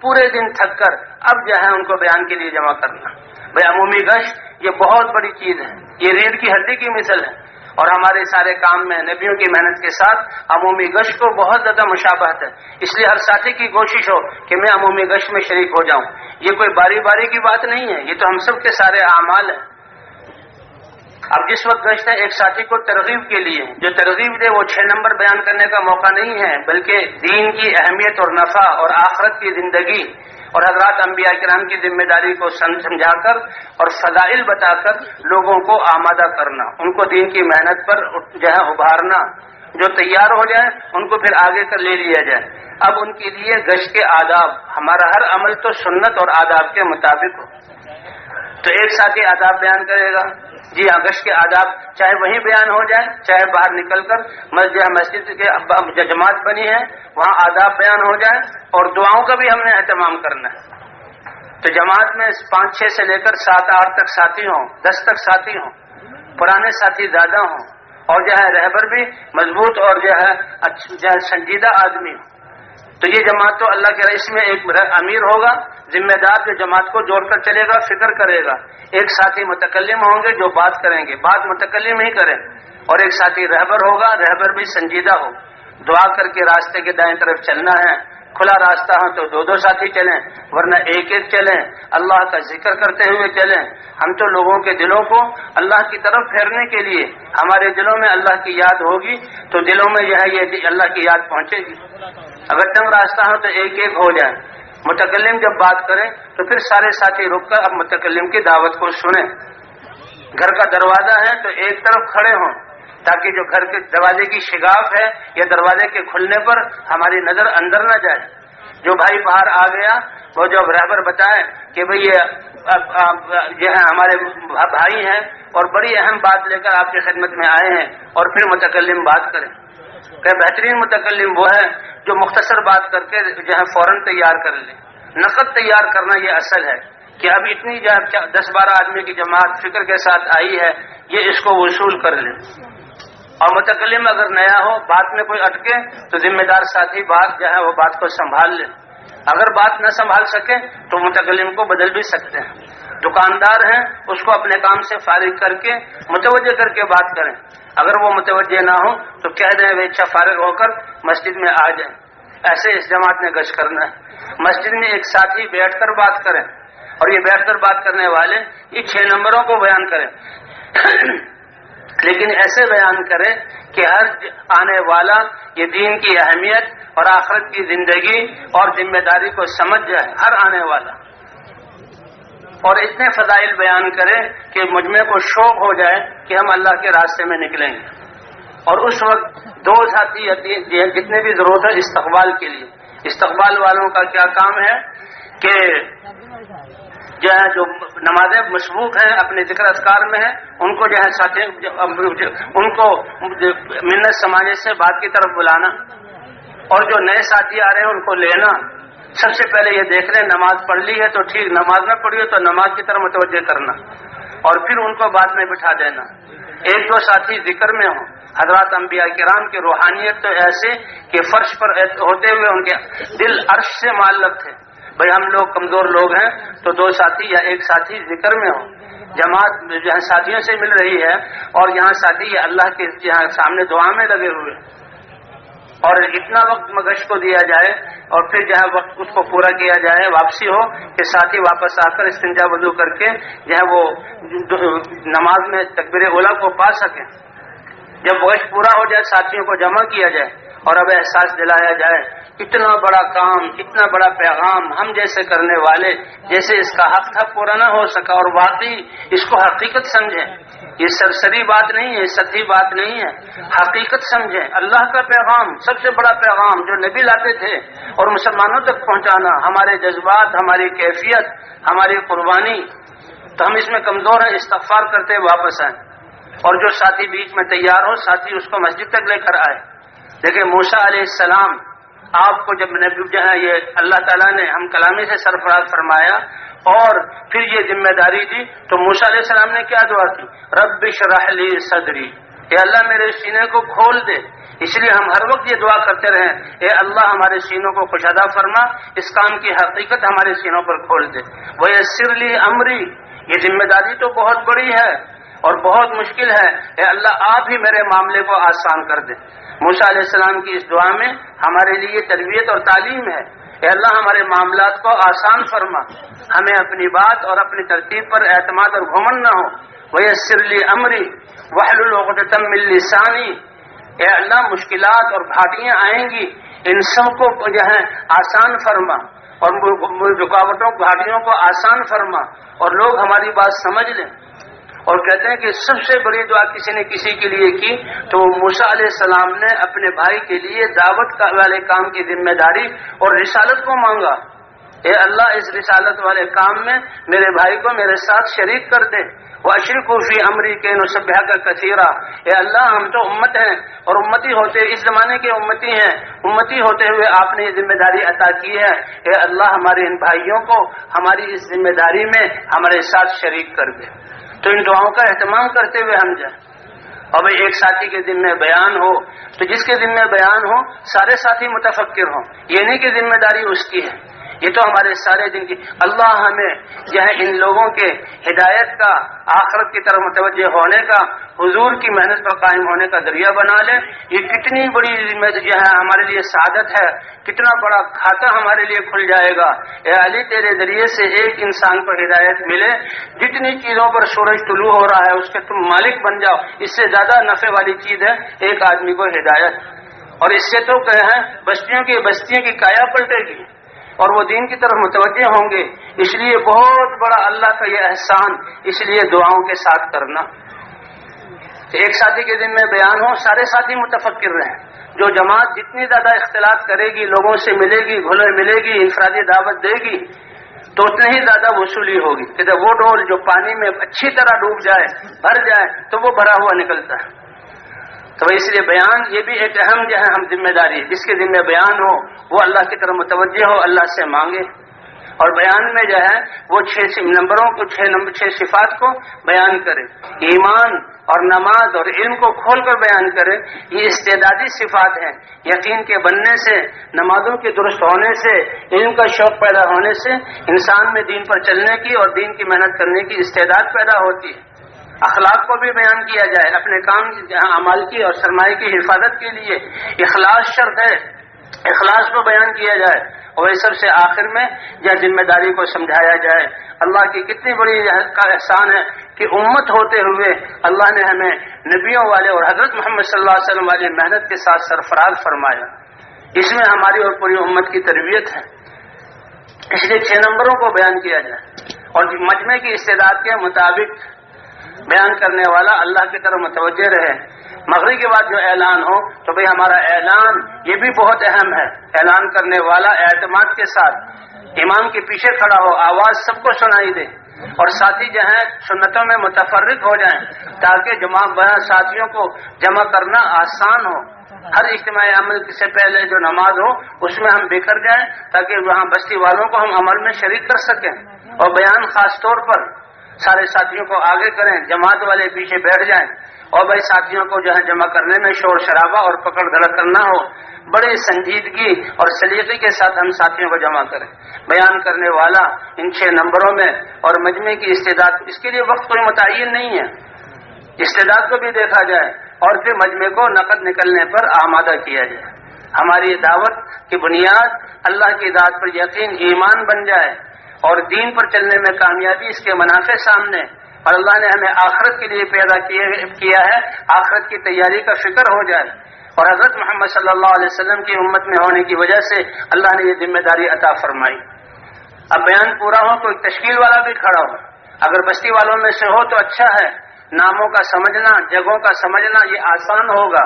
پورے دن تھک کر اب جو ہے ان کو بیان کے لیے جمع کرنا۔ بھائی عمومی گشت یہ بہت بڑی چیز ہے، یہ ریڑھ کی ہڈی کی مثل ہے، اور ہمارے سارے کام میں نبیوں کی محنت کے ساتھ عمومی گشت کو بہت زیادہ مشابہت ہے، اس لیے ہر ساتھی کی کوشش ہو کہ میں عمومی گشت میں شریک ہو جاؤں۔ یہ کوئی باری باری کی بات نہیں ہے، یہ تو ہم سب کے سارے اعمال ہیں۔ اب جس وقت گشت ہے ایک ساتھی کو ترغیب کے لیے، جو ترغیب دے وہ 6 نمبر بیان کرنے کا موقع نہیں ہے، بلکہ دین کی اہمیت اور نفع اور آخرت کی زندگی اور حضرات انبیاء کرام کی ذمہ داری کو سمجھا کر اور فضائل بتا کر لوگوں کو آمادہ کرنا، ان کو دین کی محنت پر جو ہے ابھارنا، جو تیار ہو جائے ان کو پھر آگے کر لے لیا جائے۔ اب ان کے لیے گشت کے آداب، ہمارا ہر عمل تو سنت اور آداب کے مطابق ہو، تو ایک ساتھی آداب بیان کرے گا، جی ہاں گشت کے آداب چاہے وہیں بیان ہو جائے، چاہے باہر نکل کر مسجد کے جماعت بنی ہے وہاں آداب بیان ہو جائے، اور دعاؤں کا بھی ہم نے اہتمام کرنا ہے۔ تو جماعت میں 5-6 سے لے کر 7-8 تک ساتھی ہوں، 10 تک ساتھی ہوں، پرانے ساتھی زیادہ ہوں، اور جو ہے رہبر بھی مضبوط اور جو ہے سنجیدہ آدمی ہو، تو یہ جماعت تو اللہ کے رئیس میں ایک امیر ہوگا، ذمہ دار جو جماعت کو جوڑ کر چلے گا، فکر کرے گا، ایک ساتھی متکلم ہوں گے جو بات کریں گے، بات متکلم ہی کریں، اور ایک ساتھی رہبر ہوگا، رہبر بھی سنجیدہ ہو، دعا کر کے راستے کے دائیں طرف چلنا ہے، کھلا راستہ ہو تو 2 ساتھی چلیں، ورنہ ایک چلیں، اللہ کا ذکر کرتے ہوئے چلیں۔ ہم تو لوگوں کے دلوں کو اللہ کی طرف پھیرنے کے لیے، ہمارے دلوں میں اللہ کی یاد ہوگی تو دلوں میں جو ہے یہ اللہ کی یاد پہنچے گی۔ اگر تنگ راستہ ہو تو ایک ہو جائیں، متکلم جب بات کرے تو پھر سارے ساتھی رک کر اب متکلم کی دعوت کو سنیں۔ گھر کا دروازہ ہے تو ایک طرف کھڑے ہوں تاکہ جو گھر کے دروازے کی شگاف ہے یا دروازے کے کھلنے پر ہماری نظر اندر نہ جائے۔ جو بھائی باہر آ گیا وہ جو رہبر بتائے کہ بھئی یہ ہے ہمارے بھائی ہیں اور بڑی اہم بات لے کر آپ کی خدمت میں آئے ہیں، اور پھر متکلم بات کریں۔ کہ بہترین متکلم وہ ہے جو مختصر بات کر کے جو ہے فوراً تیار کر لے۔ نقد تیار کرنا یہ اصل ہے کہ اب اتنی 10-12 آدمی کی جماعت فکر کے ساتھ آئی ہے، یہ اس کو وصول کر لے۔ اور متکلم اگر نیا ہو، بات میں کوئی اٹکے تو ذمہ دار ساتھی بات جو ہے وہ بات کو سنبھال لے، اگر بات نہ سنبھال سکے تو متکلم کو بدل بھی سکتے ہیں۔ دکاندار ہیں اس کو اپنے کام سے فارغ کر کے متوجہ کر کے بات کریں، اگر وہ متوجہ نہ ہو تو کہہ دیں وہ اچھا فارغ ہو کر مسجد میں آ جائیں۔ ایسے اس جماعت نے گشت کرنا ہے۔ مسجد میں ایک ساتھی بیٹھ کر بات کریں، اور یہ بیٹھ کر بات کرنے والے یہ 6 نمبروں کو بیان کریں، لیکن ایسے بیان کریں کہ ہر آنے والا یہ دین کی اہمیت اور آخرت کی زندگی اور ذمہ داری کو سمجھ جائے، ہر آنے والا، اور اتنے فضائل بیان کرے کہ مجمع کو شوق ہو جائے کہ ہم اللہ کے راستے میں نکلیں گے۔ اور اس وقت 2 ساتھی جتنے بھی ضرورت ہے استقبال کے لیے، استقبال والوں کا کیا کام ہے کہ جو نمازیں مشبوق ہیں اپنے ذکر اذکار میں ہیں ان کو جو ہے ساتھی ان کو منت سماجت سے بات کی طرف بلانا، اور جو نئے ساتھی آ رہے ہیں ان کو لینا، سب سے پہلے یہ دیکھ لیں نماز پڑھ لی ہے تو ٹھیک، نماز نہ پڑھی ہو تو نماز کی طرف متوجہ کرنا، اور پھر ان کو بعد میں بٹھا دینا۔ ایک دو ساتھی ذکر میں ہوں۔ حضرات انبیاء کرام کی روحانیت تو ایسے کہ فرش پر ہوتے ہوئے ان کے دل عرش سے معلق تھے۔ بھئی ہم لوگ کمزور لوگ ہیں تو دو ساتھی یا ایک ساتھی ذکر میں ہوں۔ جماعت جہاں ساتھیوں سے مل رہی ہے اور یہاں ساتھی اللہ کے یہاں سامنے دعا میں لگے ہوئے، اور اتنا وقت مگش کو دیا جائے اور پھر جہاں وقت اس کو پورا کیا جائے، واپسی ہو کہ ساتھی واپس آ کر استنجا وضو کر کے جہاں وہ نماز میں تکبیر اولیٰ کو پا سکیں۔ جب وقت پورا ہو جائے ساتھیوں کو جمع کیا جائے اور اب احساس دلایا جائے اتنا بڑا کام، اتنا بڑا پیغام ہم جیسے کرنے والے جیسے اس کا حق تھا پورا نہ ہو سکا، اور واقعی اس کو حقیقت سمجھیں۔ یہ سرسری بات نہیں ہے، سطحی بات نہیں ہے، حقیقت سمجھیں۔ اللہ کا پیغام، سب سے بڑا پیغام جو نبی لاتے تھے اور مسلمانوں تک پہنچانا، ہمارے جذبات، ہماری کیفیت، ہماری قربانی، تو ہم اس میں کمزور ہیں۔ استغفار کرتے واپس آئیں، اور جو ساتھی بیچ میں تیار ہو ساتھی اس کو مسجد تک لے کر آئے۔ دیکھیں موسیٰ علیہ السلام آپ کو جب نبی جو ہے یہ اللہ تعالیٰ نے ہم کلامی سے سرفراز فرمایا اور پھر یہ ذمہ داری دی تو موسیٰ علیہ السلام نے کیا دعا کی؟ رب اشرح لی صدری، اے اللہ میرے سینے کو کھول دے۔ اس لیے ہم ہر وقت یہ دعا کرتے رہیں، اے اللہ ہمارے سینوں کو کشادہ فرما، اس کام کی حقیقت ہمارے سینوں پر کھول دے۔ ویسر لی امری، یہ ذمہ داری تو بہت بڑی ہے اور بہت مشکل ہے، اے اللہ آپ ہی میرے معاملے کو آسان کر دے۔ موسیٰ علیہ السلام کی اس دعا میں ہمارے لیے تربیت اور تعلیم ہے، اے اللہ ہمارے معاملات کو آسان فرما، ہمیں اپنی بات اور اپنی ترتیب پر اعتماد اور گھمنڈ نہ ہو۔ ویسر لی امری واحلل عقدۃ من لسانی، اے اللہ مشکلات اور گھاٹیاں آئیں گی، ان سب کو جو ہے آسان فرما، اور رکاوٹوں گھاٹیوں کو آسان فرما اور لوگ ہماری بات سمجھ لیں۔ اور کہتے ہیں کہ سب سے بڑی دعا کسی نے کسی کے لیے کی تو موسیٰ علیہ السلام نے اپنے بھائی کے لیے دعوت والے کام کی ذمہ داری اور رسالت کو مانگا، اے اللہ اس رسالت والے کام میں میرے بھائی کو میرے ساتھ شریک کر دے۔ وَأَشْرِكْهُ فِي أَمْرِي كَيْ نُسَبِّحَكَ كَثِيرًا، اے اللہ ہم تو امت ہیں اور امتی ہوتے اس زمانے کے امتی ہیں، امتی ہوتے ہوئے آپ نے یہ ذمہ داری عطا کی ہے، اے اللہ ہمارے ان بھائیوں کو ہماری اس ذمہ داری میں ہمارے ساتھ شریک کر دے۔ تو ان دعاؤں کا اہتمام کرتے ہوئے ہم جائیں۔ اور ایک ساتھی کے ذمہ بیان ہو تو جس کے ذمہ بیان ہو سارے ساتھی متفکر ہوں، یہ نہیں کہ ذمہ داری اس کی ہے، یہ تو ہمارے سارے دن کی۔ اللہ ہمیں جو ہے ان لوگوں کے ہدایت کا، آخرت کی طرف متوجہ ہونے کا، حضور کی محنت پر قائم ہونے کا ذریعہ بنا لے۔ یہ کتنی بڑی جو ہے ہمارے لیے سعادت ہے، کتنا بڑا کھاتا ہمارے لیے کھل جائے گا۔ اے علی تیرے ذریعے سے ایک انسان کو ہدایت ملے، جتنی چیزوں پر سورج طلوع ہو رہا ہے اس کے تم مالک بن جاؤ، اس سے زیادہ نفع والی چیز ہے ایک آدمی کو ہدایت، اور اس سے تو کہ ہے بستیوں کی کایا پلٹے گی اور وہ دین کی طرف متوجہ ہوں گے۔ اس لیے بہت بڑا اللہ کا یہ احسان، اس لیے دعاؤں کے ساتھ کرنا۔ ایک ساتھی کے ذمہ بیان ہو سارے ساتھی متفکر رہیں۔ جو جماعت جتنی زیادہ اختلاط کرے گی، لوگوں سے ملے گی، گھلے ملے گی، انفرادی دعوت دے گی تو اتنی ہی زیادہ وصولی ہوگی۔ کہ وہ ڈول جو پانی میں اچھی طرح ڈوب جائے، بھر جائے تو وہ بھرا ہوا نکلتا ہے۔ تو اس لیے بیان یہ بھی ایک اہم جو ہے ہم ذمہ داری، جس کے ذمہ بیان ہو وہ اللہ کی طرف متوجہ ہو، اللہ سے مانگے، اور بیان میں جو ہے وہ 6 صفات کو بیان کرے، ایمان اور نماز اور علم کو کھول کر بیان کرے۔ یہ استعدادی صفات ہیں، یقین کے بننے سے، نمازوں کے درست ہونے سے، علم کا شوق پیدا ہونے سے انسان میں دین پر چلنے کی اور دین کی محنت کرنے کی استعداد پیدا ہوتی ہے۔ اخلاق کو بھی بیان کیا جائے، اپنے کام اعمال کی اور سرمایہ کی حفاظت کے لیے اخلاص شرط ہے، اخلاص کو بیان کیا جائے، اور یہ سب سے آخر میں یہ ذمہ داری کو سمجھایا جائے۔ اللہ کی کتنی بڑی کا احسان ہے کہ امت ہوتے ہوئے اللہ نے ہمیں نبیوں والے اور حضرت محمد صلی اللہ علیہ وسلم والی محنت کے ساتھ سرفراز فرمایا۔ اس میں ہماری اور پوری امت کی تربیت ہے، اس لیے 6 نمبروں کو بیان کیا جائے، اور مجمع کی استعداد کے مطابق بیان کرنے والا اللہ کی طرف متوجہ رہے۔ مغرب کے بعد جو اعلان ہو تو بھئی ہمارا اعلان یہ بھی بہت اہم ہے، اعلان کرنے والا اعتماد کے ساتھ امام کے پیچھے کھڑا ہو، آواز سب کو سنائی دے، اور ساتھی جو ہیں سنتوں میں متفرق ہو جائیں تاکہ ساتھیوں کو جمع کرنا آسان ہو۔ ہر اجتماعی عمل سے پہلے جو نماز ہو اس میں ہم بکھر جائیں تاکہ وہاں بستی والوں کو ہم عمل میں شریک کر سکیں. اور بیان خاص طور پر سارے ساتھیوں کو آگے کریں، جماعت والے پیچھے بیٹھ جائیں. اور بھائی ساتھیوں کو جو ہے جمع کرنے میں شور شرابہ اور پکڑ دھڑک کرنا ہو، بڑی سنجیدگی اور سلیقے کے ساتھ ہم ساتھیوں کو جمع کریں. بیان کرنے والا ان 6 نمبروں میں اور مجمع کی استعداد، اس کے لیے وقت کوئی متعین نہیں ہے، استعداد کو بھی دیکھا جائے اور پھر مجمع کو نقد نکلنے پر آمادہ کیا جائے. ہماری دعوت کی بنیاد اللہ کی ذات پر یقین، ایمان بن جائے اور دین پر چلنے میں کامیابی، اس کے منافع سامنے. اور اللہ نے ہمیں آخرت کے لیے پیدا کیا ہے، آخرت کی تیاری کا فکر ہو جائے. اور حضرت محمد صلی اللہ علیہ وسلم کی امت میں ہونے کی وجہ سے اللہ نے یہ ذمہ داری عطا فرمائی. اب بیان پورا ہو تو ایک تشکیل والا بھی کھڑا ہو، اگر بستی والوں میں سے ہو تو اچھا ہے. ناموں کا سمجھنا، جگہوں کا سمجھنا یہ آسان ہوگا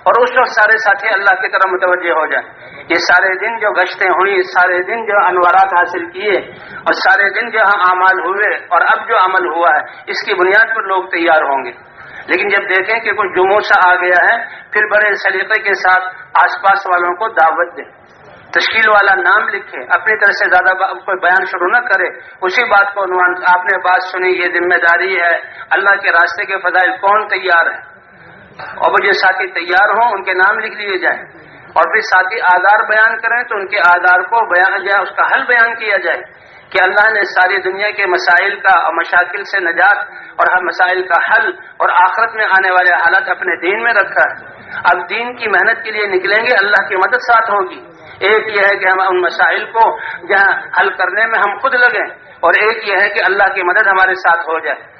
اور اس وقت سارے ساتھی اللہ کی طرف متوجہ ہو جائیں. یہ سارے دن جو گشتیں ہوئی، سارے دن جو انوارات حاصل کیے اور سارے دن جو اعمال ہوئے اور اب جو عمل ہوا ہے، اس کی بنیاد پر لوگ تیار ہوں گے. لیکن جب دیکھیں کہ کچھ جمود سا آ گیا ہے، پھر بڑے سلیقے کے ساتھ آس پاس والوں کو دعوت دیں، تشکیل والا نام لکھے، اپنی طرف سے زیادہ کوئی بیان شروع نہ کرے. اسی بات کو عنوان، آپ نے بات سنی، یہ ذمہ داری ہے، اللہ کے راستے کے فضائل کون تیار ہے، اور وہ جو ساتھی تیار ہوں ان کے نام لکھ لیے جائیں. اور پھر ساتھی آدار بیان کریں تو ان کے آدار کو بیان جائے، اس کا حل بیان کیا جائے کہ اللہ نے ساری دنیا کے مسائل کا اور مشاکل سے نجات اور ہر مسائل کا حل اور آخرت میں آنے والے حالات اپنے دین میں رکھا ہے. اب دین کی محنت کے لیے نکلیں گے، اللہ کی مدد ساتھ ہوگی. ایک یہ ہے کہ ہم ان مسائل کو جہاں حل کرنے میں ہم خود لگیں، اور ایک یہ ہے کہ اللہ کی مدد ہمارے ساتھ ہو جائے.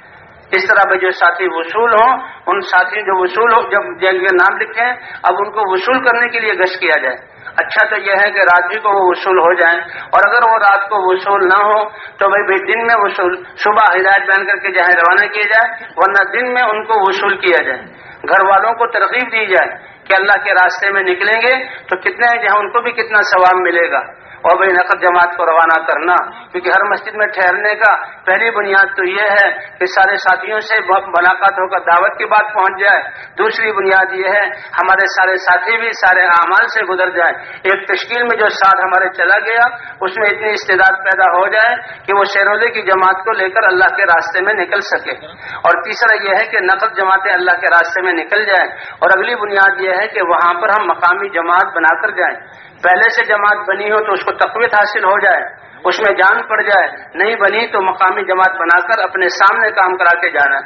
اس طرح پہ جو ساتھی وصول ہوں، ان ساتھی جو وصول ہو، جب جن کے نام لکھیں اب ان کو وصول کرنے کے لیے گشت کیا جائے. اچھا تو یہ ہے کہ رات بھی کو وہ وصول ہو جائیں، اور اگر وہ رات کو وصول نہ ہو تو بھائی دن میں وصول، صبح ہدایت بیان کر کے جہاں روانہ کیا جائے، ورنہ دن میں ان کو وصول کیا جائے. گھر والوں کو ترغیب دی جائے کہ اللہ کے راستے میں نکلیں گے تو کتنے ہیں، جہاں ان کو بھی کتنا ثواب ملے گا. اور بھائی نقد جماعت کو روانہ کرنا، کیونکہ ہر مسجد میں ٹھہرنے کا پہلی بنیاد تو یہ ہے کہ سارے ساتھیوں سے ملاقات ہو کر دعوت کی بات پہنچ جائے. دوسری بنیاد یہ ہے ہمارے سارے ساتھی بھی سارے اعمال سے گزر جائیں. ایک تشکیل میں جو ساتھ ہمارے چلا گیا اس میں اتنی استعداد پیدا ہو جائے کہ وہ شیروزے کی جماعت کو لے کر اللہ کے راستے میں نکل سکے. اور تیسرا یہ ہے کہ نقد جماعتیں اللہ کے راستے میں نکل جائیں. اور اگلی بنیاد یہ ہے کہ وہاں پر ہم مقامی جماعت بنا کر جائیں. پہلے سے جماعت بنی ہو تو اس کو تقویت حاصل ہو جائے، اس میں جان پڑ جائے. نہیں بنی تو مقامی جماعت بنا کر اپنے سامنے کام کرا کے جانا.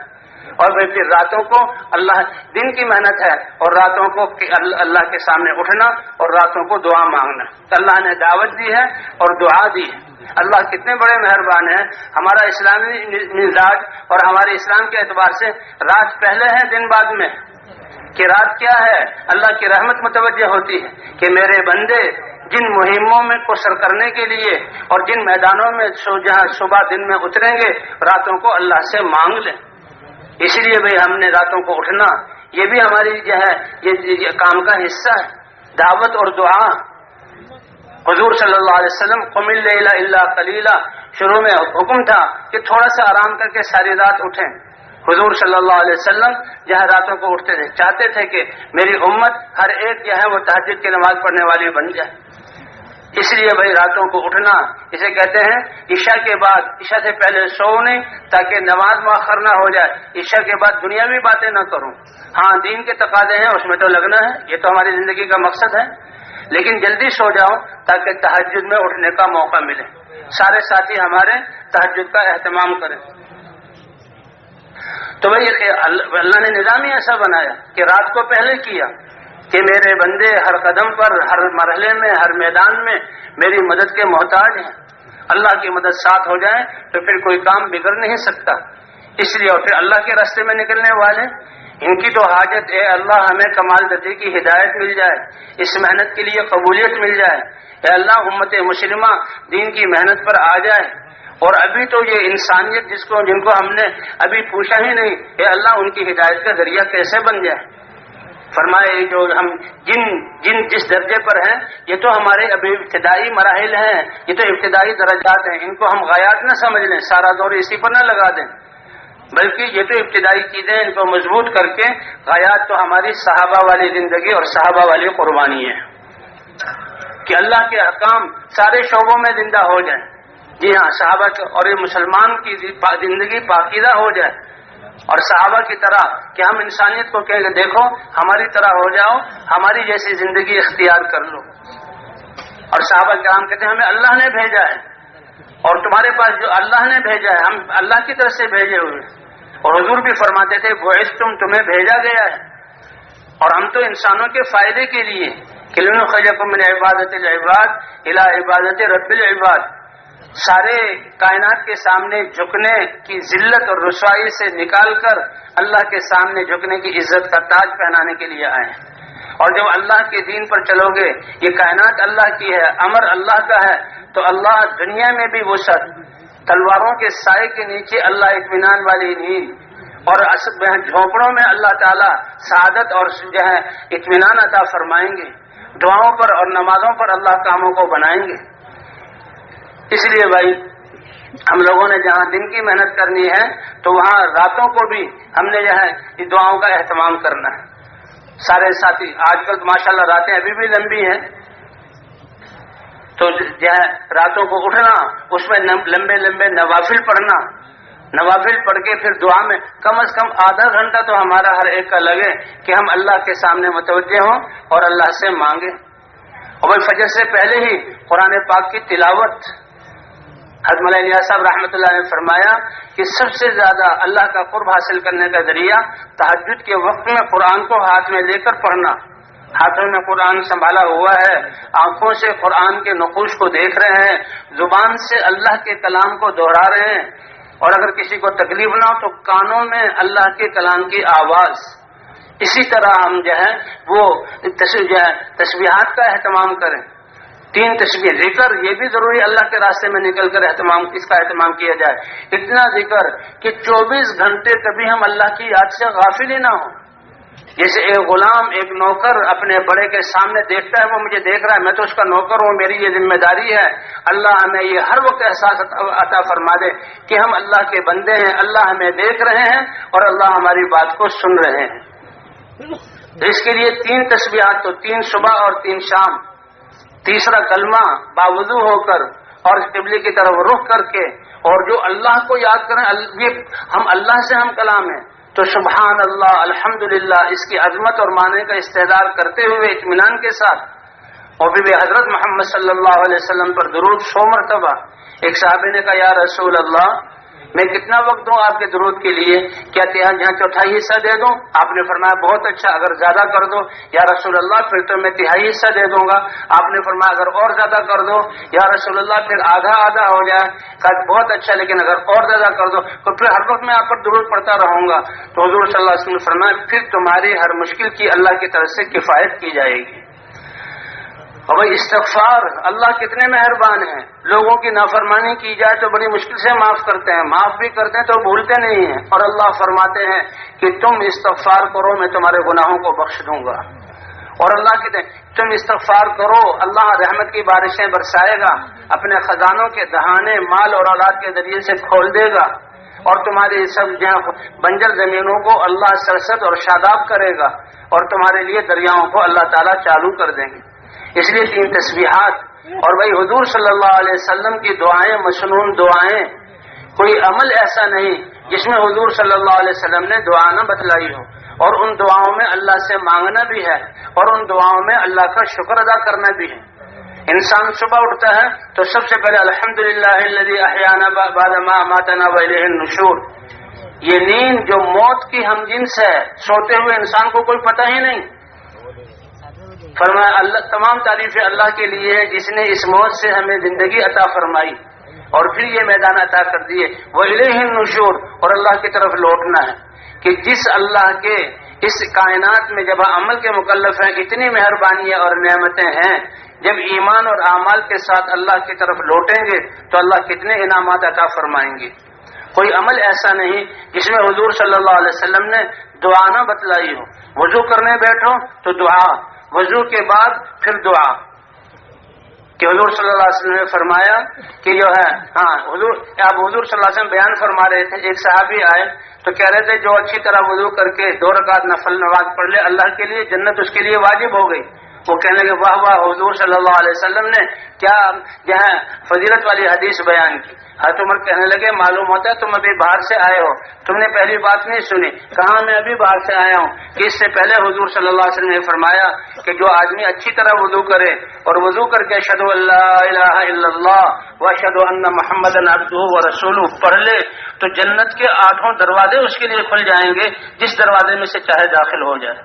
اور پھر راتوں کو اللہ، دن کی محنت ہے اور راتوں کو اللہ کے سامنے اٹھنا اور راتوں کو دعا مانگنا. اللہ نے دعوت دی ہے اور دعا دی ہے. اللہ کتنے بڑے مہربان ہیں. ہمارا اسلامی مزاج اور ہمارے اسلام کے اعتبار سے رات پہلے ہے دن بعد میں، کہ رات کیا ہے، اللہ کی رحمت متوجہ ہوتی ہے کہ میرے بندے جن مہموں میں کو سر کرنے کے لیے اور جن میدانوں میں جہاں صبح دن میں اتریں گے، راتوں کو اللہ سے مانگ لیں. اس لیے بھئی ہم نے راتوں کو اٹھنا، یہ بھی ہماری جو ہے یہ کام کا حصہ ہے، دعوت اور دعا. حضور صلی اللہ علیہ وسلم قم اللیل الا قلیلا، شروع میں حکم تھا کہ تھوڑا سا آرام کر کے ساری رات اٹھیں. حضور صلی اللہ علیہ وسلم جہاں راتوں کو اٹھتے تھے، چاہتے تھے کہ میری امت ہر ایک جو ہے وہ تہجد کی نماز پڑھنے والی بن جائے. اس لیے بھائی راتوں کو اٹھنا، اسے کہتے ہیں عشاء کے بعد، عشاء سے پہلے سو نہیں تاکہ نماز مؤخر نہ ہو جائے. عشاء کے بعد دنیاوی باتیں نہ کروں. ہاں دین کے تقاضے ہیں، اس میں تو لگنا ہے، یہ تو ہماری زندگی کا مقصد ہے، لیکن جلدی سو جاؤ تاکہ تہجد میں اٹھنے کا موقع ملے. سارے ساتھی ہمارے تہجد کا اہتمام کریں. تو بھائی اللہ نے نظام ہی ایسا بنایا کہ رات کو پہلے کیا کہ میرے بندے ہر قدم پر، ہر مرحلے میں، ہر میدان میں میری مدد کے محتاج ہیں. اللہ کی مدد ساتھ ہو جائے تو پھر کوئی کام بگڑ نہیں سکتا. اس لیے اور پھر اللہ کے راستے میں نکلنے والے، ان کی تو حاجت ہے اللہ ہمیں کمال درجے کی ہدایت مل جائے، اس محنت کے لیے قبولیت مل جائے. اے اللہ امت مسلمہ دین کی محنت پر آ جائے. اور ابھی تو یہ انسانیت جن کو ہم نے ابھی پوچھا ہی نہیں، اے اللہ ان کی ہدایت کا ذریعہ کیسے بن جائے. فرمائے جو ہم جس درجے پر ہیں یہ تو ہمارے ابھی ابتدائی مراحل ہیں، یہ تو ابتدائی درجات ہیں، ان کو ہم غایات نہ سمجھ لیں، سارا دور اسی پر نہ لگا دیں. بلکہ یہ تو ابتدائی چیزیں، ان کو مضبوط کر کے غایات تو ہماری صحابہ والی زندگی اور صحابہ والی قربانی ہے کہ اللہ کے احکام سارے شعبوں میں زندہ ہو جائیں. جی ہاں، صحابہ اور یہ مسلمان کی زندگی پاکیزہ ہو جائے، اور صحابہ کی طرح کہ ہم انسانیت کو کہیں کہ دیکھو ہماری طرح ہو جاؤ، ہماری جیسی زندگی اختیار کر لو. اور صحابہ کرام کہتے ہیں ہمیں اللہ نے بھیجا ہے، اور تمہارے پاس جو اللہ نے بھیجا ہے ہم اللہ کی طرف سے بھیجے ہوئے. اور حضور بھی فرماتے تھے بعثتم، تمہیں بھیجا گیا ہے، اور ہم تو انسانوں کے فائدے کے لیے کہ لنخرجکم من عبادت العباد الی عبادت رب العباد، سارے کائنات کے سامنے جھکنے کی ذلت اور رسوائی سے نکال کر اللہ کے سامنے جھکنے کی عزت کا تاج پہنانے کے لیے آئے ہیں. اور جب اللہ کے دین پر چلو گے، یہ کائنات اللہ کی ہے، امر اللہ کا ہے، تو اللہ دنیا میں بھی وسعت، تلواروں کے سائے کے نیچے اللہ اطمینان والی نیند، اور جھونپڑوں میں اللہ تعالیٰ سعادت اور جو ہے اطمینان عطا فرمائیں گے. دعاؤں پر اور نمازوں پر اللہ کاموں کو بنائیں گے. اس لیے بھائی ہم لوگوں نے جہاں دن کی محنت کرنی ہے تو وہاں راتوں کو بھی ہم نے جو ہے اس دعاؤں کا اہتمام کرنا ہے. سارے ساتھی آج کل ماشاءاللہ راتیں ابھی بھی لمبی ہیں، تو جو ہے راتوں کو اٹھنا، اس میں لمبے لمبے نوافل پڑھنا، نوافل پڑھ کے پھر دعا میں کم از کم آدھا گھنٹہ تو ہمارا ہر ایک کا لگے کہ ہم اللہ کے سامنے متوجہ ہوں اور اللہ سے مانگیں. اور بھائی فجر سے پہلے ہی قرآن پاک کی تلاوت، حضرت مولانا الیاس صاحب رحمۃ اللہ نے فرمایا کہ سب سے زیادہ اللہ کا قرب حاصل کرنے کا ذریعہ تہجد کے وقت میں قرآن کو ہاتھ میں لے کر پڑھنا. ہاتھوں میں قرآن سنبھالا ہوا ہے، آنکھوں سے قرآن کے نقوش کو دیکھ رہے ہیں، زبان سے اللہ کے کلام کو دہرا رہے ہیں، اور اگر کسی کو تکلیف نہ ہو تو کانوں میں اللہ کے کلام کی آواز. اسی طرح ہم جو ہے وہ تسبیحات کا اہتمام کریں. 3 تسبیح، ذکر یہ بھی ضروری، اللہ کے راستے میں نکل کر اس کا اہتمام کیا جائے. اتنا ذکر کہ 24 گھنٹے کبھی ہم اللہ کی یاد سے غافل ہی نہ ہوں. جیسے ایک غلام، ایک نوکر اپنے بڑے کے سامنے دیکھتا ہے، وہ مجھے دیکھ رہا ہے، میں تو اس کا نوکر ہوں، میری یہ ذمہ داری ہے. اللہ ہمیں یہ ہر وقت احساس عطا فرما دے کہ ہم اللہ کے بندے ہیں، اللہ ہمیں دیکھ رہے ہیں اور اللہ ہماری بات کو سن رہے ہیں. اس کے لیے 3 تسبیحات، تو 3 صبح اور 3 شام. تیسرا کلمہ باوضو ہو کر اور قبلے کی طرف رخ کر کے، اور جو اللہ کو یاد کریں. ہم اللہ سے ہم کلام ہیں تو سبحان اللہ، الحمدللہ، اس کی عظمت اور معنی کا استحضار کرتے ہوئے اطمینان کے ساتھ. اور پھر حضرت محمد صلی اللہ علیہ وسلم پر درود 100 مرتبہ. ایک صحابی نے کہا یا رسول اللہ میں کتنا وقت دوں آپ کے درود کے لیے، کیا یہاں 1/4 حصہ دے دوں؟ آپ نے فرمایا بہت اچھا، اگر زیادہ کر دو. یا رسول اللہ پھر تو میں 1/3 حصہ دے دوں گا. آپ نے فرمایا اگر اور زیادہ کر دو. یا رسول اللہ پھر آدھا آدھا ہو جائے. کہا بہت اچھا، لیکن اگر اور زیادہ کر دو تو پھر ہر وقت میں آپ پر درود پڑھتا رہوں گا. تو حضور صلی اللہ علیہ وسلم نے فرمایا پھر تمہاری ہر مشکل کی اللہ کی طرف سے کفایت کی جائے گی. اور بھائی استغفار، اللہ کتنے مہربان ہیں. لوگوں کی نافرمانی کی جائے تو بڑی مشکل سے معاف کرتے ہیں، معاف بھی کرتے ہیں تو بھولتے نہیں ہیں. اور اللہ فرماتے ہیں کہ تم استغفار کرو میں تمہارے گناہوں کو بخش دوں گا. اور اللہ کہتے ہیں تم استغفار کرو، اللہ رحمت کی بارشیں برسائے گا، اپنے خزانوں کے دہانے مال اور اولاد کے ذریعے سے کھول دے گا، اور تمہاری سب بنجر زمینوں کو اللہ سرسبز اور شاداب کرے گا، اور تمہارے لیے دریاؤں کو اللہ تعالیٰ چالو کر دیں گے. اس لیے 3 تسبیحات. اور بھائی حضور صلی اللہ علیہ وسلم کی دعائیں مسنون دعائیں، کوئی عمل ایسا نہیں جس میں حضور صلی اللہ علیہ وسلم نے دعا نہ بتلائی ہو. اور ان دعاؤں میں اللہ سے مانگنا بھی ہے، اور ان دعاؤں میں اللہ کا شکر ادا کرنا بھی ہے. انسان صبح اٹھتا ہے تو سب سے پہلے الحمدللہ الذی احیانا بعد ما اماتنا والیہ النشور. یہ نیند جو موت کی ہم جنس ہے، سوتے ہوئے انسان کو کوئی پتہ ہی نہیں. فرمایا اللہ تمام تعریفیں اللہ کے لیے ہے جس نے اس موت سے ہمیں زندگی عطا فرمائی اور پھر یہ میدان عطا کر دیے. وَإِلَيْهِ النُّشُورُ، اور اللہ کی طرف لوٹنا ہے. کہ جس اللہ کے اس کائنات میں جب عمل کے مکلف ہیں اتنی مہربانیاں اور نعمتیں ہیں، جب ایمان اور اعمال کے ساتھ اللہ کی طرف لوٹیں گے تو اللہ کتنے انعامات عطا فرمائیں گے. کوئی عمل ایسا نہیں جس میں حضور صلی اللہ علیہ وسلم نے دعا نہ بتلائی ہو. وضو کرنے بیٹھو تو دعا، وضو کے بعد پھر دعا. کہ حضور صلی اللہ علیہ وسلم نے فرمایا کہ جو ہے حضور صلی اللہ علیہ وسلم بیان فرما رہے تھے، ایک صحابی آئے تو کہہ رہے تھے جو اچھی طرح وضو کر کے 2 رکعت نفل نماز پڑھ لے اللہ کے لیے جنت اس کے لیے واجب ہو گئی۔ وہ کہنے لگے واہ واہ، حضور صلی اللہ علیہ وسلم نے کیا جو ہے فضیلت والی حدیث بیان کی۔ حضرت عمر کہنے لگے معلوم ہوتا ہے تم ابھی باہر سے آئے ہو، تم نے پہلی بات نہیں سنی۔ کہاں میں ابھی باہر سے آیا ہوں کہ اس سے پہلے حضور صلی اللہ علیہ وسلم نے فرمایا کہ جو آدمی اچھی طرح وضو کرے اور وضو کر کے اشہد ان لا الہ الا اللہ واشہد ان محمدا عبدہ ورسولہ پڑھ لے تو جنت کے 8 دروازے اس کے لیے کھل جائیں گے، جس دروازے میں سے چاہے داخل ہو جائے۔